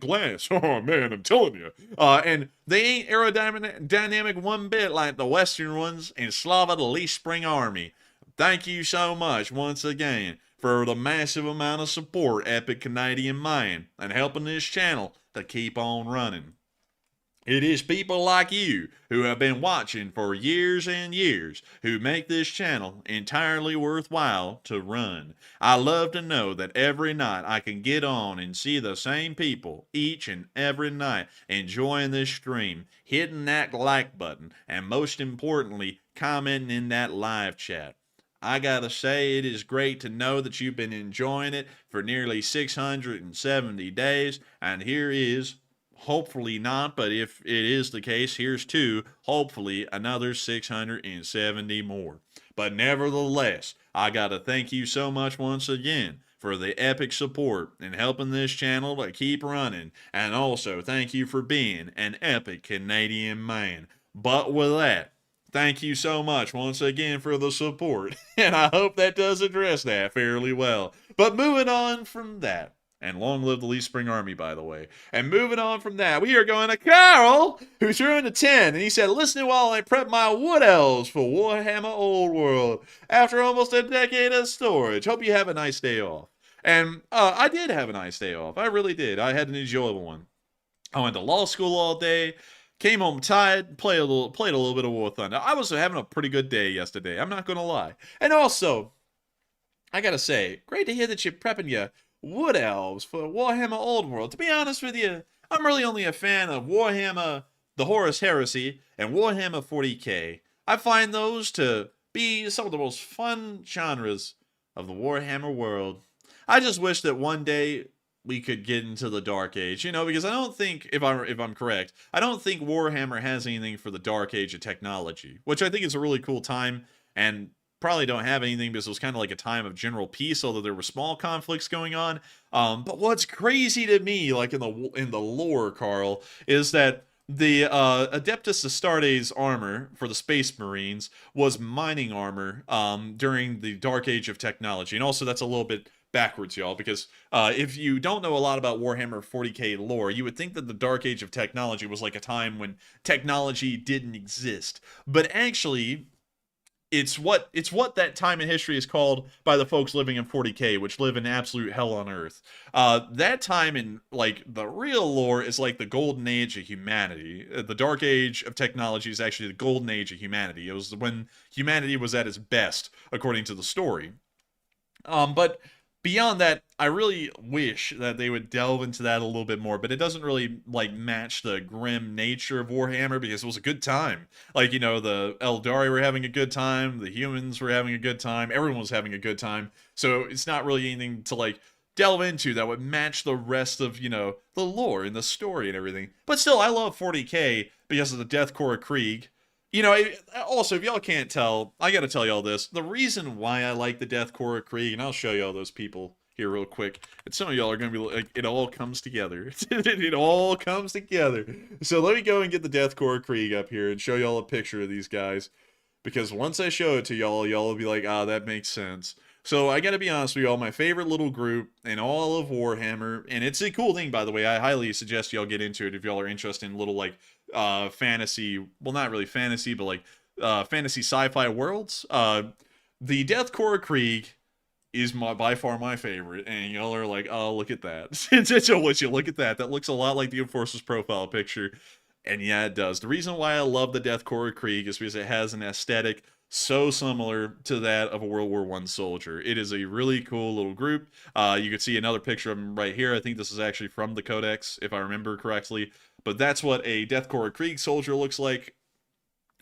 glass. Oh man, I'm telling you. And they ain't aerodynamic one bit like the Western ones in Slava the Least Spring Army. Thank you so much once again for the massive amount of support, Epic Canadian Man, and helping this channel to keep on running. It is people like you who have been watching for years and years who make this channel entirely worthwhile to run. I love to know that every night I can get on and see the same people each and every night enjoying this stream, hitting that like button, and most importantly, commenting in that live chat. I gotta say, it is great to know that you've been enjoying it for nearly 670 days, and here is, hopefully not, but if it is the case, here's to, hopefully, another 670 more. But nevertheless, I gotta thank you so much once again for the epic support and helping this channel to keep running, and also thank you for being an epic Canadian man. But with that, thank you so much once again for the support, and I hope that does address that fairly well. But moving on from that, and long live the Least Spring Army, by the way. And moving on from that, we are going to Carl, who threw in a 10, and he said, listening while I prep my wood elves for Warhammer Old World after almost a decade of storage. Hope you have a nice day off. And I did have a nice day off. I really did. I had an enjoyable one. I went to law school all day. Came home tired, played a little bit of War Thunder. I was having a pretty good day yesterday, I'm not going to lie. And also, I gotta say, great to hear that you're prepping your wood elves for Warhammer Old World. To be honest with you, I'm really only a fan of Warhammer, the Horus Heresy, and Warhammer 40k. I find those to be some of the most fun genres of the Warhammer world. I just wish that one day we could get into the Dark Age, you know, because I don't think, if I'm correct, I don't think Warhammer has anything for the Dark Age of technology, which I think is a really cool time, and probably don't have anything because it was kind of like a time of general peace, although there were small conflicts going on. But what's crazy to me, like in the lore, Carl, is that the Adeptus Astartes armor for the Space Marines was mining armor during the Dark Age of technology, and also that's a little bit backwards, y'all, because if you don't know a lot about Warhammer 40k lore, you would think that the Dark Age of technology was like a time when technology didn't exist. But actually, it's what that time in history is called by the folks living in 40k, which live in absolute hell on earth. That time in, like, the real lore is like the golden age of humanity. The Dark Age of technology is actually the golden age of humanity. It was when humanity was at its best, according to the story. But beyond that, I really wish that they would delve into that a little bit more, but it doesn't really, like, match the grim nature of Warhammer, because it was a good time. Like, you know, the Eldari were having a good time, the humans were having a good time, everyone was having a good time, so it's not really anything to, like, delve into that would match the rest of, you know, the lore and the story and everything. But still, I love 40k because of the Deathcore of Krieg. You know, also, if y'all can't tell, I gotta tell y'all this. The reason why I like the Deathcore of Krieg, and I'll show y'all those people here real quick, and some of y'all are gonna be like, it all comes together. It all comes together. So let me go and get the Deathcore of Krieg up here and show y'all a picture of these guys. Because once I show it to y'all, y'all will be like, ah, that makes sense. So I gotta be honest with y'all, my favorite little group in all of Warhammer, and it's a cool thing, by the way. I highly suggest y'all get into it if y'all are interested in little, like, fantasy, well, not really fantasy, but like fantasy sci-fi worlds. The Deathcore of Krieg is by far my favorite, and y'all are like, oh, look at that. So what you look at that. That looks a lot like the Enforcer's profile picture. And yeah, it does. The reason why I love the Death Korps Krieg is because it has an aesthetic so similar to that of a World War I soldier. It is a really cool little group. You can see another picture of them right here. I think this is actually from the Codex, if I remember correctly. But that's what a Death Korps Krieg soldier looks like.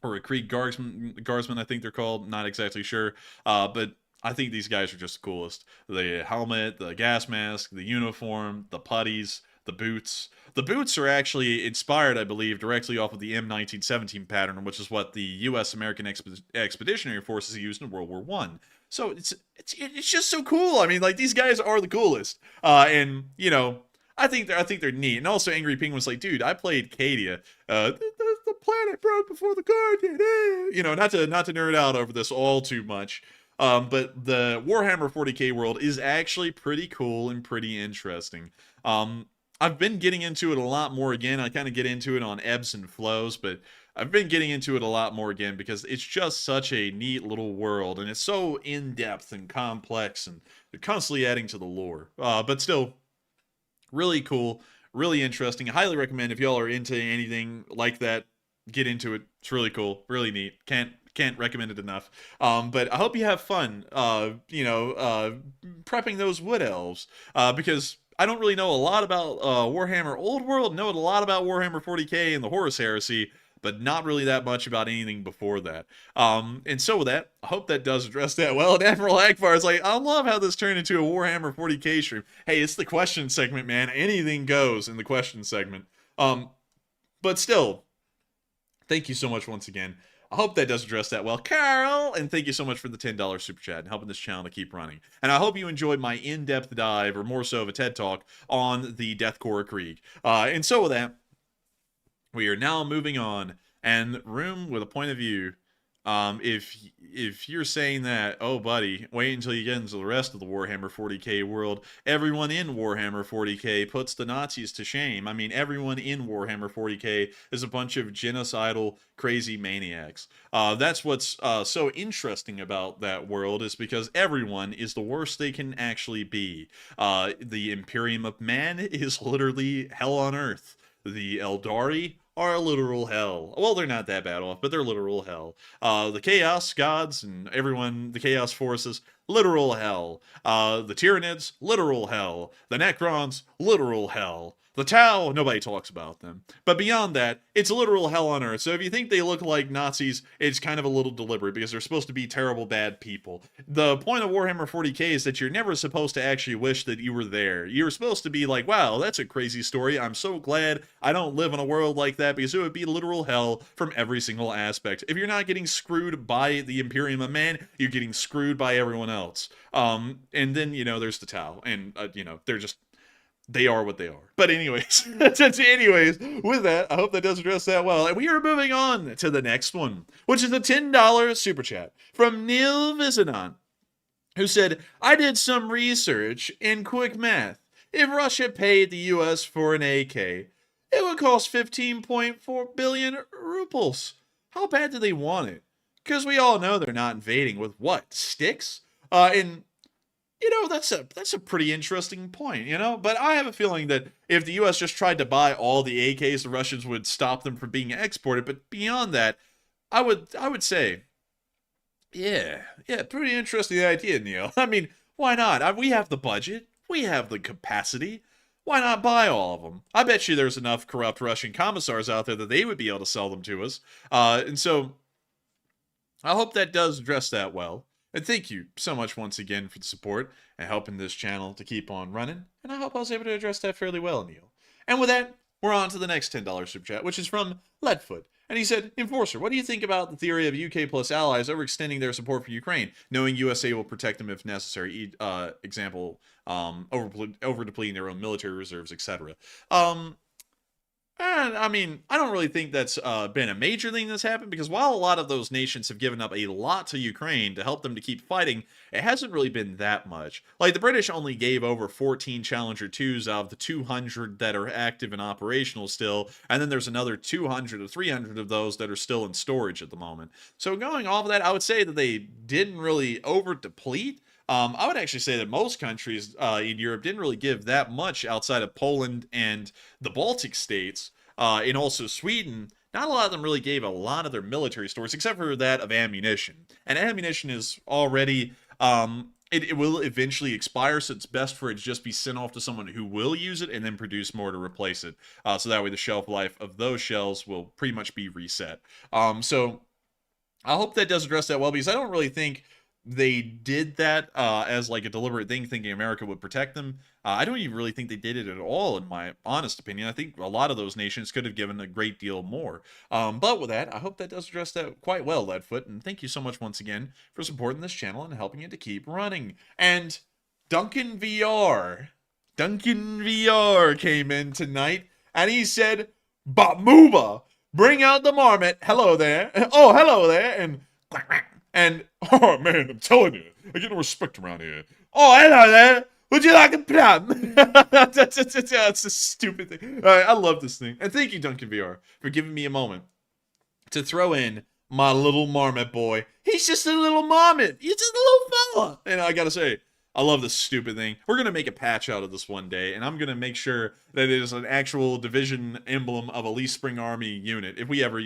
Or a Krieg Guardsman, I think they're called. Not exactly sure. But I think these guys are just the coolest. The helmet, the gas mask, the uniform, the putties, the boots. The boots are actually inspired, I believe, directly off of the M1917 pattern, which is what the U.S. American Expeditionary Forces used in World War I. So it's just so cool. I mean, like, these guys are the coolest. And, you know, I think they're neat. And also Angry Penguin's like, dude, I played Cadia. The planet broke before the car did. You know, not to nerd out over this all too much. But the Warhammer 40k world is actually pretty cool and pretty interesting. I've been getting into it a lot more again. I kind of get into it on ebbs and flows, but I've been getting into it a lot more again because it's just such a neat little world, and it's so in-depth and complex, and they're constantly adding to the lore. But still, really cool, really interesting. I highly recommend if y'all are into anything like that, get into it. It's really cool, really neat. Can't recommend it enough. But I hope you have fun, prepping those wood elves, because I don't really know a lot about Warhammer Old World, know a lot about Warhammer 40k and the Horus Heresy, but not really that much about anything before that. And so with that, I hope that does address that well. And Admiral Akbar is like, I love how this turned into a Warhammer 40k stream. Hey, it's the question segment, man. Anything goes in the question segment. But still, thank you so much once again. I hope that does address that well. Carol! And thank you so much for the $10 super chat and helping this channel to keep running. And I hope you enjoyed my in-depth dive, or more so of a TED Talk, on the Death Korps Krieg. And so with that, we are now moving on. And Room with a point of view, if you're saying that, oh buddy, wait until you get into the rest of the Warhammer 40k world. Everyone in Warhammer 40k puts the Nazis to shame. I mean, everyone in Warhammer 40k is a bunch of genocidal, crazy maniacs. That's what's so interesting about that world, is because everyone is the worst they can actually be. The Imperium of Man is literally hell on earth. The Eldari are a literal hell. Well, they're not that bad off, but they're literal hell. The Chaos Gods and everyone, the Chaos Forces, literal hell. The Tyranids, literal hell. The Necrons, literal hell. The Tau, nobody talks about them. But beyond that, it's literal hell on earth. So if you think they look like Nazis, it's kind of a little deliberate, because they're supposed to be terrible, bad people. The point of Warhammer 40k is that you're never supposed to actually wish that you were there. You're supposed to be like, wow, that's a crazy story. I'm so glad I don't live in a world like that, because it would be literal hell from every single aspect. If you're not getting screwed by the Imperium of Man, you're getting screwed by everyone else. And then, you know, there's the Tau, and, you know, they are what they are. But anyways, with that, I hope that does address that well. And we are moving on to the next one, which is a $10 super chat from Neil Visinon, who said, I did some research and quick math. If Russia paid the US for an AK, it would cost 15.4 billion rubles. How bad do they want it? Because we all know they're not invading with what? Sticks? And you know, that's a pretty interesting point, you know? But I have a feeling that if the U.S. just tried to buy all the AKs, the Russians would stop them from being exported. But beyond that, I would say, yeah, pretty interesting idea, Neil. I mean, why not? We have the budget. We have the capacity. Why not buy all of them? I bet you there's enough corrupt Russian commissars out there that they would be able to sell them to us. And so I hope that does address that well. And thank you so much once again for the support and helping this channel to keep on running. And I hope I was able to address that fairly well, Neil. And with that, we're on to the next $10 super chat, which is from Leadfoot. And he said, Enforcer, what do you think about the theory of UK plus allies overextending their support for Ukraine, knowing USA will protect them if necessary? Example, over depleting their own military reserves, etc. And, I mean, I don't really think that's been a major thing that's happened, because while a lot of those nations have given up a lot to Ukraine to help them to keep fighting, it hasn't really been that much. Like, the British only gave over 14 Challenger 2s out of the 200 that are active and operational still, and then there's another 200 or 300 of those that are still in storage at the moment. So going off of that, I would say that they didn't really over-deplete. I would actually say that most countries in Europe didn't really give that much outside of Poland and the Baltic states, and also Sweden. Not a lot of them really gave a lot of their military stores, except for that of ammunition. And ammunition is already, it will eventually expire, so it's best for it to just be sent off to someone who will use it and then produce more to replace it. So that way the shelf life of those shells will pretty much be reset. So I hope that does address that well, because I don't really think they did that as like a deliberate thing, thinking America would protect them. I don't even really think they did it at all, in my honest opinion. I think a lot of those nations could have given a great deal more. But with that, I hope that does address that quite well, Leadfoot. And thank you so much once again for supporting this channel and helping it to keep running. And Duncan VR came in tonight, and he said, "Bamuba, bring out the marmot. Hello there. Oh, hello there." And oh man, I'm telling you, I get no respect around here. "Oh, hello there. Would you like a plum?" That's a stupid thing. I love this thing. And thank you, Duncan VR, for giving me a moment to throw in my little marmot boy. He's just a little marmot. He's just a little fella. And I gotta say, I love this stupid thing. We're going to make a patch out of this one day, and I'm going to make sure that it is an actual division emblem of a Lee Spring Army unit. If we ever,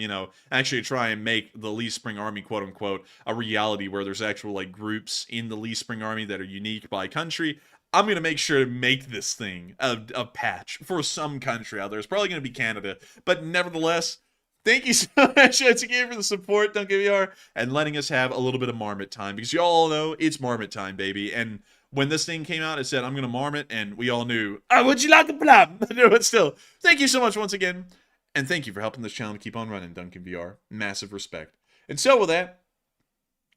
actually try and make the Lee Spring Army, quote-unquote, a reality where there's actual, like, groups in the Lee Spring Army that are unique by country, I'm going to make sure to make this thing a patch for some country out there. It's probably going to be Canada, but nevertheless, thank you so much once again for the support, Duncan VR, and letting us have a little bit of marmot time, because you all know it's marmot time, baby. And when this thing came out, it said, "I'm going to marmot," and we all knew, "Oh, would you like a plum?" But still, thank you so much once again, and thank you for helping this channel to keep on running, Duncan VR. Massive respect. And so with that,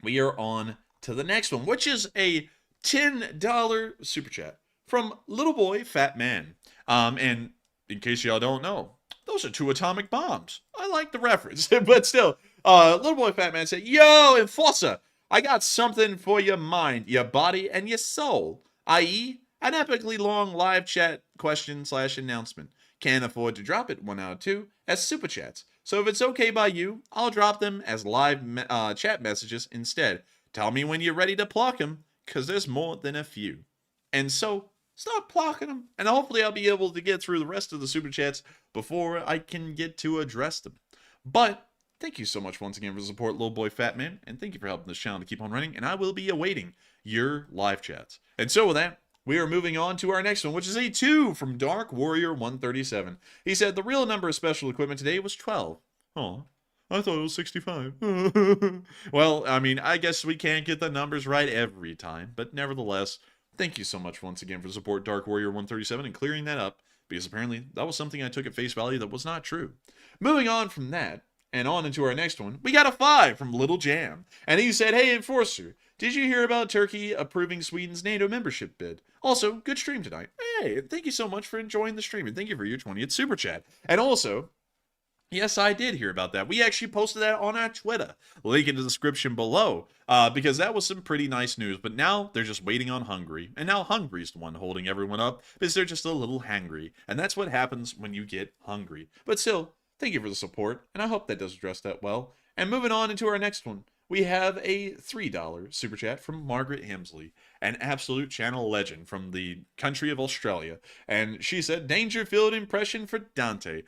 we are on to the next one, which is a $10 super chat from Little Boy Fat Man. And in case y'all don't know, those are 2 atomic bombs. I like the reference, but still, Little Boy Fat Man said, "Yo, Enforcer, I got something for your mind, your body, and your soul, i.e., an epically long live chat question/announcement. Can't afford to drop it 1 out of 2 as super chats. So if it's okay by you, I'll drop them as live chat messages instead. Tell me when you're ready to pluck them, because there's more than a few." And so, start plucking them, and hopefully I'll be able to get through the rest of the super chats before I can get to address them. But thank you so much once again for the support, Little Boy Fat Man, and thank you for helping this channel to keep on running, and I will be awaiting your live chats. And so with that, we are moving on to our next one, which is a 2 from Dark Warrior 137. He said, "The real number of special equipment today was 12. Oh, I thought it was 65. Well, I mean, I guess we can't get the numbers right every time, but nevertheless, thank you so much once again for the support, Dark Warrior 137, and clearing that up, because apparently that was something I took at face value that was not true. Moving on from that, and on into our next one, we got a 5 from Little Jam. And he said, "Hey, Enforcer, did you hear about Turkey approving Sweden's NATO membership bid? Also, good stream tonight." Hey, thank you so much for enjoying the stream, and thank you for your 20th super chat. And also, yes, I did hear about that. We actually posted that on our Twitter. Link in the description below, because that was some pretty nice news. But now they're just waiting on Hungary. And now Hungary's the one holding everyone up, because they're just a little hangry. And that's what happens when you get hungry. But still, thank you for the support, and I hope that does address that well. And moving on into our next one, we have a $3 super chat from Margaret Hemsley, an absolute channel legend from the country of Australia. And she said, "Dangerfield impression for Dante."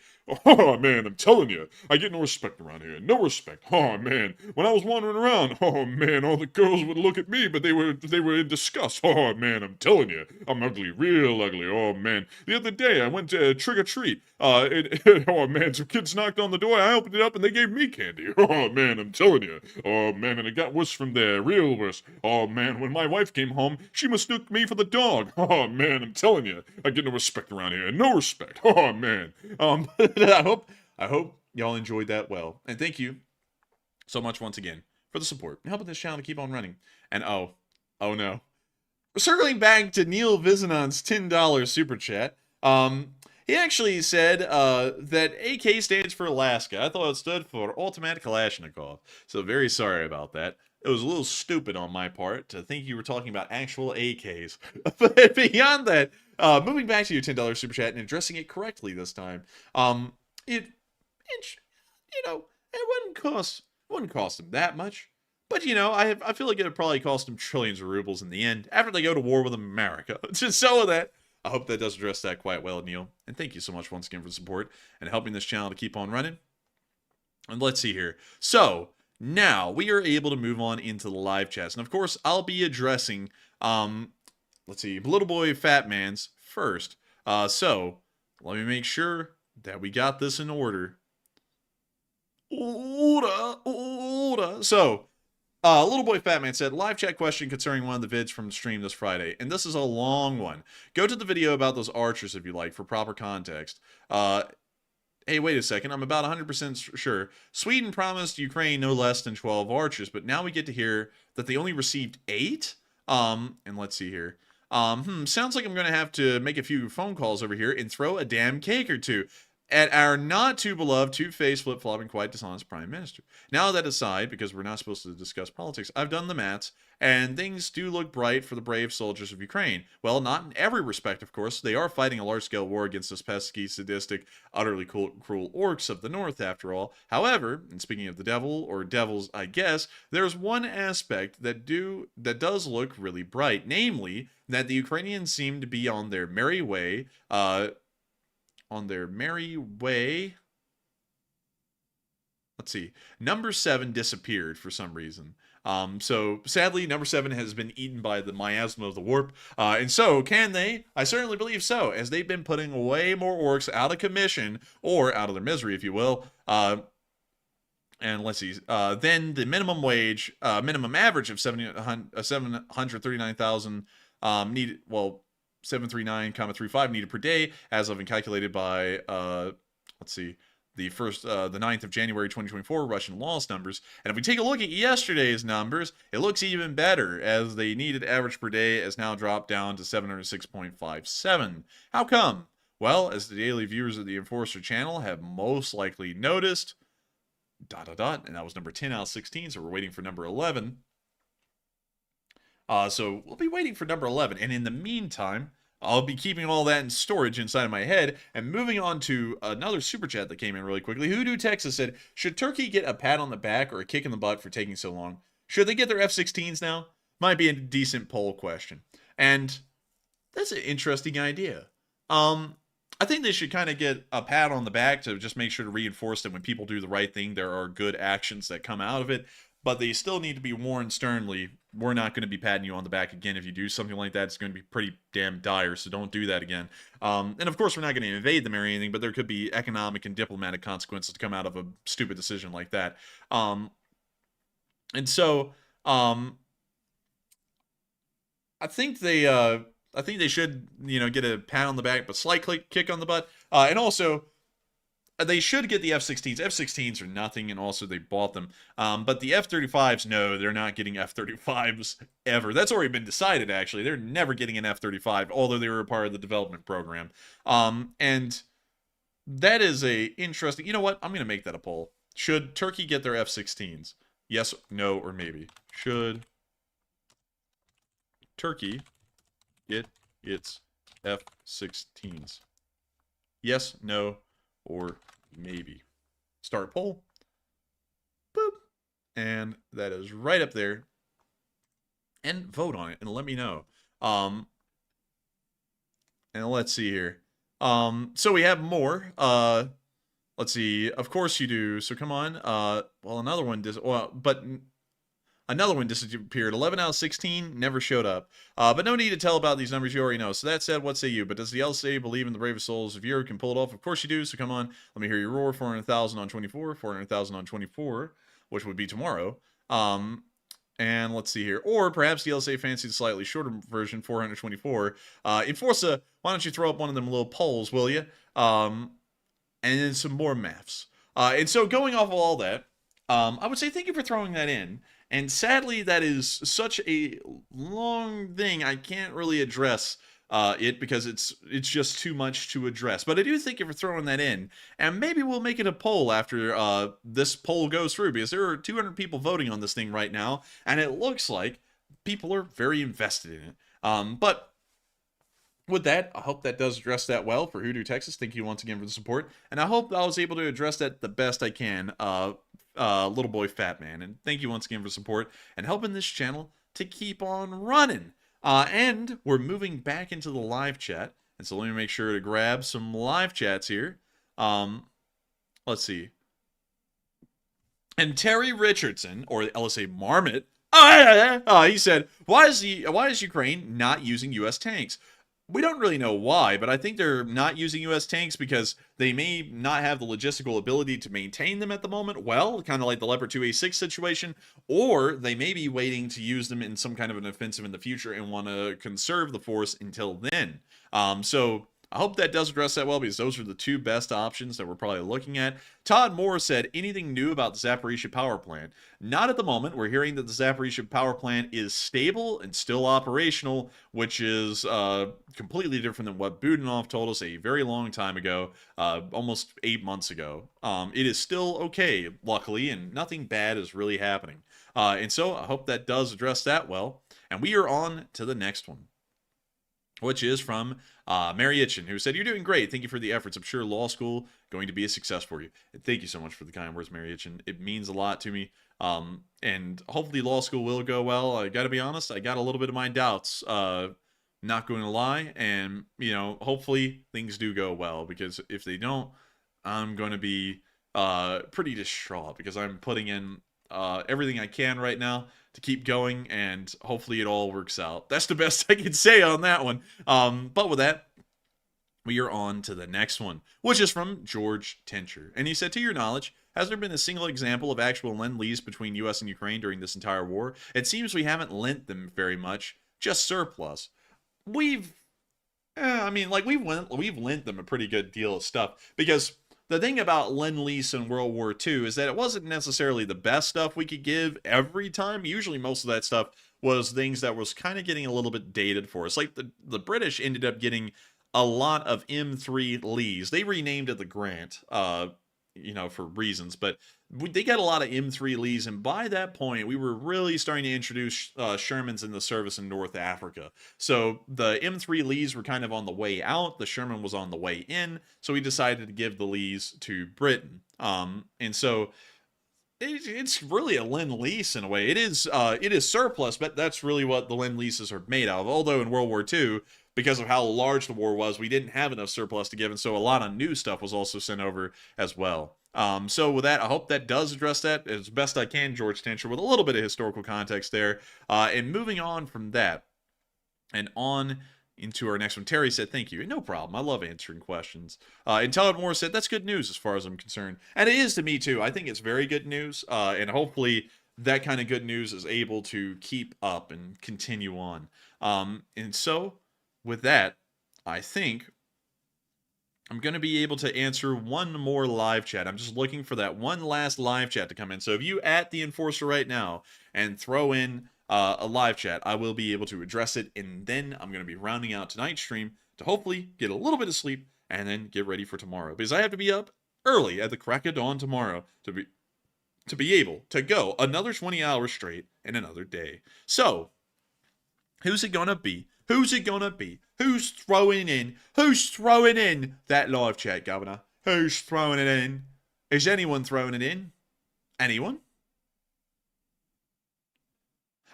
Oh man, I'm telling you, I get no respect around here. No respect. Oh man, when I was wandering around, oh man, all the girls would look at me, but they were in disgust. Oh man, I'm telling you, I'm ugly, real ugly. Oh man, the other day I went to trick or treat. Oh man, some kids knocked on the door. I opened it up and they gave me candy. Oh man, I'm telling you. Oh man, and it got worse from there, real worse. Oh man, when my wife came home, she mistook me for the dog. Oh man, I'm telling you, I get no respect around here. No respect. Oh man. I hope y'all enjoyed that well. And thank you so much once again for the support and helping this channel to keep on running. And oh no. Circling back to Neil Vizanon's $10 super chat, he actually said that AK stands for Alaska. I thought it stood for Automatic Kalashnikov. So very sorry about that. It was a little stupid on my part to think you were talking about actual AKs. But beyond that, moving back to your $10 super chat and addressing it correctly this time, it wouldn't cost them that much. But, you know, I feel like it would probably cost them trillions of rubles in the end after they go to war with America. So with that, I hope that does address that quite well, Neil. And thank you so much once again for the support and helping this channel to keep on running. And let's see here. So, now we are able to move on into the live chats. And of course, I'll be addressing, let's see, Little Boy Fat Man's first. So, let me make sure that we got this in order. So, Little Boy Fat Man said, live chat question concerning one of the vids from the stream this Friday. And this is a long one. Go to the video about those archers if you like for proper context. Hey, wait a second. I'm about 100% sure. Sweden promised Ukraine no less than 12 archers, but now we get to hear that they only received 8? And let's see here. Sounds like I'm going to have to make a few phone calls over here and throw a damn cake or two at our not too beloved, two-faced, flip-flopping, quite dishonest prime minister. Now that aside, because we're not supposed to discuss politics, I've done the maths, and things do look bright for the brave soldiers of Ukraine. Well, not in every respect, of course. They are fighting a large-scale war against those pesky, sadistic, utterly cruel orcs of the north, after all. However, and speaking of the devil, or devils, I guess, there's one aspect that does look really bright, namely, that the Ukrainians seem to be on their merry way, let's see, number 7 disappeared for some reason. So sadly, number 7 has been eaten by the miasma of the warp. And so, can they? I certainly believe so, as they've been putting way more orcs out of commission, or out of their misery, if you will. And let's see, then the minimum wage, minimum average of 739,000 needed, well, 739,35 needed per day, as of and calculated by, let's see, the 9th of January 2024 Russian loss numbers. And if we take a look at yesterday's numbers, it looks even better, as the needed average per day has now dropped down to 706.57. How come? Well, as the daily viewers of the Enforcer channel have most likely noticed, and that was number 10 out of 16, so we're waiting for number 11. So we'll be waiting for number 11, and in the meantime, I'll be keeping all that in storage inside of my head, and moving on to another super chat that came in really quickly. Hoodoo Texas said, should Turkey get a pat on the back or a kick in the butt for taking so long? Should they get their F-16s now? Might be a decent poll question. And that's an interesting idea. I think they should kind of get a pat on the back to just make sure to reinforce that when people do the right thing, there are good actions that come out of it. But they still need to be warned sternly. We're not going to be patting you on the back again. If you do something like that, it's going to be pretty damn dire, so don't do that again. And of course, we're not going to invade them or anything, but there could be economic and diplomatic consequences to come out of a stupid decision like that. And so, I think they should, you know, get a pat on the back, but slight kick on the butt. And also, they should get the F-16s. F-16s are nothing, and also they bought them. But the F-35s, no, they're not getting F-35s ever. That's already been decided, actually. They're never getting an F-35, although they were a part of the development program. And that is a interesting... You know what? I'm going to make that a poll. Should Turkey get their F-16s? Yes, no, or maybe. Should Turkey get its F-16s? Yes, no, or maybe. Start poll. Boop. And that is right up there. And vote on it and let me know. And let's see here. So we have more. Let's see. Of course you do. So come on. Well, another one another one disappeared. 11 out of 16 never showed up. But no need to tell about these numbers, you already know. So that said, what say you? But does the LCA believe in the bravest souls of Europe can pull it off? Of course you do, so come on. Let me hear you roar. 400,000 on 24. 400,000 on 24, which would be tomorrow. And let's see here. Or perhaps the LCA fancies a slightly shorter version, 424. Enforcer, why don't you throw up one of them little polls, will you? And then some more maths. And so going off of all that, I would say thank you for throwing that in. And sadly, that is such a long thing, I can't really address it because it's just too much to address. But I do thank you for throwing that in. And maybe we'll make it a poll after this poll goes through, because there are 200 people voting on this thing right now, and it looks like people are very invested in it. But with that, I hope that does address that well for Hoodoo, Texas. Thank you once again for the support. And I hope I was able to address that the best I can, little boy Fat Man. And thank you once again for support and helping this channel to keep on running. And we're moving back into the live chat. And so let me make sure to grab some live chats here. Let's see. And Terry Richardson, or LSA Marmot, he said, why is Ukraine not using U.S. tanks? We don't really know why, but I think they're not using U.S. tanks because they may not have the logistical ability to maintain them at the moment, well, kind of like the Leopard 2A6 situation, or they may be waiting to use them in some kind of an offensive in the future and want to conserve the force until then. So I hope that does address that well, because those are the two best options that we're probably looking at. Todd Moore said, anything new about the Zaporizhzhia power plant? Not at the moment. We're hearing that the Zaporizhzhia power plant is stable and still operational, which is completely different than what Budanov told us a very long time ago, almost 8 months ago. It is still okay, luckily, and nothing bad is really happening. And so I hope that does address that well. And we are on to the next one, which is from Mary Itchin, who said, you're doing great. Thank you for the efforts. I'm sure law school going to be a success for you. And thank you so much for the kind words, Mary Itchin. It means a lot to me. And hopefully law school will go well. I got to be honest, I got a little bit of my doubts, not going to lie. And, you know, hopefully things do go well, because if they don't, I'm going to be pretty distraught, because I'm putting in everything I can right now to keep going, and hopefully it all works out. That's the best I can say on that one. But with that, we are on to the next one, which is from George Tencher. And he said, to your knowledge, has there been a single example of actual lend-lease between U.S. and Ukraine during this entire war? It seems we haven't lent them very much, just surplus. We've lent them a pretty good deal of stuff, because the thing about Lend-Lease in World War II is that it wasn't necessarily the best stuff we could give every time. Usually most of that stuff was things that was kind of getting a little bit dated for us. Like the British ended up getting a lot of M3 Lees. They renamed it the Grant, you know, for reasons, but they got a lot of M3 Lees, and by that point, we were really starting to introduce Shermans in the service in North Africa. So the M3 Lees were kind of on the way out, the Sherman was on the way in, so we decided to give the Lees to Britain. And so it's really a Lend-Lease in a way. It is surplus, but that's really what the Lend-Leases are made of. Although in World War II, because of how large the war was, we didn't have enough surplus to give, and so a lot of new stuff was also sent over as well. So with that, I hope that does address that as best I can, George Tencher, with a little bit of historical context there. And moving on from that, and on into our next one, Terry said, thank you. No problem. I love answering questions. And Todd Moore said, that's good news as far as I'm concerned. And it is to me, too. I think it's very good news. And hopefully that kind of good news is able to keep up and continue on. And so with that, I think I'm going to be able to answer one more live chat. I'm just looking for that one last live chat to come in. So if you at the Enforcer right now and throw in a live chat, I will be able to address it. And then I'm going to be rounding out tonight's stream to hopefully get a little bit of sleep and then get ready for tomorrow. Because I have to be up early at the crack of dawn tomorrow to be able to go another 20 hours straight in another day. So who's it going to be? Who's it gonna be? Who's throwing in? Who's throwing in that live chat, Governor? Who's throwing it in? Is anyone throwing it in? Anyone?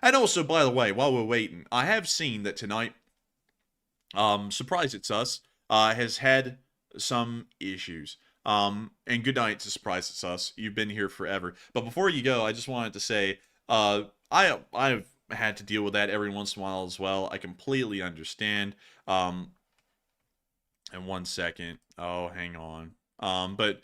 And also, by the way, while we're waiting, I have seen that tonight, Surprise It's Us, has had some issues. And good night to Surprise It's Us. You've been here forever. But before you go, I just wanted to say, I've had to deal with that every once in a while as well. I completely understand. And 1 second. Oh, hang on. But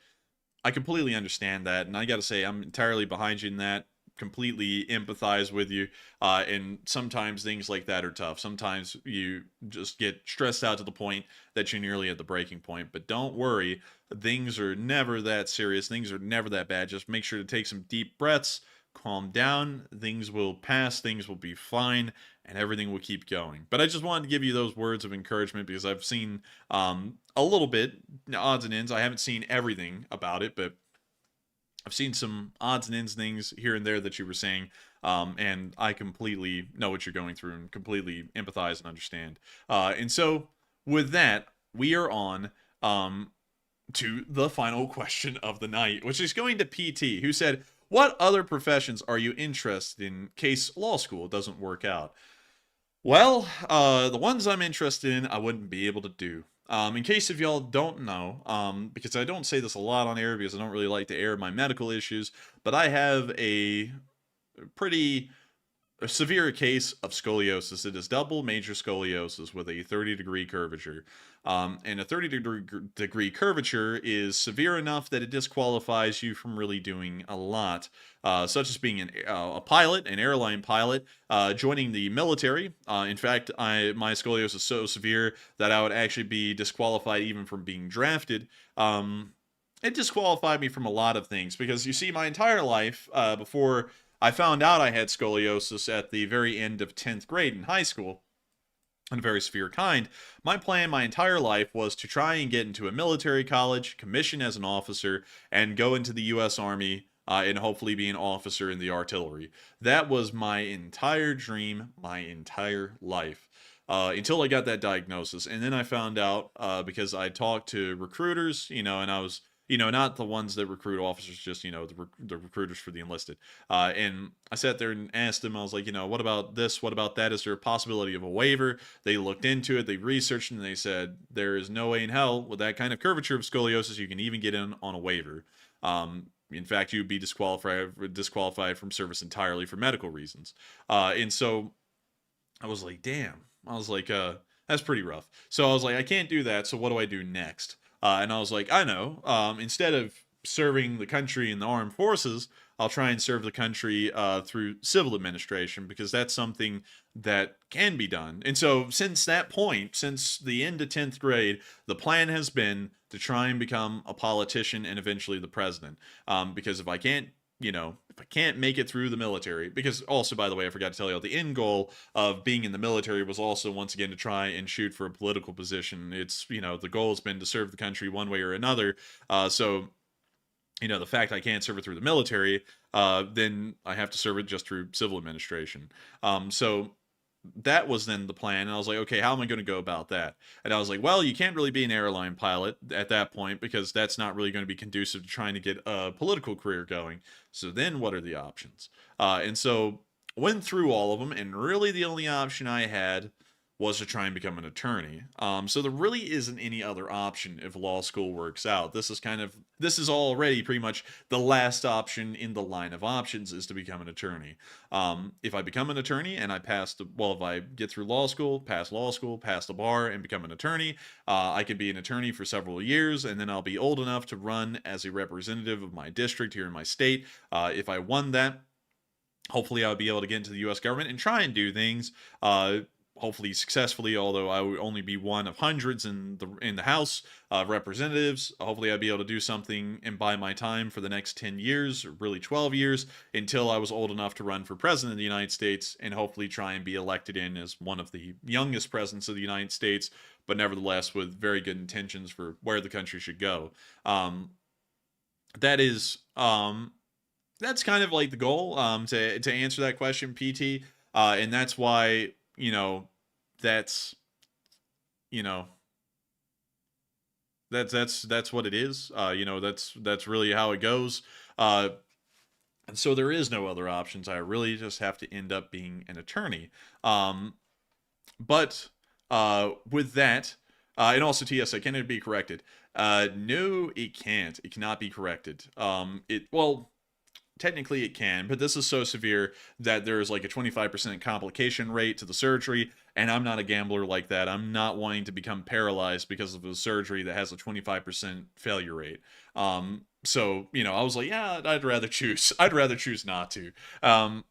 I completely understand that, and I gotta say, I'm entirely behind you in that. Completely empathize with you. And sometimes things like that are tough. Sometimes you just get stressed out to the point that you're nearly at the breaking point. But don't worry, things are never that serious. Things are never that bad. Just make sure to take some deep breaths. Calm down, things will pass, things will be fine, and everything will keep going. But I just wanted to give you those words of encouragement, because I've seen a little bit, odds and ends. I haven't seen everything about it, but I've seen some odds and ends things here and there that you were saying, and I completely know what you're going through and completely empathize and understand. And so with that, we are on to the final question of the night, which is going to PT, who said, what other professions are you interested in case law school doesn't work out? Well, the ones I'm interested in, I wouldn't be able to do. In case if y'all don't know, because I don't say this a lot on air because I don't really like to air my medical issues, but I have a pretty severe case of scoliosis. It is double major scoliosis with a 30-degree curvature. And a 30-degree curvature is severe enough that it disqualifies you from really doing a lot, such as being a pilot, an airline pilot, joining the military. In fact, my scoliosis is so severe that I would actually be disqualified even from being drafted. It disqualified me from a lot of things because, you see, my entire life, before I found out I had scoliosis at the very end of 10th grade in high school, and a very severe kind, my plan my entire life was to try and get into a military college, commission as an officer, and go into the U.S. Army, and hopefully be an officer in the artillery. That was my entire dream, my entire life, until I got that diagnosis. And then I found out, because I talked to recruiters, and I was, not the ones that recruit officers, just, the recruiters for the enlisted. And I sat there and asked them, I was like, what about this? What about that? Is there a possibility of a waiver? They looked into it, they researched, and they said, there is no way in hell with that kind of curvature of scoliosis you can even get in on a waiver. In fact, you'd be disqualified from service entirely for medical reasons. And so I was like, damn. I was like, that's pretty rough. So I was like, I can't do that, so what do I do next? And I was like, I know, instead of serving the country in the armed forces, I'll try and serve the country through civil administration, because that's something that can be done. And so since that point, since the end of 10th grade, the plan has been to try and become a politician and eventually the president. Because if I can't, if I can't make it through the military, because also, by the way, I forgot to tell you, the end goal of being in the military was also, once again, to try and shoot for a political position. It's, the goal has been to serve the country one way or another. So, the fact I can't serve it through the military, then I have to serve it just through civil administration. So that was then the plan. And I was like, okay, how am I going to go about that? And I was like, well, you can't really be an airline pilot at that point, because that's not really going to be conducive to trying to get a political career going. So then what are the options? And so went through all of them, and really the only option I had was to try and become an attorney. So there really isn't any other option if law school works out. This is already pretty much the last option in the line of options, is to become an attorney. If I become an attorney and I if I get through law school, pass the bar, and become an attorney, I could be an attorney for several years, and then I'll be old enough to run as a representative of my district here in my state. If I won that, hopefully I'll be able to get into the U.S. government and try and do things, hopefully successfully, although I would only be one of hundreds in the House of Representatives. Hopefully I'd be able to do something and buy my time for the next 10 years, or really 12 years, until I was old enough to run for president of the United States, and hopefully try and be elected in as one of the youngest presidents of the United States, but nevertheless with very good intentions for where the country should go. That's kind of like the goal, to answer that question, PT. And that's why, that's what it is. That's really how it goes. And so there is no other options. I really just have to end up being an attorney. But with that, and also TS, can it be corrected? No, it can't. It cannot be corrected. Technically it can, but this is so severe that there's like a 25% complication rate to the surgery, and I'm not a gambler like that. I'm not wanting to become paralyzed because of a surgery that has a 25% failure rate. So, I was like, yeah, I'd rather choose not to. And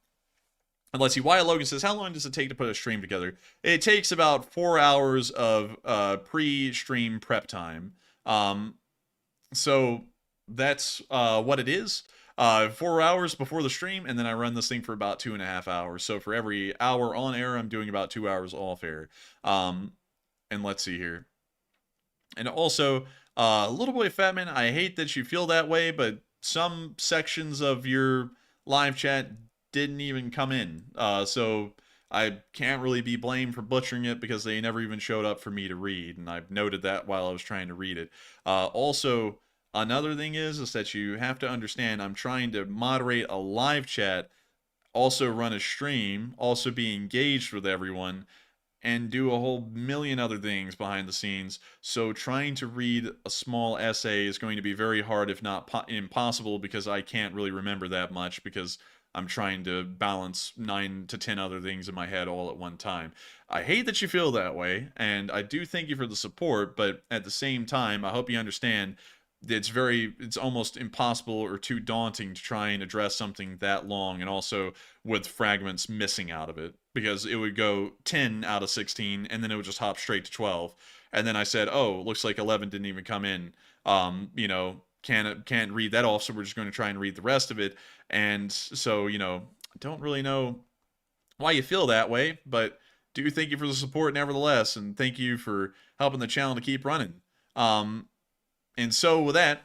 let's see, Wyatt Logan says, how long does it take to put a stream together? It takes about 4 hours of pre-stream prep time. So that's what it is. 4 hours before the stream, and then I run this thing for about 2.5 hours. So for every hour on air, I'm doing about 2 hours off air. And let's see here. And also, Little Boy Fatman, I hate that you feel that way, but some sections of your live chat didn't even come in. So I can't really be blamed for butchering it because they never even showed up for me to read, and I've noted that while I was trying to read it. Also, another thing is that you have to understand I'm trying to moderate a live chat, also run a stream, also be engaged with everyone, and do a whole million other things behind the scenes. So trying to read a small essay is going to be very hard, if not impossible, because I can't really remember that much because I'm trying to balance 9 to 10 other things in my head all at one time. I hate that you feel that way, and I do thank you for the support, but at the same time, I hope you understand it's almost impossible or too daunting to try and address something that long, and also with fragments missing out of it, because it would go 10 out of 16 and then it would just hop straight to 12, and then I said, oh, looks like 11 didn't even come in. You know, can't read that off, so we're just going to try and read the rest of it. And so, you know, I don't really know why you feel that way, but do thank you for the support nevertheless, and thank you for helping the channel to keep running. And so with that,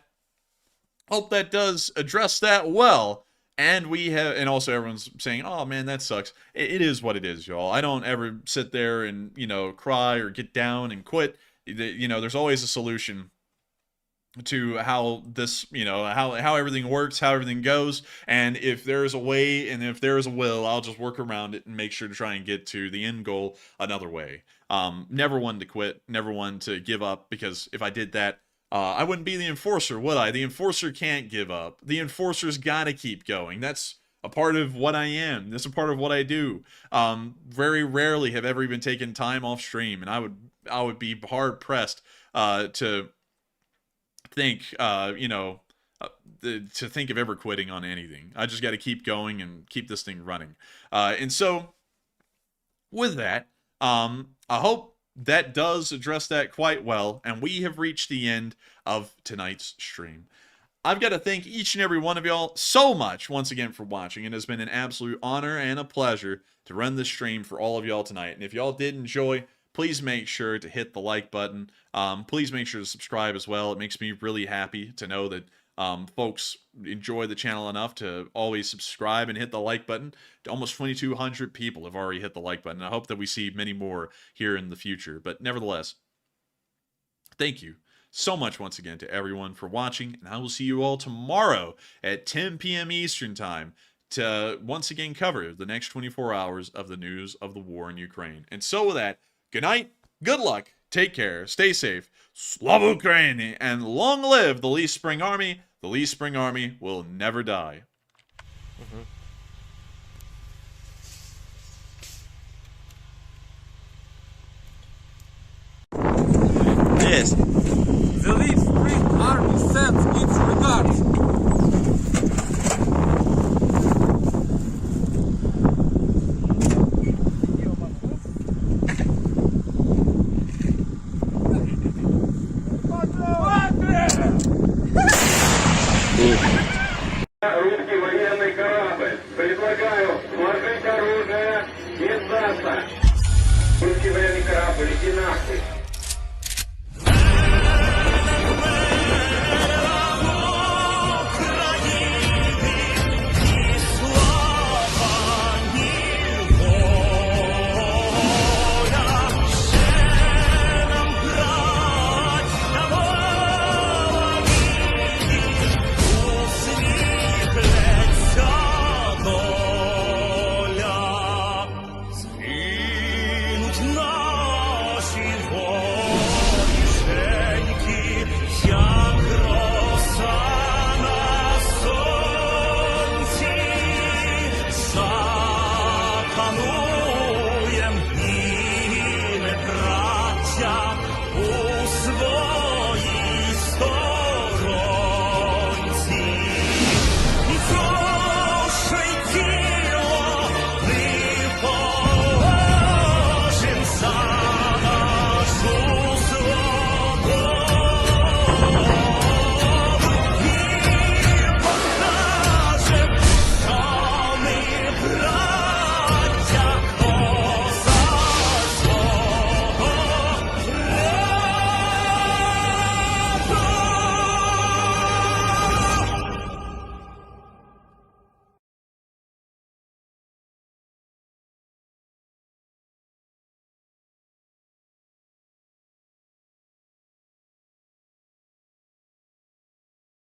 hope that does address that well. And we have, and also everyone's saying, oh man, that sucks. It is what it is, y'all. I don't ever sit there and, you know, cry or get down and quit. You know, there's always a solution to how this, you know, how everything works, how everything goes. And if there's a way and if there is a will, I'll just work around it and make sure to try and get to the end goal another way. Never one to quit, never one to give up, because if I did that, I wouldn't be the enforcer, would I? The enforcer can't give up. The enforcer's gotta keep going. That's a part of what I am. That's a part of what I do. Very rarely have ever even taken time off stream, and I would be hard pressed to think, you know, to think of ever quitting on anything. I just got to keep going and keep this thing running. And so, with that, I hope that does address that quite well, and we have reached the end of tonight's stream. I've got to thank each and every one of y'all so much once again for watching. It has been an absolute honor and a pleasure to run this stream for all of y'all tonight. And if y'all did enjoy, please make sure to hit the like button. Please make sure to subscribe as well. It makes me really happy to know that folks enjoy the channel enough to always subscribe and hit the like button. Almost 2,200 people have already hit the like button. I hope that we see many more here in the future. But nevertheless, thank you so much once again to everyone for watching, and I will see you all tomorrow at 10 p.m. Eastern Time to once again cover the next 24 hours of the news of the war in Ukraine. And so with that, good night, good luck, take care, stay safe, Slava Ukraini, and long live the Lee Spring Army. The Lee Spring Army will never die. Yes. The Lee Spring Army sends its regards. Русский военный корабль. Предлагаю сложить оружие и сдаться. Русский военный корабль, иди нахуй.